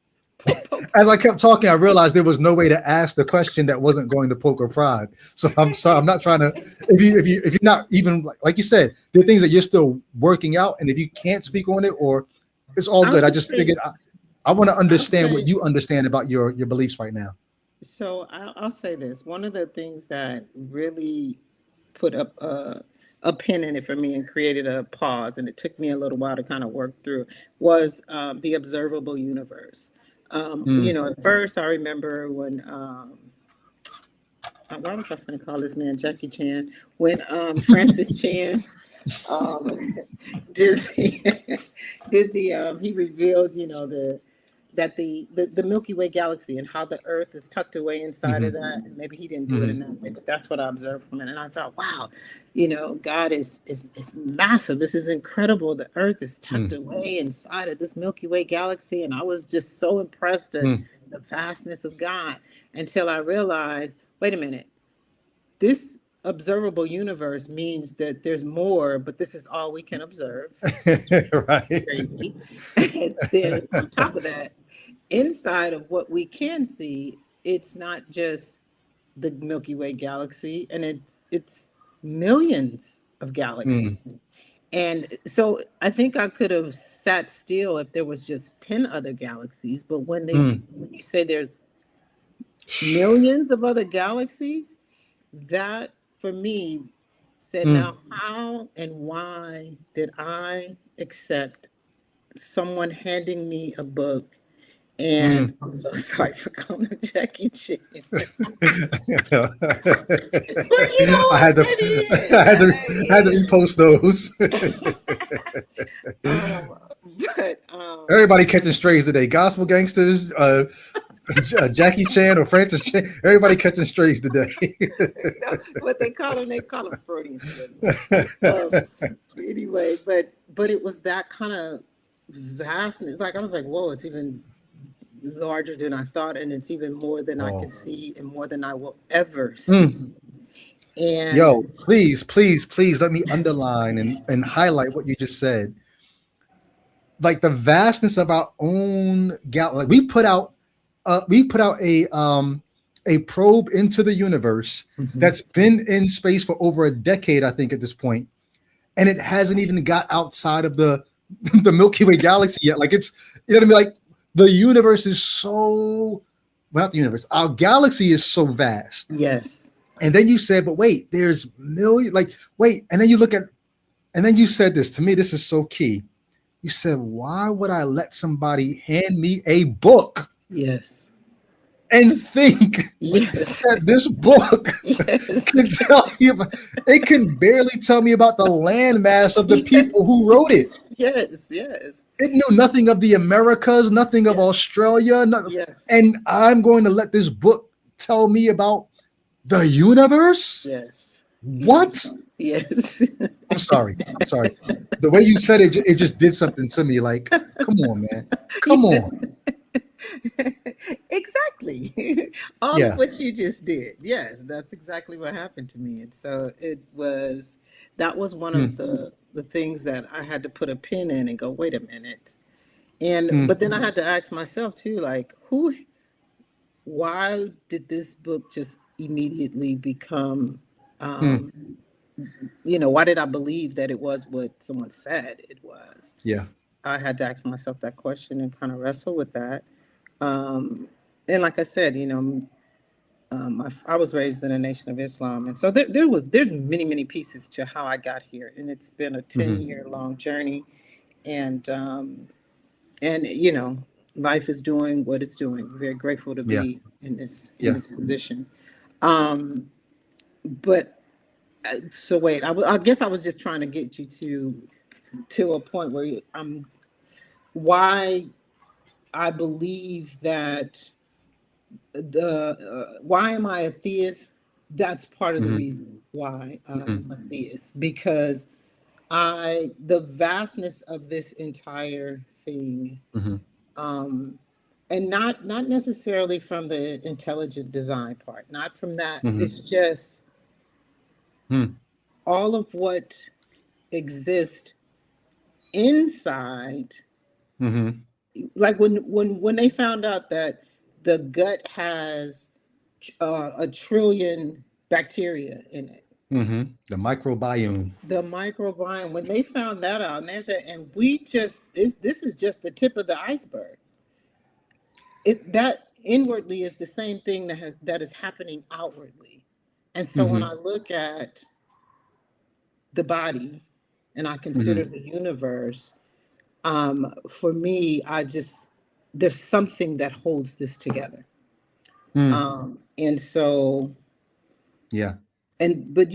as I kept talking, I realized there was no way to ask the question that wasn't going to poke or prod. So I'm sorry, I'm not trying to. If you're not even like you said, there are things that you're still working out, and if you can't speak on it, or it's all good. I just figured I want to understand what you understand about your beliefs right now. So I'll say this. One of the things that really put up a pin in it for me and created a pause, and it took me a little while to kind of work through, was the observable universe. At first I remember when, why was I going to call this man Jackie Chan? When Francis Chan he revealed, that the Milky Way galaxy and how the Earth is tucked away inside of that. And maybe he didn't do it in that way, but that's what I observed from it. And I thought, wow, God is massive. This is incredible. The Earth is tucked away inside of this Milky Way galaxy. And I was just so impressed at the vastness of God until I realized, wait a minute, this observable universe means that there's more, but this is all we can observe. Right. Crazy. And then on top of that, inside of what we can see, it's not just the Milky Way galaxy, and it's millions of galaxies. And so I think I could have sat still if there was just 10 other galaxies, but when you say there's millions of other galaxies, that for me said, now how and why did I accept someone handing me a book? And I'm so sorry for calling him Jackie Chan. But I had to repost those. Everybody catching strays today. Gospel gangsters, Jackie Chan or Francis Chan. Everybody catching strays today. What they call him Freudian. Anyway, but it was that kind of vastness. Like I was like, whoa, it's even larger than I thought, and it's even more than I can see and more than I will ever see. And yo, please let me underline and highlight what you just said. Like the vastness of our own galaxy. Like we put out a probe into the universe that's been in space for over a decade, I think, at this point, and it hasn't even got outside of the Milky Way galaxy yet. Like it's, you know what I mean? Like the universe is so, well, not the universe, our galaxy is so vast. Yes. And then you said, but wait, there's million, like, wait. And then you look at, and then you said this to me, this is so key. You said, why would I let somebody hand me a book? Yes. And think that this book can tell me about, it can barely tell me about the landmass of the people who wrote it. Yes. It knew nothing of the Americas, nothing of Australia. And I'm going to let this book tell me about the universe? Yes. What? Yes. I'm sorry. The way you said it, it just did something to me. Like, come on, man. Come on. Exactly. All of Yeah. what you just did. Yes, that's exactly what happened to me. And so that was one of Mm, the things that I had to put a pin in and go, wait a minute. And mm, but then I had to ask myself too, like, why did this book just immediately become, mm. um, why did I believe that it was what someone said it was? Yeah. I had to ask myself that question and kind of wrestle with that. Um, and like I said, I was raised in a nation of Islam, and so there's many pieces to how I got here, and it's been a Hmm. 10-year long journey, and life is doing what it's doing. Very grateful to Yeah. be in this Yeah. position. Um, but so wait, I guess I was just trying to get you to a point where why I believe that why am I a theist? That's part of the Hmm. reason why Hmm. I'm a theist, because the vastness of this entire thing, Hmm. um, and not necessarily from the intelligent design part, not from that. Hmm. It's just Hmm. all of what exists inside, Hmm. like when they found out that the gut has a trillion bacteria in it, Hmm. The microbiome. the microbiome, when they found that out, and they said, and we just this is just the tip of the iceberg. That inwardly is the same thing that is happening outwardly. And so when Hmm. I look at the body and I Hmm. consider the universe, for me, there's something that holds this together. Mm. And so, Yeah. but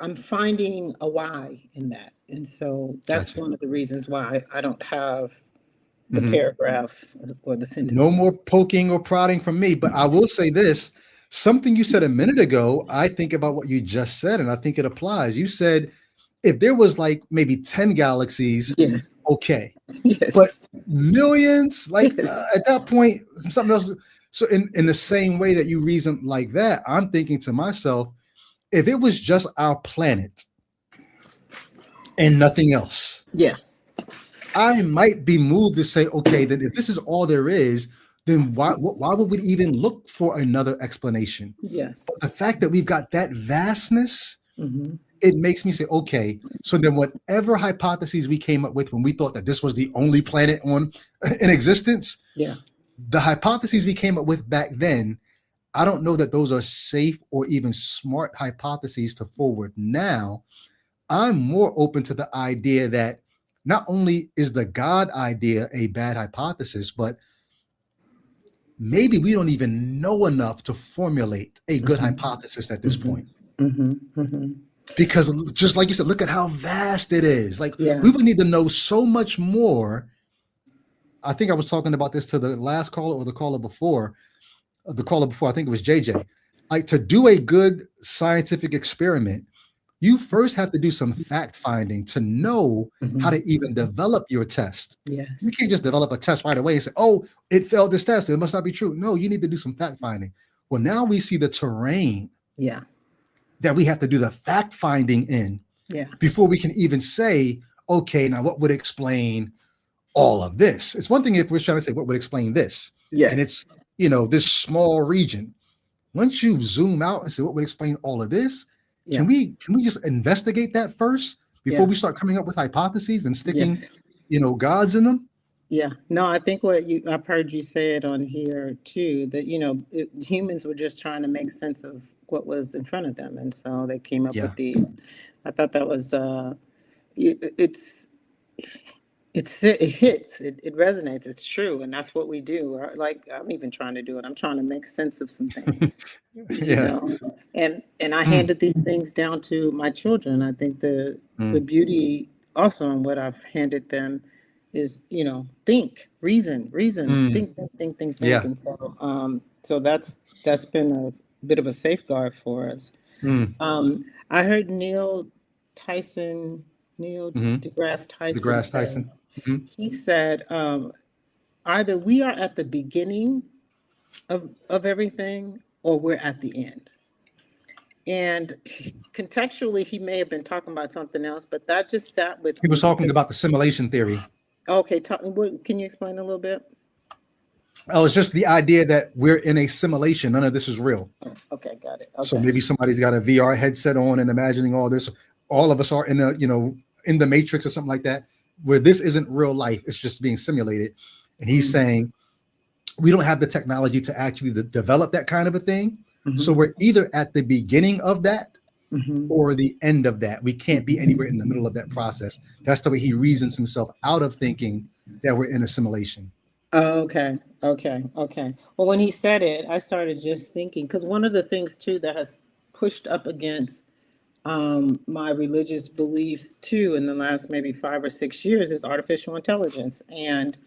I'm finding a why in that. And so that's Gotcha. one of the reasons why I don't have the Hmm. paragraph or the No more sentences. poking or prodding from me, but I will say this. Something you said a minute ago, I think about what you just said, and I think it applies. You said if there was like maybe 10 galaxies, Yes, okay. yes, But millions, like yes. at that point, something else. So in the same way that you reason like that, I'm thinking to myself, if it was just our planet and nothing else, Yeah, I might be moved to say, okay, then if this is all there is, then why would we even look for another explanation? yes. But the fact that we've got that vastness, Hmm. it makes me say, okay, so then whatever hypotheses we came up with when we thought that this was the only planet on in existence, Yeah, the hypotheses we came up with back then, I don't know that those are safe or even smart hypotheses to forward now. I'm more open to the idea that not only is the God idea a bad hypothesis, but maybe we don't even know enough to formulate a good hmm, hypothesis at this hmm, point. hmm, hmm. Because just like you said, look at how vast it is. Like Yeah. we would need to know so much more. I think I was talking about this to the last caller or the caller before, I think it was JJ. Like to do a good scientific experiment, you first have to do some fact finding to know how Hmm. to even develop your test. You Yes. can't just develop a test right away and say, oh, it failed this test. It must not be true. No, you need to do some fact finding. Well, now we see the terrain Yeah. that we have to do the fact finding in Yeah. before we can even say, okay, now what would explain all of this? It's one thing if we're trying to say what would explain this, and Yes. it's, this small region. Once you zoom out and say what would explain all of this, Yeah. can we just investigate that first before Yeah. we start coming up with hypotheses and sticking, Yes. gods in them? Yeah. No, I think I've heard you say it on here too, that, humans were just trying to make sense of what was in front of them. And so they came up Yeah. with these. I thought that was, it- it's, it hits, it resonates, it's true. And that's what we do. Like, I'm even trying to do it. I'm trying to make sense of some things. you Yeah. know and I Mm, handed these things down to my children. I think the mm, beauty also in what I've handed them is, think, reason, mm. think. Yeah. And so that's been a bit of a safeguard for us. Mm. I heard Neil Hmm. deGrasse Tyson DeGrasse say, Tyson. Hmm. he said, either we are at the beginning of everything or we're at the end. And contextually, he may have been talking about something else, but that just sat with He was me. talking about the simulation theory. Okay, can you explain a little bit? Oh, it's just the idea that we're in a simulation. None of this is real. Okay, got it. Okay. So maybe somebody's got a VR headset on and imagining all this. All of us are in a, in the matrix or something like that, where this isn't real life. It's just being simulated. And he's saying we don't have the technology to actually develop that kind of a thing. So we're either at the beginning of that or the end of that. We can't be anywhere in the middle of that process. That's the way he reasons himself out of thinking that we're in a simulation. Okay. Well, when he said it, I started just thinking, because one of the things too that has pushed up against my religious beliefs too in the last maybe 5 or 6 years is artificial intelligence. And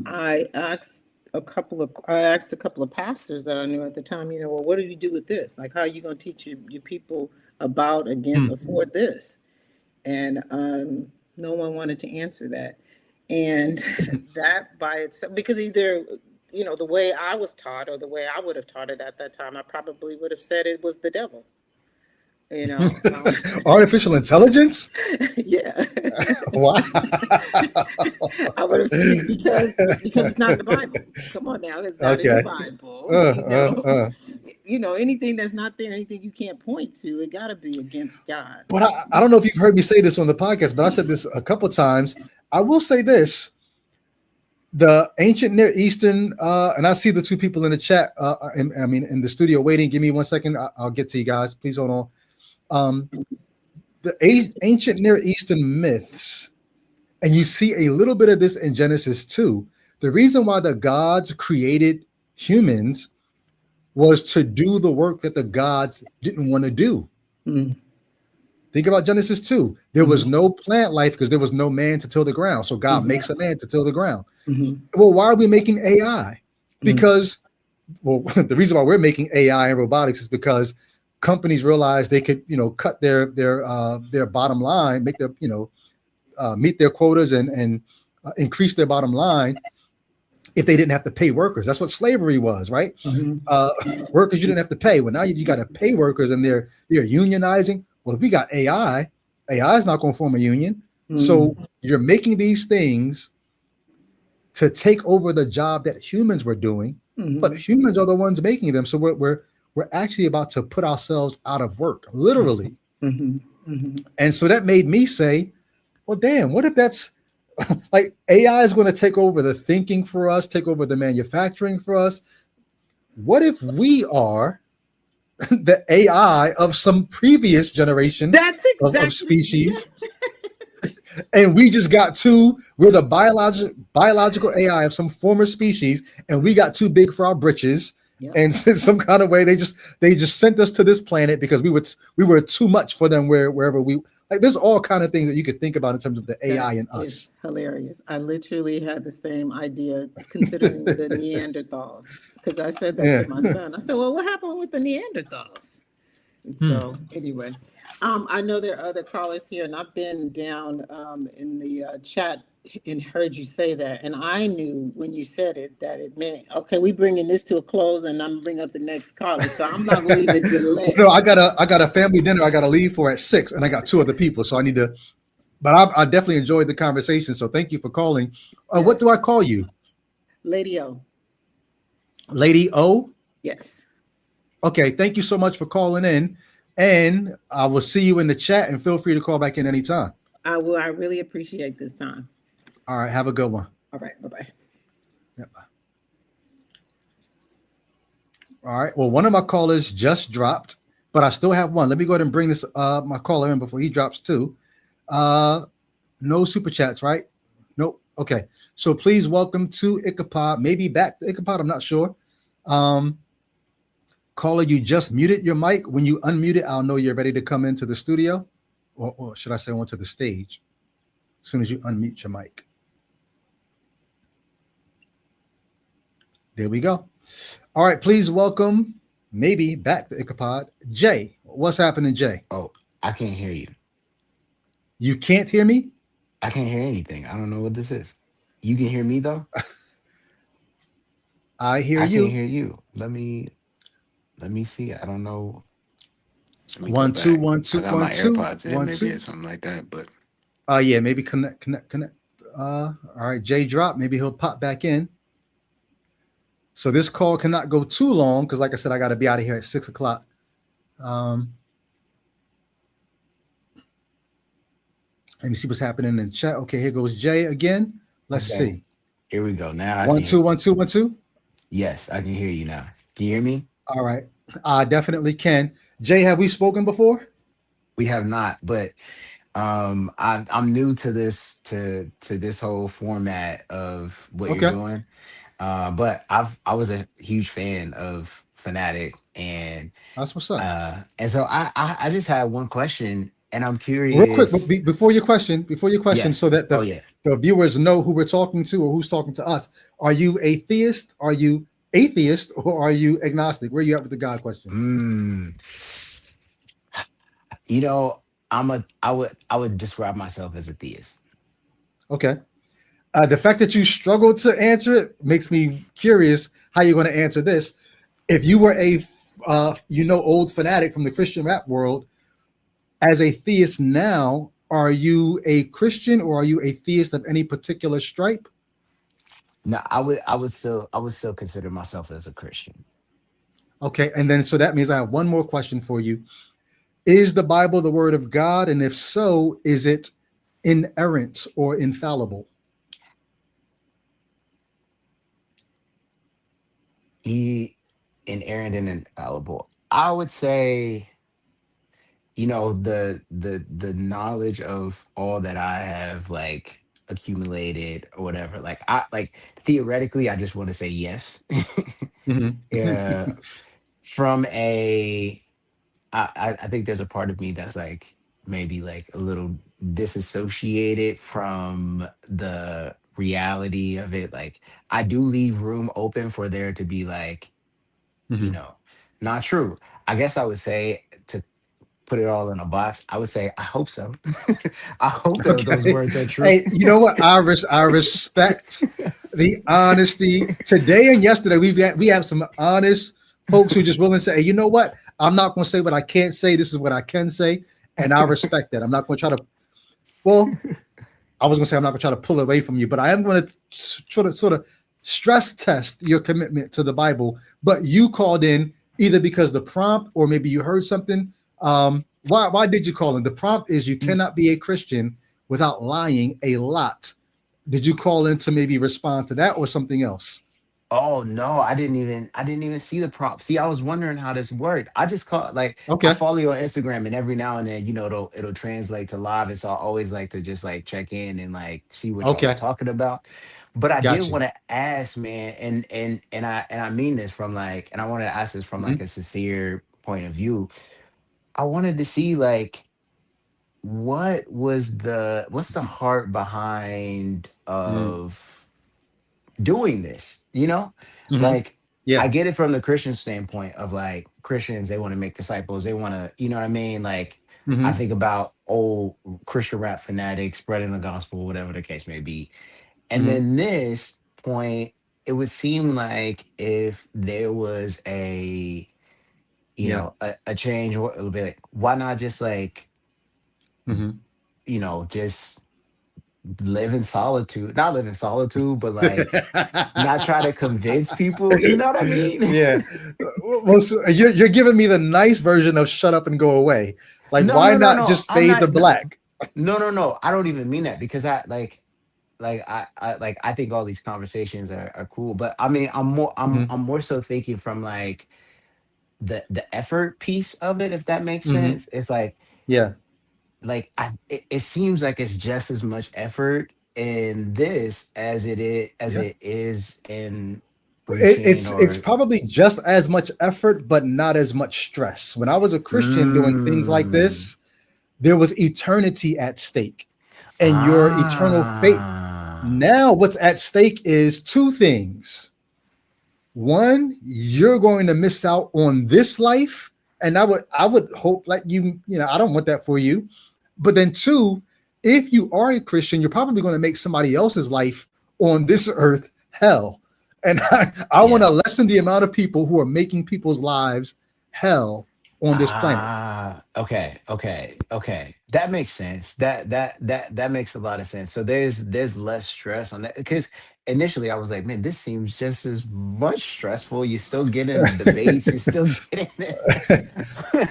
I asked a couple of pastors that I knew at the time, well, what do you do with this? Like, how are you going to teach your people about, against, afford this? And no one wanted to answer that. And that by itself, because either, the way I was taught or the way I would have taught it at that time, I probably would have said it was the devil. Artificial intelligence? Yeah. Wow. I would have said because it's not the Bible. Come on now, it's not in the Bible. Anything that's not there, anything you can't point to, it got to be against God. But I don't know if you've heard me say this on the podcast, but I've said this a couple of times. I will say this: the ancient Near Eastern, and I see the two people in the chat. In the studio waiting. Give me 1 second. I'll get to you guys. Please hold on. The ancient Near Eastern myths, and you see a little bit of this in Genesis 2. The reason why the gods created humans was to do the work that the gods didn't want to do. Think about Genesis 2. There was no plant life because there was no man to till the ground. So God makes a man to till the ground. Well, why are we making AI? Because, the reason why we're making AI and robotics is because companies realized they could, cut their bottom line, make their, meet their quotas and increase their bottom line if they didn't have to pay workers. That's what slavery was, right? Workers you didn't have to pay. Well, now you got to pay workers, and they're unionizing. Well, if we got AI is not going to form a union. So you're making these things to take over the job that humans were doing, but humans are the ones making them. So we're actually about to put ourselves out of work, literally. And so that made me say, well, damn, what if that's like AI is going to take over the thinking for us, take over the manufacturing for us? What if we are the AI of some previous generation of species? And we just got we're the biological AI of some former species, and we got too big for our britches. Yep. And some kind of way they just sent us to this planet because we were too much for them wherever we like. There's all kind of things that you could think about in terms of the AI and us. Hilarious. I literally had the same idea considering the Neanderthals, because I said that to my son. I said, well, what happened with the Neanderthals? So anyway, I know there are other callers here, and I've been down in the chat and heard you say that, and I knew when you said it that it meant, okay, we bringing this to a close, and I'm bring up the next caller. So I'm not going to delay. No, I got a family dinner I got to leave for at 6, and I got 2 other people, so I need to. But I definitely enjoyed the conversation, so thank you for calling. Yes. What do I call you? Lady O. Lady O? Yes. Okay, thank you so much for calling in, and I will see you in the chat, and feel free to call back in anytime. I will. I really appreciate this time. All right, have a good one. All right, bye-bye. Yep. All right, well, one of my callers just dropped, but I still have one. Let me go ahead and bring this my caller in before he drops too. No super chats, right? Nope. Okay, so please welcome to Ichabod, maybe back to Ichabod, I'm not sure. Caller, you just muted your mic. When you unmute it, I'll know you're ready to come into the studio, or should I say onto the stage, as soon as you unmute your mic. There we go. All right, please welcome, maybe back to Ichabod, Jay. What's happening, Jay? Oh, I can't hear you. You can't hear me? I can't hear anything. I don't know what this is. You can hear me though? I hear I can you. hear you. Let me see. I don't know. Let me go One, two, back. one, I two, got my 1, 2, AirPods in. 1, Maybe 2. it's something like that. But Yeah, maybe connect. All right, Jay drop. Maybe he'll pop back in. So this call cannot go too long because, like I said, I got to be out of here at 6 o'clock. Let me see what's happening in the chat. Okay, here goes Jay again. Let's okay, see. here we go. Now I can One, hear. two, 1, 2, 1, 2. Yes, I can hear you now. Can you hear me? All right, I definitely can. Jay, have we spoken before? We have not, but I'm new to this whole format of what you're Okay, doing. But I was a huge fan of Fanatic, that's what's up. and so I just had one question, and I'm Real quick, but curious. before your question, Yes. so that Oh the yeah. the viewers know who we're talking to or who's talking to us. Are you a theist? Are you atheist? Or are you agnostic? Where are you at with the God question? Mm, you know, I would describe myself as a theist. Okay. The fact that you struggle to answer it makes me curious how you're going to answer this. If you were a old fanatic from the Christian rap world, as a theist now, are you a Christian or are you a theist of any particular stripe? No, I would still consider myself as a Christian. Okay, and then so that means I have one more question for you. Is the Bible the word of God? And if so, is it inerrant or infallible? He Inerrant and infallible. I would say, the knowledge of all that I have like accumulated or whatever. Like I like theoretically, I just want to say yes. Mhm. Yeah, from a I think there's a part of me that's like maybe like a little disassociated from the reality of it. Like I do leave room open for there to be like, you Mhm. know, not true. I guess I would say, to put it all in a box, I would say I hope so. I hope that those Okay. words are true. Hey, you know what? I respect the honesty. Today and yesterday, we have some honest folks who just willing to say, hey, you know what? I'm not going to say what I can't say. This is what I can say, and I respect that. I'm not going to try to. Well, I was going to say I'm not going to try to pull away from you, but I am going to try to sort of stress test your commitment to the Bible. But you called in either because the prompt, or maybe you heard something. Why did you call in? The prompt is you cannot be a Christian without lying a lot. Did you call in to maybe respond to that or something else? Oh no, I didn't even see the prompt. See, I was wondering how this worked. I just call like I Okay. follow you on Instagram, and every now and then, it'll translate to live. And so I always like to just like check in and like see what y'all are Okay. talking about. But I did Got you. want to ask, man, and I mean this from like, and I wanted to ask this from like Mhm. a sincere point of view. I wanted to see like what's the heart behind Mhm. of doing this, Mhm. like I Yeah. get it from the Christian standpoint of like Christians, they want to make disciples, they want to, you know what I mean, like I Mhm. think about old Christian rap fanatics spreading the gospel, whatever the case may be. And Mhm. then this point, it would seem like if there was Yeah. a change, it would be like, why not just like, Mhm. just live in solitude, not live in solitude, but like not try to convince people, you know what I mean? Yeah. Well, so you're giving me the nice version of shut up and go away. Like, No, why no, no, not no. just I'm fade to not. No, black? no, no, no. I don't even mean that, because I think all these conversations are cool. But I mean, Mhm. I'm more so thinking from like the effort piece of it, if that makes Mhm. sense. It's Yeah. it seems like it's just as much effort in this as Yeah. it is in It, preaching it's or. probably just as much effort, but not as much stress. When I was a Christian doing things like Mm, this, there was eternity at stake and your eternal fate. ah. Now, what's at stake is two things. One, you're going to miss out on this life, and I would hope like I don't want that for you. But then two, if you are a Christian, you're probably going to make somebody else's life on this earth hell. And I want to Yeah. lessen the amount of people who are making people's lives hell on this planet. Okay. That makes sense. That makes a lot of sense. So there's less stress on that because initially I was like, man, this seems just as much stressful. You're still getting debates. You're still getting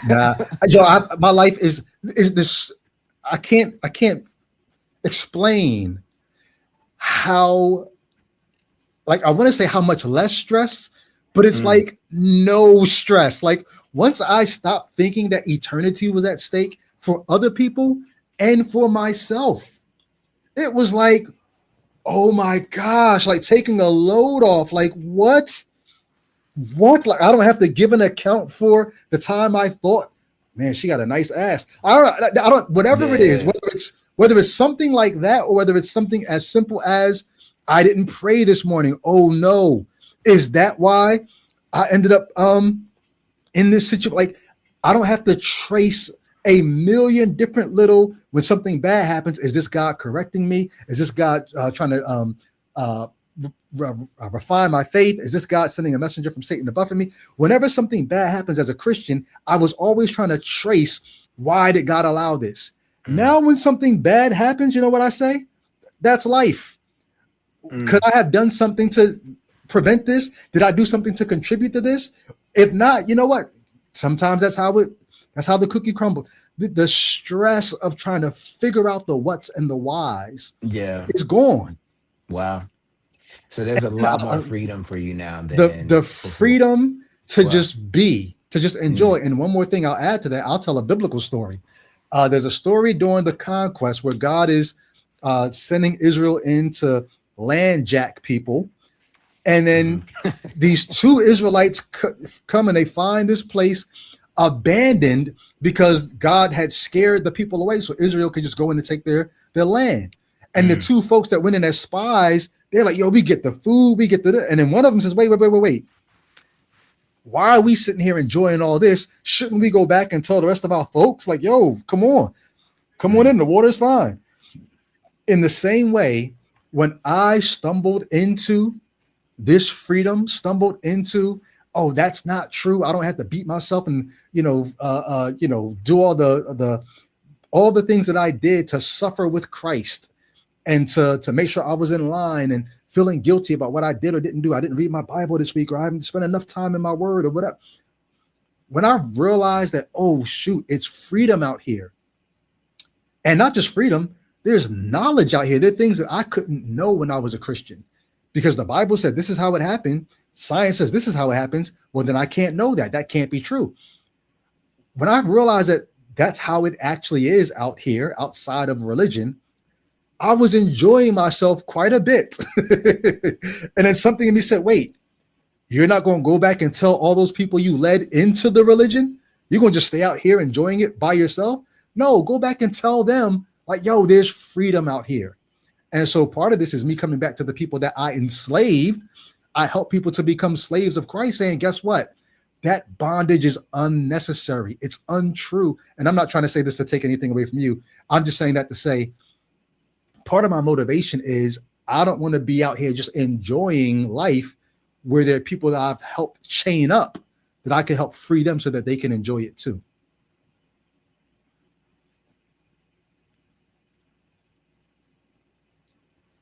Nah, it. my life is this. I can't explain how, like, I want to say how much less stress, but it's Mm, like no stress. Like, once I stopped thinking that eternity was at stake for other people and for myself, it was like, oh my gosh, like taking a load off. Like, what? Like, I don't have to give an account for the time I thought, man, she got a nice ass. I don't, whatever it is, yeah. whether it's something like that, or whether it's something as simple as I didn't pray this morning. Oh no. Is that why I ended up in this situation? Like, I don't have to trace a million different little, when something bad happens, is this God correcting me? Is this God trying to uh refine my faith? Is this God sending a messenger from Satan to buffet me? Whenever something bad happens as a Christian, I was always trying to trace, why did God allow this? Mm, Now, when something bad happens, you know what I say? That's life. Could mm, I have done something to prevent this? Did I do something to contribute to this? If not, you know what? Sometimes that's how the cookie crumbles. The stress of trying to figure out the what's and the whys yeah. is gone. Wow. So there's a And lot more freedom for you now the than before. freedom to Wow. just be, to just enjoy. Mm, And one more thing I'll add to that, I'll tell a biblical story. There's a story during the conquest where God is sending Israel in to land jack people. And mhm, then these two Israelites come and they find this place abandoned because God had scared the people away so Israel could just go in and take their land. And the mm, two folks that went in as spies, they're like, yo, we get the food, we get the, and then one of them says, wait. Why are we sitting here enjoying all this? Shouldn't we go back and tell the rest of our folks, like, yo, come on mm, in, the water's fine. In the same way, when I stumbled into this freedom, stumbled into, oh, that's not true, I don't have to beat myself and do all the things that I did to suffer with Christ, and to make sure I was in line, and feeling guilty about what I did or didn't do. I didn't read my Bible this week, or I haven't spent enough time in my word, or whatever. When I realized that, oh shoot, it's freedom out here, and not just freedom, there's knowledge out here. There are things that I couldn't know when I was a Christian, because the Bible said this is how it happened. Science says this is how it happens. Well, then I can't know that. That can't be true. When I realized that that's how it actually is out here, outside of religion, I was enjoying myself quite a bit. And then something in me said, wait, you're not going to go back and tell all those people you led into the religion? You're going to just stay out here enjoying it by yourself? No, go back and tell them, like, yo, there's freedom out here. And so part of this is me coming back to the people that I enslaved. I help people to become slaves of Christ, saying, guess what? That bondage is unnecessary. It's untrue. And I'm not trying to say this to take anything away from you. I'm just saying that to say, part of my motivation is I don't want to be out here just enjoying life where there are people that I've helped chain up, that I can help free them so that they can enjoy it too.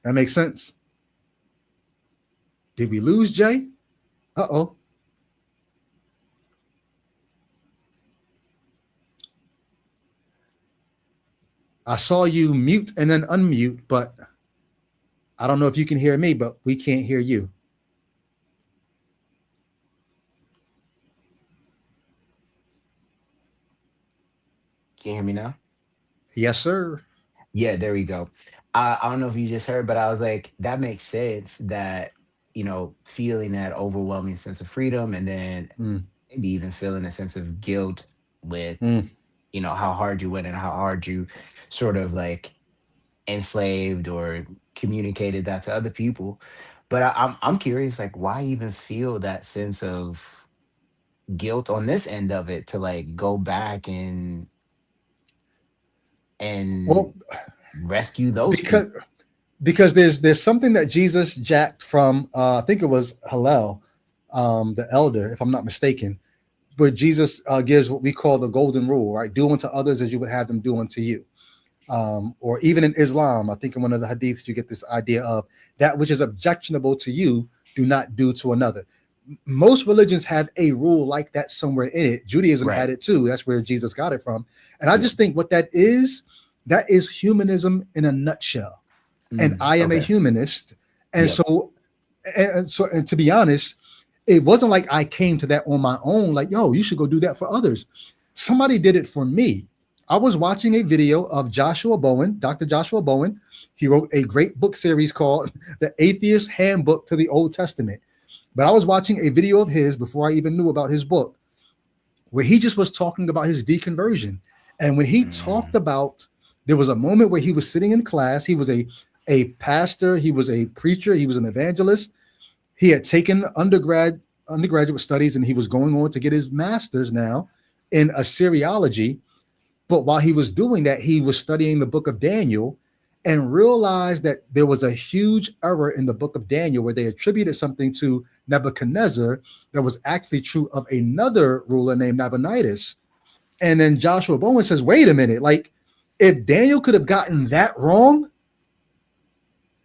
That makes sense. Did we lose Jay? Uh-oh. I saw you mute and then unmute, but I don't know if you can hear me, but we can't hear you. can you hear me now? Yes, sir. Yeah, there we go. I don't know if you just heard, but I was like, that makes sense that, feeling that overwhelming sense of freedom and then Mm, maybe even feeling a sense of guilt with, mm. how hard you went and how hard you sort of like enslaved or communicated that to other people. But I'm curious, like, why even feel that sense of guilt on this end of it to like go back and Well, rescue those because people? because there's something that Jesus jacked from I think it was Hillel, the elder, if I'm not mistaken. But Jesus gives what we call the golden rule, right? Do unto others as you would have them do unto you. Or even in Islam, I think in one of the hadiths, you get this idea of that which is objectionable to you, do not do to another. Most religions have a rule like that somewhere in it. Judaism Right. had it too. That's where Jesus got it from. And I Yeah. just think what that is humanism in a nutshell. And I am a Okay. humanist. And Yep. and to be honest, it wasn't like I came to that on my own, like, yo, you should go do that for others. Somebody did it for me. I was watching a video of Joshua Bowen, Dr. Joshua Bowen. He wrote a great book series called The Atheist Handbook to the Old Testament. But I was watching a video of his before I even knew about his book, where he just was talking about his deconversion. And when he talked about, there was a moment where he was sitting in class. He was a pastor, he was a preacher, he was an evangelist. He had taken undergraduate studies, and he was going on to get his master's now in Assyriology. But while he was doing that, he was studying the book of Daniel and realized that there was a huge error in the book of Daniel where they attributed something to Nebuchadnezzar that was actually true of another ruler named Nabonidus. And then Joshua Bowen says, wait a minute, like if Daniel could have gotten that wrong,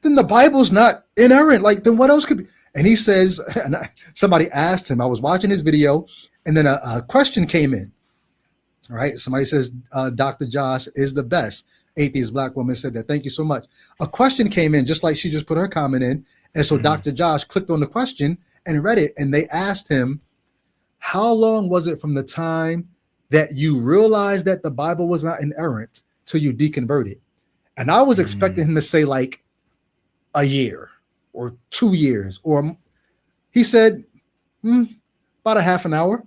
then the Bible's not inerrant. Like, then what else could be? And he says, and somebody asked him, I was watching his video, and then a question came in. All right. Somebody says, Dr. Josh is the best. Atheist black woman said that. Thank you so much. A question came in, just like she just put her comment in. And so Dr. Josh clicked on the question and read it. And they asked him, how long was it from the time that you realized that the Bible was not inerrant till you deconverted? And I was expecting him to say like a year or 2 years, or he said, about a half an hour.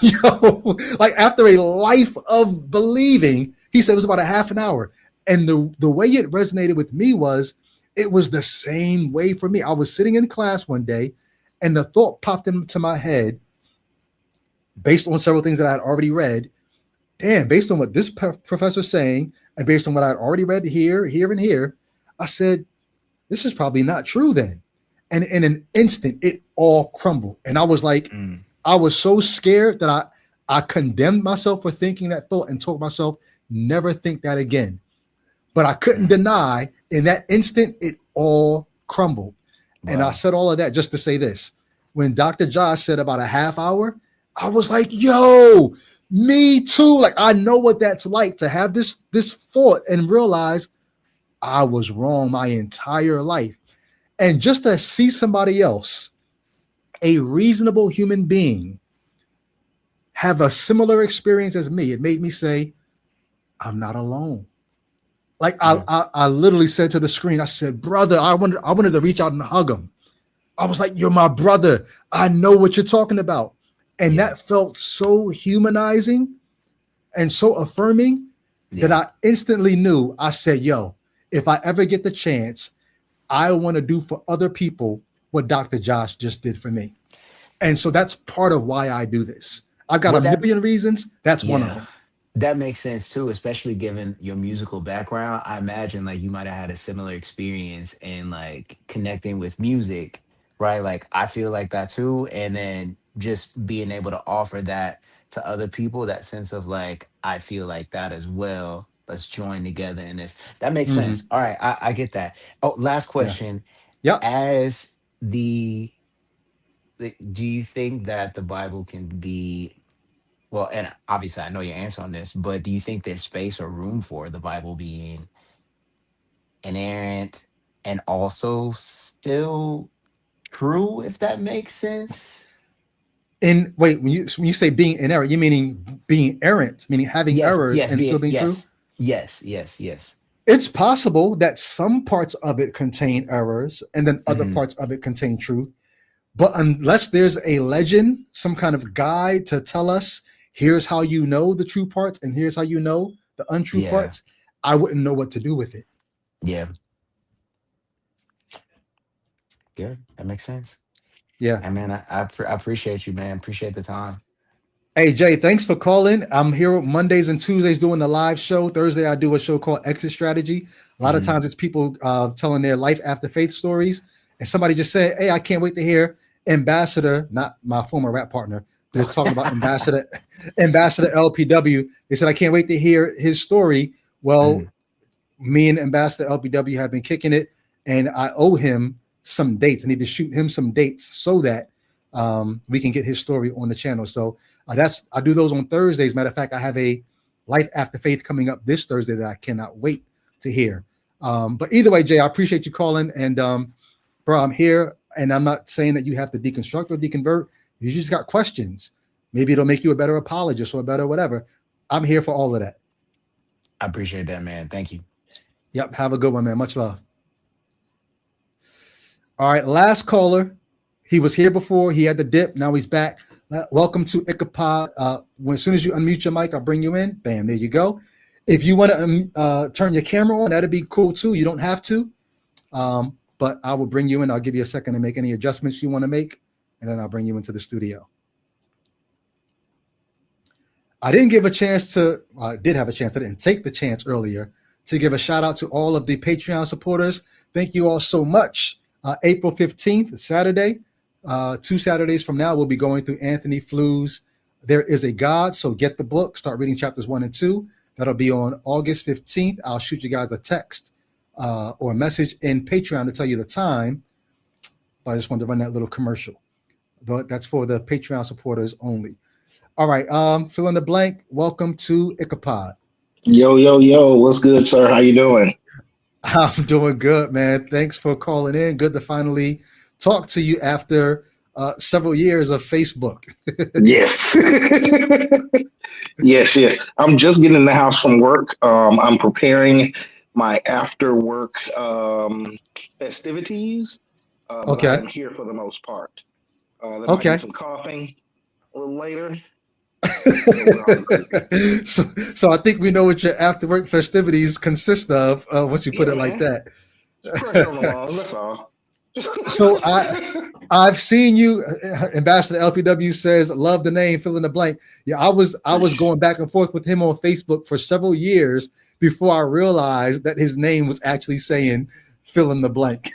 Yo, like after a life of believing, he said it was about a half an hour. And the way it resonated with me was it was the same way for me. I was sitting in class one day and the thought popped into my head based on several things that I had already read. Damn, based on what this professor's saying and based on what I had already read here, and here, I said, this is probably not true then. And in an instant, it all crumbled. And I was like, I was so scared that I condemned myself for thinking that thought and told myself, never think that again. But I couldn't deny in that instant, it all crumbled. Wow. And I said all of that just to say this. When Dr. Josh said about a half hour, I was like, yo, me too. Like, I know what that's like to have this thought and realize I was wrong my entire life. And just to see somebody else, a reasonable human being, have a similar experience as me, it made me say, I'm not alone. Like I literally said to the screen, I said, brother, I wanted to reach out and hug him. I was like, you're my brother. I know what you're talking about. And that felt so humanizing and so affirming that I instantly knew. I said, yo, if I ever get the chance, I want to do for other people what Dr. Josh just did for me. And so that's part of why I do this. I've got a million reasons. That's one of them. That makes sense too, especially given your musical background. I imagine like you might have had a similar experience in like connecting with music, right? Like I feel like that too. And then just being able to offer that to other people, that sense of like, I feel like that as well. Let's join together in this. That makes sense. All right. I get that. Oh, last question. Yeah. As do you think that the Bible can be, well, and obviously I know your answer on this, but do you think there's space or room for the Bible being inerrant and also still true, if that makes sense? And wait, when you say being inerrant, you meaning being errant, meaning having errors and still being true? Yes. It's possible that some parts of it contain errors and then other parts of it contain truth. But unless there's a legend, some kind of guide to tell us, here's how you know the true parts and here's how you know the untrue parts, I wouldn't know what to do with it. Yeah. Good. That makes sense. Yeah. I mean, I appreciate you, man. Appreciate the time. Hey Jay, thanks for calling. I'm here Mondays and Tuesdays doing the live show. Thursday I do a show called Exit Strategy. A lot of Mhm. times it's people telling their life after faith stories, and somebody just said, "Hey, I can't wait to hear Ambassador, not my former rap partner, but it's talking about Ambassador LPW." They said, "I can't wait to hear his story." Well, Mhm. me and Ambassador LPW have been kicking it, and I owe him some dates. I need to shoot him some dates so that we can get his story on the channel. So I do those on Thursdays. Matter of fact, I have a Life After Faith coming up this Thursday that I cannot wait to hear. But either way, Jay, I appreciate you calling, and bro, I'm here, and I'm not saying that you have to deconstruct or deconvert. You just got questions. Maybe it'll make you a better apologist or a better whatever. I'm here for all of that. I appreciate that, man. Thank you. Yep. Have a good one, man. Much love. All right. Last caller. He was here before. He had the dip. Now he's back. Welcome to Ichabod. As soon as you unmute your mic, I'll bring you in. Bam. There you go. If you want to turn your camera on, that'd be cool too. You don't have to. But I will bring you in. I'll give you a second to make any adjustments you want to make, and then I'll bring you into the studio. I didn't give a chance to, I did have a chance. I didn't take the chance earlier to give a shout out to all of the Patreon supporters. Thank you all so much. April 15th, Saturday, 2 Saturdays from now, we'll be going through Anthony Flu's There Is a God. So get the book, start reading chapters 1 and 2. That'll be on August 15th. I'll shoot you guys a text or a message in Patreon to tell you the time. But I just wanted to run that little commercial. That's for the Patreon supporters only. All right, fill in the blank. Welcome to Ichabod. Yo, yo, yo, what's good, sir? How you doing? I'm doing good, man. Thanks for calling in. Good to finally talk to you after several years of Facebook. Yes. Yes. I'm just getting in the house from work. I'm preparing my after work festivities, but I Okay. am here for the most part. There might Okay. be some coughing a little later. So I think we know what your after work festivities consist of once you put Yeah, it like man. that. Crush on the lawn, that's all. So I've seen you, Ambassador LPW says, love the name, fill in the blank. Yeah, I was going back and forth with him on Facebook for several years before I realized that his name was actually saying fill in the blank.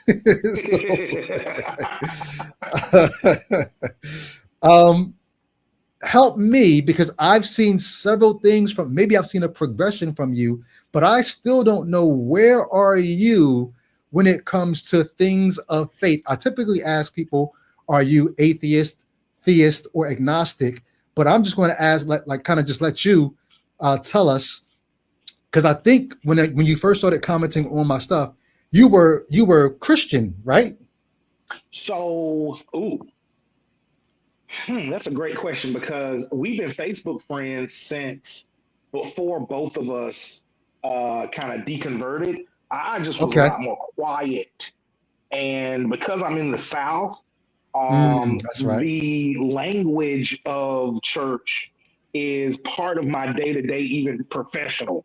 Help me, because I've seen several things from, maybe I've seen a progression from you, but I still don't know where are you when it comes to things of faith. I typically ask people, are you atheist, theist, or agnostic? But I'm just going to ask, like kind of just let you tell us, because I think when you first started commenting on my stuff, you were Christian, right? So, that's a great question because we've been Facebook friends since before both of us kind of deconverted. I just was a Okay. lot more quiet. And because I'm in the South, That's right. the language of church is part of my day-to-day, even professionally.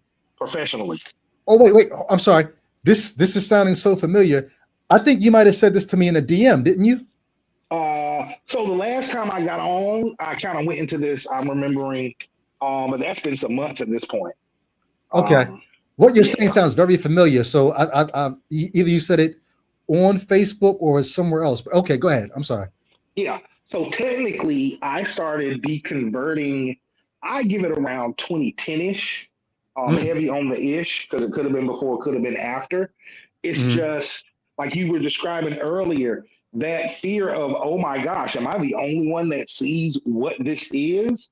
Oh, wait. I'm sorry. This is sounding so familiar. I think you might have said this to me in a DM, didn't you? So the last time I got on, I kind of went into this. I'm remembering, but that's been some months at this point. Okay. What you're yeah. saying sounds very familiar. So I either you said it on Facebook or somewhere else. But okay, go ahead. I'm sorry. Yeah. So technically, I started deconverting. I give it around 2010-ish. Heavy on the ish because it could have been before, it could have been after. It's just like you were describing earlier. That fear of, oh my gosh, am I the only one that sees what this is?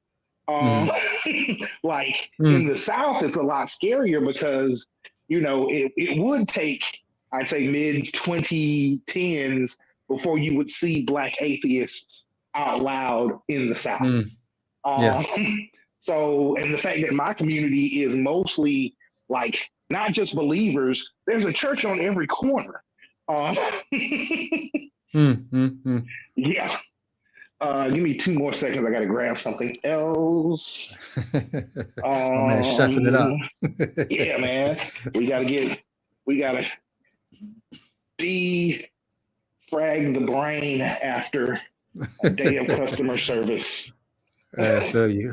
Like in the South, it's a lot scarier because, it would take, I'd say mid 2010s before you would see Black atheists out loud in the South. Yeah. So, and the fact that my community is mostly like not just believers, there's a church on every corner. Yeah. Give me 2 more seconds. I got to grab something else. My man, chefing it up. Yeah, man. We got to defrag the brain after a day of customer service. I feel you.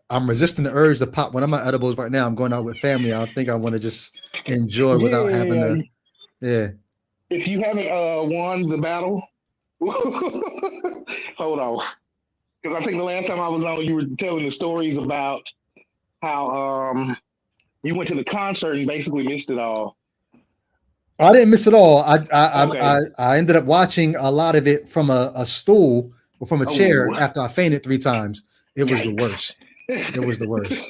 I'm resisting the urge to pop one of my edibles right now. I'm going out with family. I think I want to just enjoy without having Yeah, to. Yeah. if you haven't won the battle, hold on, because I think the last time I was on, you were telling the stories about how you went to the concert and basically missed it all. I didn't miss it all. Okay. I ended up watching a lot of it from a stool or from a chair Oh, after I fainted 3 times. It was the yikes. worst. It was the worst.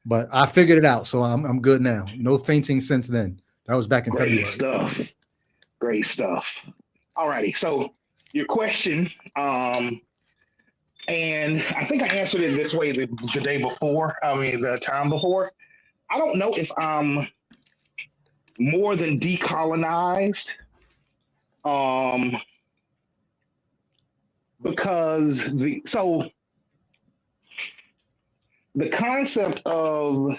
But I figured it out, so I'm good now. No fainting since then. That was back in Great February. stuff. Great stuff. All righty. So your question, and I think I answered it this way the day before. I mean, the time before. I don't know if I'm more than decolonized, because the concept of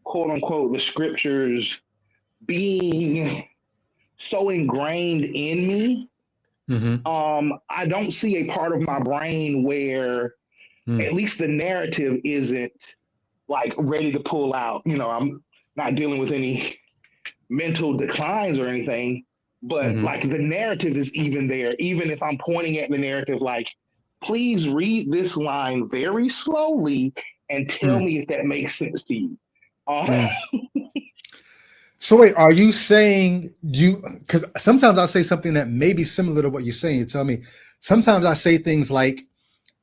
quote unquote the scriptures being so ingrained in me, I don't see a part of my brain where at least the narrative isn't like ready to pull out. You know, I'm not dealing with any mental declines or anything, but like the narrative is even there, even if I'm pointing at the narrative like, please read this line very slowly and tell me if that makes sense to you. So wait, are you saying because sometimes I'll say something that may be similar to what you're saying. You tell me. Sometimes I say things like,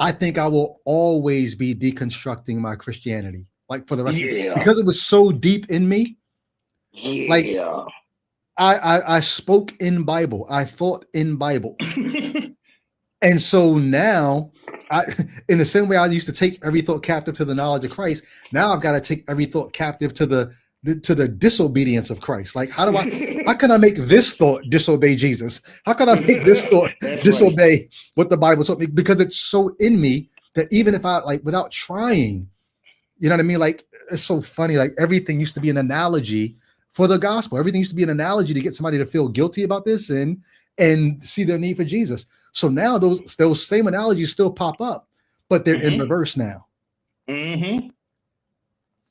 I think I will always be deconstructing my Christianity, like for the rest of it, because it was so deep in me. Like I spoke in Bible, I thought in Bible. And so now in the same way I used to take every thought captive to the knowledge of Christ, now I've got to take every thought captive to the disobedience of Christ. Like, how can I make this thought disobey Jesus? How can I make this thought disobey what the Bible taught me? Because it's so in me that even if I like without trying, you know what I mean? Like, it's so funny. Like, everything used to be an analogy for the gospel. Everything used to be an analogy to get somebody to feel guilty about this and see their need for Jesus. So now those same analogies still pop up, but they're in reverse now.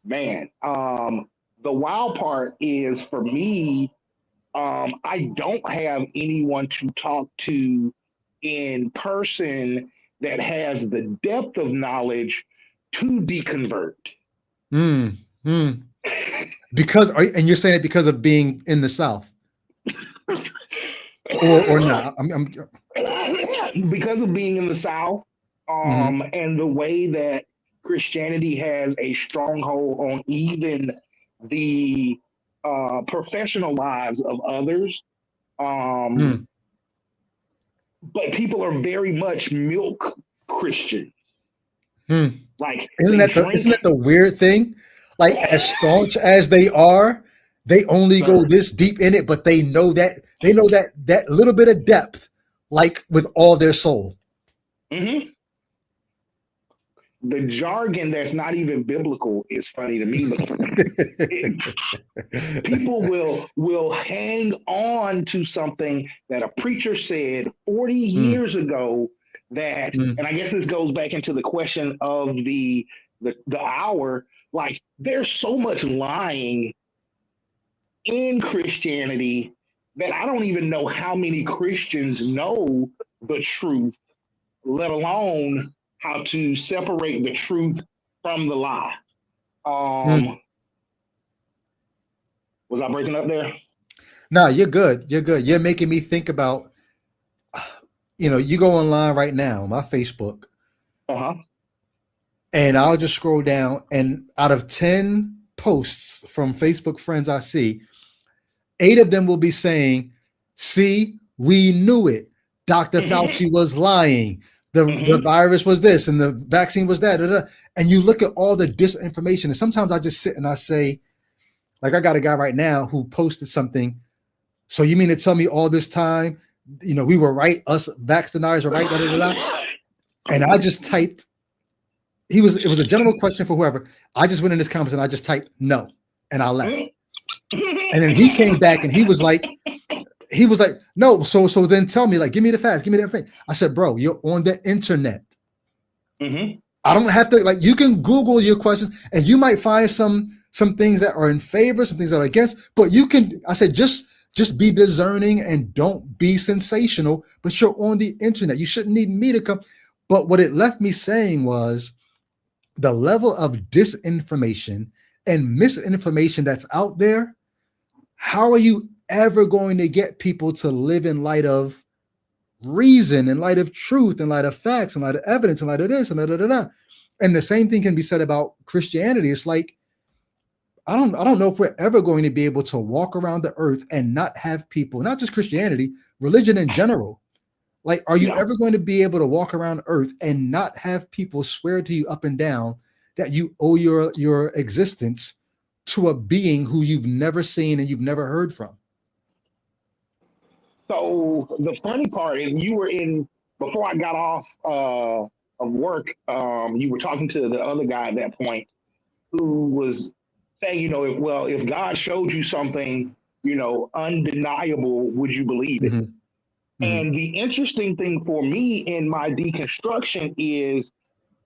Man, the wild part is for me, I don't have anyone to talk to in person that has the depth of knowledge to deconvert. Because, and you're saying it because of being in the South, or not? I'm because of being in the South, and the way that Christianity has a stronghold on even the professional lives of others. But people are very much milk Christian. Like, isn't that the weird thing? Like, as staunch as they are, they only go this deep in it, but they know that little bit of depth, like with all their soul. The jargon that's not even biblical is funny to me. People will hang on to something that a preacher said 40 years ago that, and I guess this goes back into the question of the hour. Like, there's so much lying in Christianity that I don't even know how many Christians know the truth, let alone how to separate the truth from the lie. Was I breaking up there? No, you're good. You're good. You're making me think about, you go online right now on my Facebook, and I'll just scroll down, and out of 10 posts from Facebook friends I see, 8 of them will be saying, see, we knew it. Dr. Fauci was lying. The virus was this and the vaccine was that. And you look at all the disinformation. And sometimes I just sit and I say, like, I got a guy right now who posted something. So you mean to tell me all this time, we were right, us vax deniers were right, And I just typed, it was a general question for whoever. I just went in this comments and I just typed no, and I left. And then he came back and he was like, he was like, no, so then tell me, like, give me the facts, give me that thing. I said, bro, you're on the internet. Mm-hmm. I don't have to, like, you can Google your questions and you might find some things that are in favor, some things that are against, but you can, I said, just be discerning and don't be sensational, but you're on the internet. You shouldn't need me to come. But what it left me saying was the level of disinformation and misinformation that's out there. How are you ever going to get people to live in light of reason, in light of truth, in light of facts, in light of evidence, in light of this, and da, da, da, da. And the same thing can be said about Christianity. It's like, I don't know if we're ever going to be able to walk around the earth and not have people, not just Christianity, religion in general. Like, are you ever going to be able to walk around earth and not have people swear to you up and down that you owe your existence to a being who you've never seen and you've never heard from? So the funny part is, you were in, before I got off of work, you were talking to the other guy at that point who was saying, you know, if God showed you something, you know, undeniable, would you believe it? Mm-hmm. And the interesting thing for me in my deconstruction is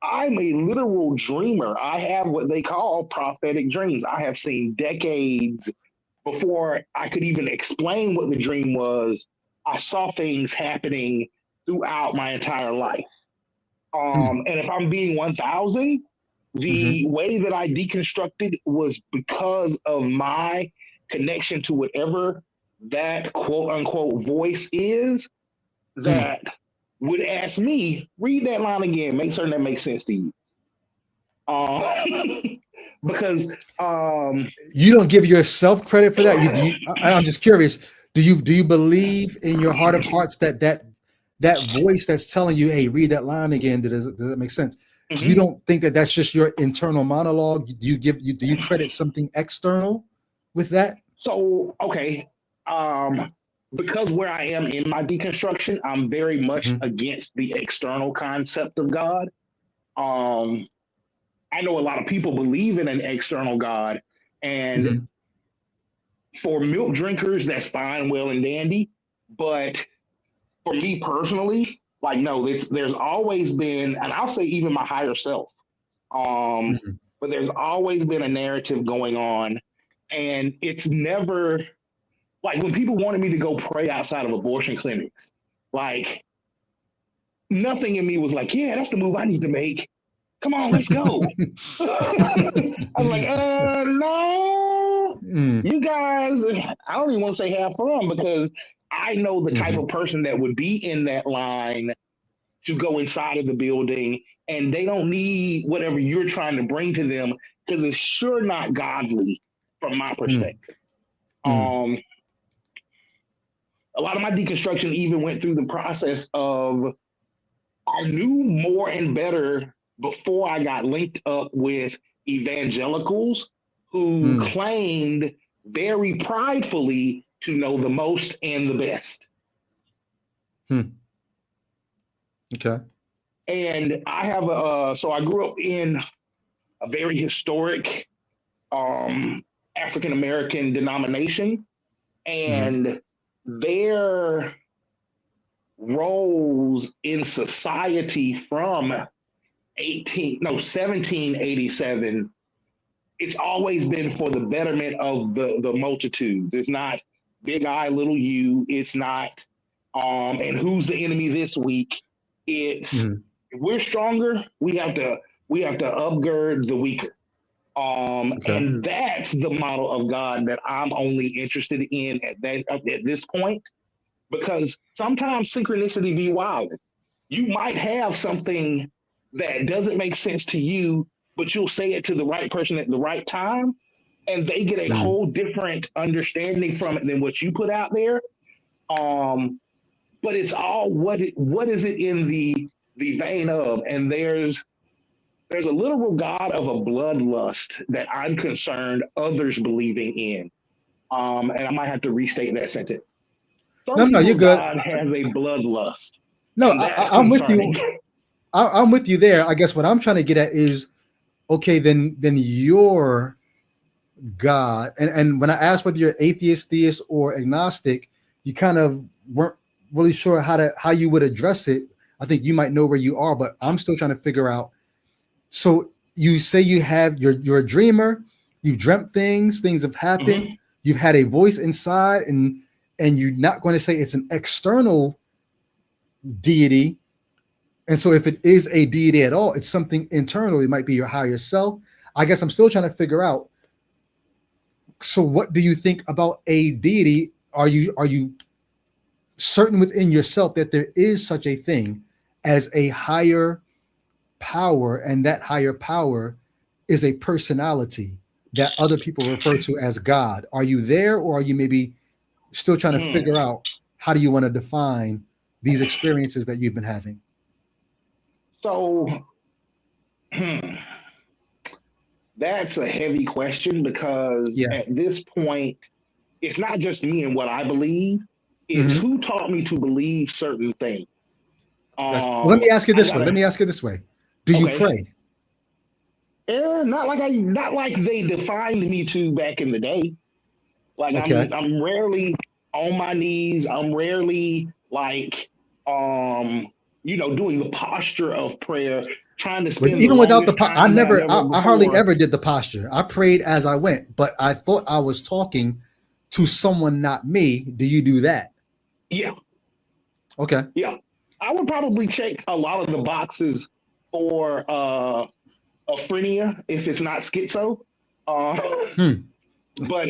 I'm a literal dreamer. I have what they call prophetic dreams. I have seen decades before I could even explain what the dream was. I saw things happening throughout my entire life. And if I'm being 1,000, the way that I deconstructed was because of my connection to whatever that quote unquote voice is that would ask me, read that line again, make certain that makes sense to you. Because you don't give yourself credit for that. I'm just curious. Do you believe in your heart of hearts that voice that's telling you, hey, read that line again? Does that make sense? You don't think that that's just your internal monologue? Do you credit something external with that? So, okay. Because where I am in my deconstruction, I'm very much against the external concept of God. I know a lot of people believe in an external God, and for milk drinkers, that's fine, well and dandy. But for me personally, like, no, there's always been, and I'll say even my higher self, but there's always been a narrative going on, and it's never, like, when people wanted me to go pray outside of abortion clinics, like, nothing in me was like, yeah, that's the move I need to make. Come on, let's go. I was like, no, you guys, I don't even want to say have fun, because I know the type of person that would be in that line to go inside of the building, and they don't need whatever you're trying to bring to them, because it's sure not godly from my perspective. A lot of my deconstruction even went through the process of, I knew more and better before I got linked up with evangelicals who claimed very pridefully to know the most and the best. Okay. And I have so I grew up in a very historic African-American denomination, and their roles in society from 1787, it's always been for the betterment of the multitudes. It's not big I, little you. It's not, and who's the enemy this week? It's, if we're stronger, we have to upgird the weaker. And that's the model of God that I'm only interested in at this point, because sometimes synchronicity be wild. You might have something that doesn't make sense to you, but you'll say it to the right person at the right time, and they get a whole different understanding from it than what you put out there. But it's all what is it in the vein of, and there's a literal God of a bloodlust that I'm concerned others believing in. And I might have to restate that sentence. No, you're good. God has a bloodlust. No, I'm with you. I'm with you there. I guess what I'm trying to get at is, okay, then your God, and when I ask whether you're atheist, theist, or agnostic, you kind of weren't really sure how you would address it. I think you might know where you are, but I'm still trying to figure out. So you say you're a dreamer, you've dreamt things have happened, you've had a voice inside, and you're not going to say it's an external deity. And so if it is a deity at all, it's something internal. It might be your higher self. I guess I'm still trying to figure out. So what do you think about a deity? Are you certain within yourself that there is such a thing as a higher power, and that higher power is a personality that other people refer to as God? Are you there, or are you maybe still trying to figure out how do you want to define these experiences that you've been having? So that's a heavy question, because at this point, it's not just me and what I believe, it's who taught me to believe certain things. Well, let me ask you this way. Do you pray? Not like they defined me to back in the day. Like I'm rarely on my knees. I'm rarely like doing the posture of prayer, trying to spend even without the I hardly ever did the posture. I prayed as I went, but I thought I was talking to someone, not me. Do you do that? Yeah. Okay. Yeah. I would probably check a lot of the boxes for aphrenia if it's not schizo. But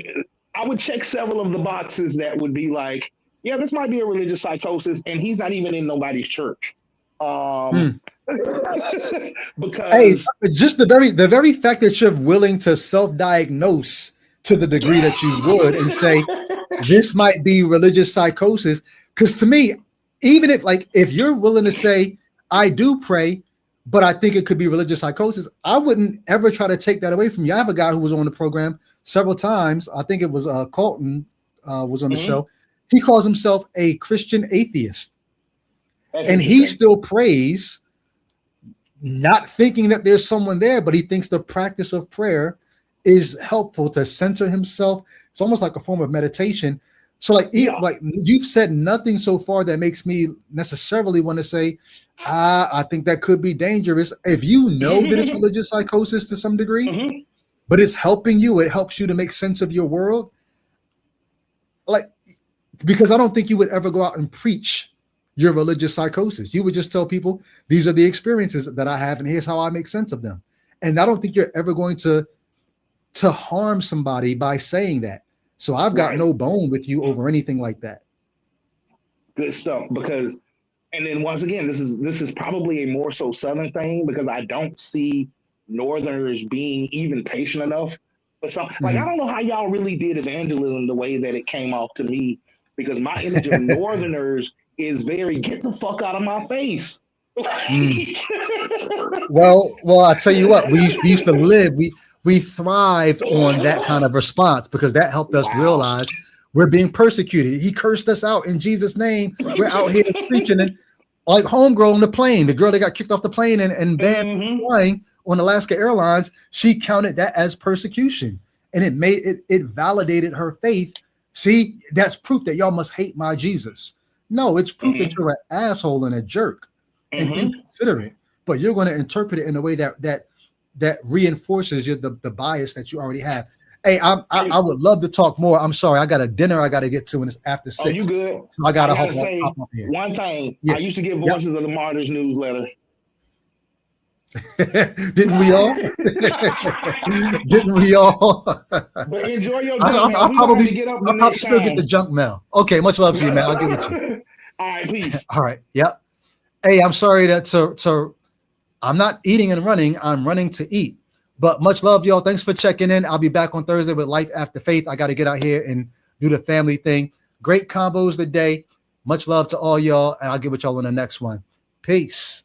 I would check several of the boxes that would be like, yeah, this might be a religious psychosis, and he's not even in nobody's church. Because just the very fact that you're willing to self-diagnose to the degree that you would and say this might be religious psychosis, because to me, even if you're willing to say I do pray, but I think it could be religious psychosis, I wouldn't ever try to take that away from you. I have a guy who was on the program several times. I think it was Colton was on the show. He calls himself a Christian atheist. And he still prays, not thinking that there's someone there, but he thinks the practice of prayer is helpful to center himself. It's almost like a form of meditation. So like you've said nothing so far that makes me necessarily want to say, I think that could be dangerous. If you know that it's religious psychosis to some degree, but it's helping you, it helps you to make sense of your world. Because I don't think you would ever go out and preach your religious psychosis. You would just tell people, these are the experiences that I have, and here's how I make sense of them. And I don't think you're ever going to harm somebody by saying that. So I've got no bone with you over anything like that. Good stuff. Because, and then once again, this is probably a more so Southern thing, because I don't see Northerners being even patient enough. But I don't know how y'all really did evangelism the way that it came off to me, because my image of Northerners is very get the fuck out of my face. Well, I tell you what, we used to live. We thrived on that kind of response, because that helped us realize we're being persecuted. He cursed us out in Jesus' name. We're out here preaching, and like homegirl on the plane, the girl that got kicked off the plane and banned flying on Alaska Airlines, she counted that as persecution, and it validated her faith. See, that's proof that y'all must hate my Jesus. No, it's proof that you're an asshole and a jerk and inconsiderate, but you're going to interpret it in a way that reinforces the bias that you already have. Hey, I would love to talk more. I'm sorry, I got a dinner I got to get to, and it's after 6. Oh, you good? So I gotta say hop up here. One thing. Yeah. I used to get Voices of the Martyrs newsletter. Didn't we all? Didn't we all? But enjoy your day. I'll probably still get the junk mail. Okay, much love to you, man. I'll get with you. All right, peace. All right. Yep. Hey, I'm sorry that so I'm not eating and running. I'm running to eat. But much love, y'all. Thanks for checking in. I'll be back on Thursday with Life After Faith. I got to get out here and do the family thing. Great combos today. Much love to all y'all, and I'll get with y'all in the next one. Peace.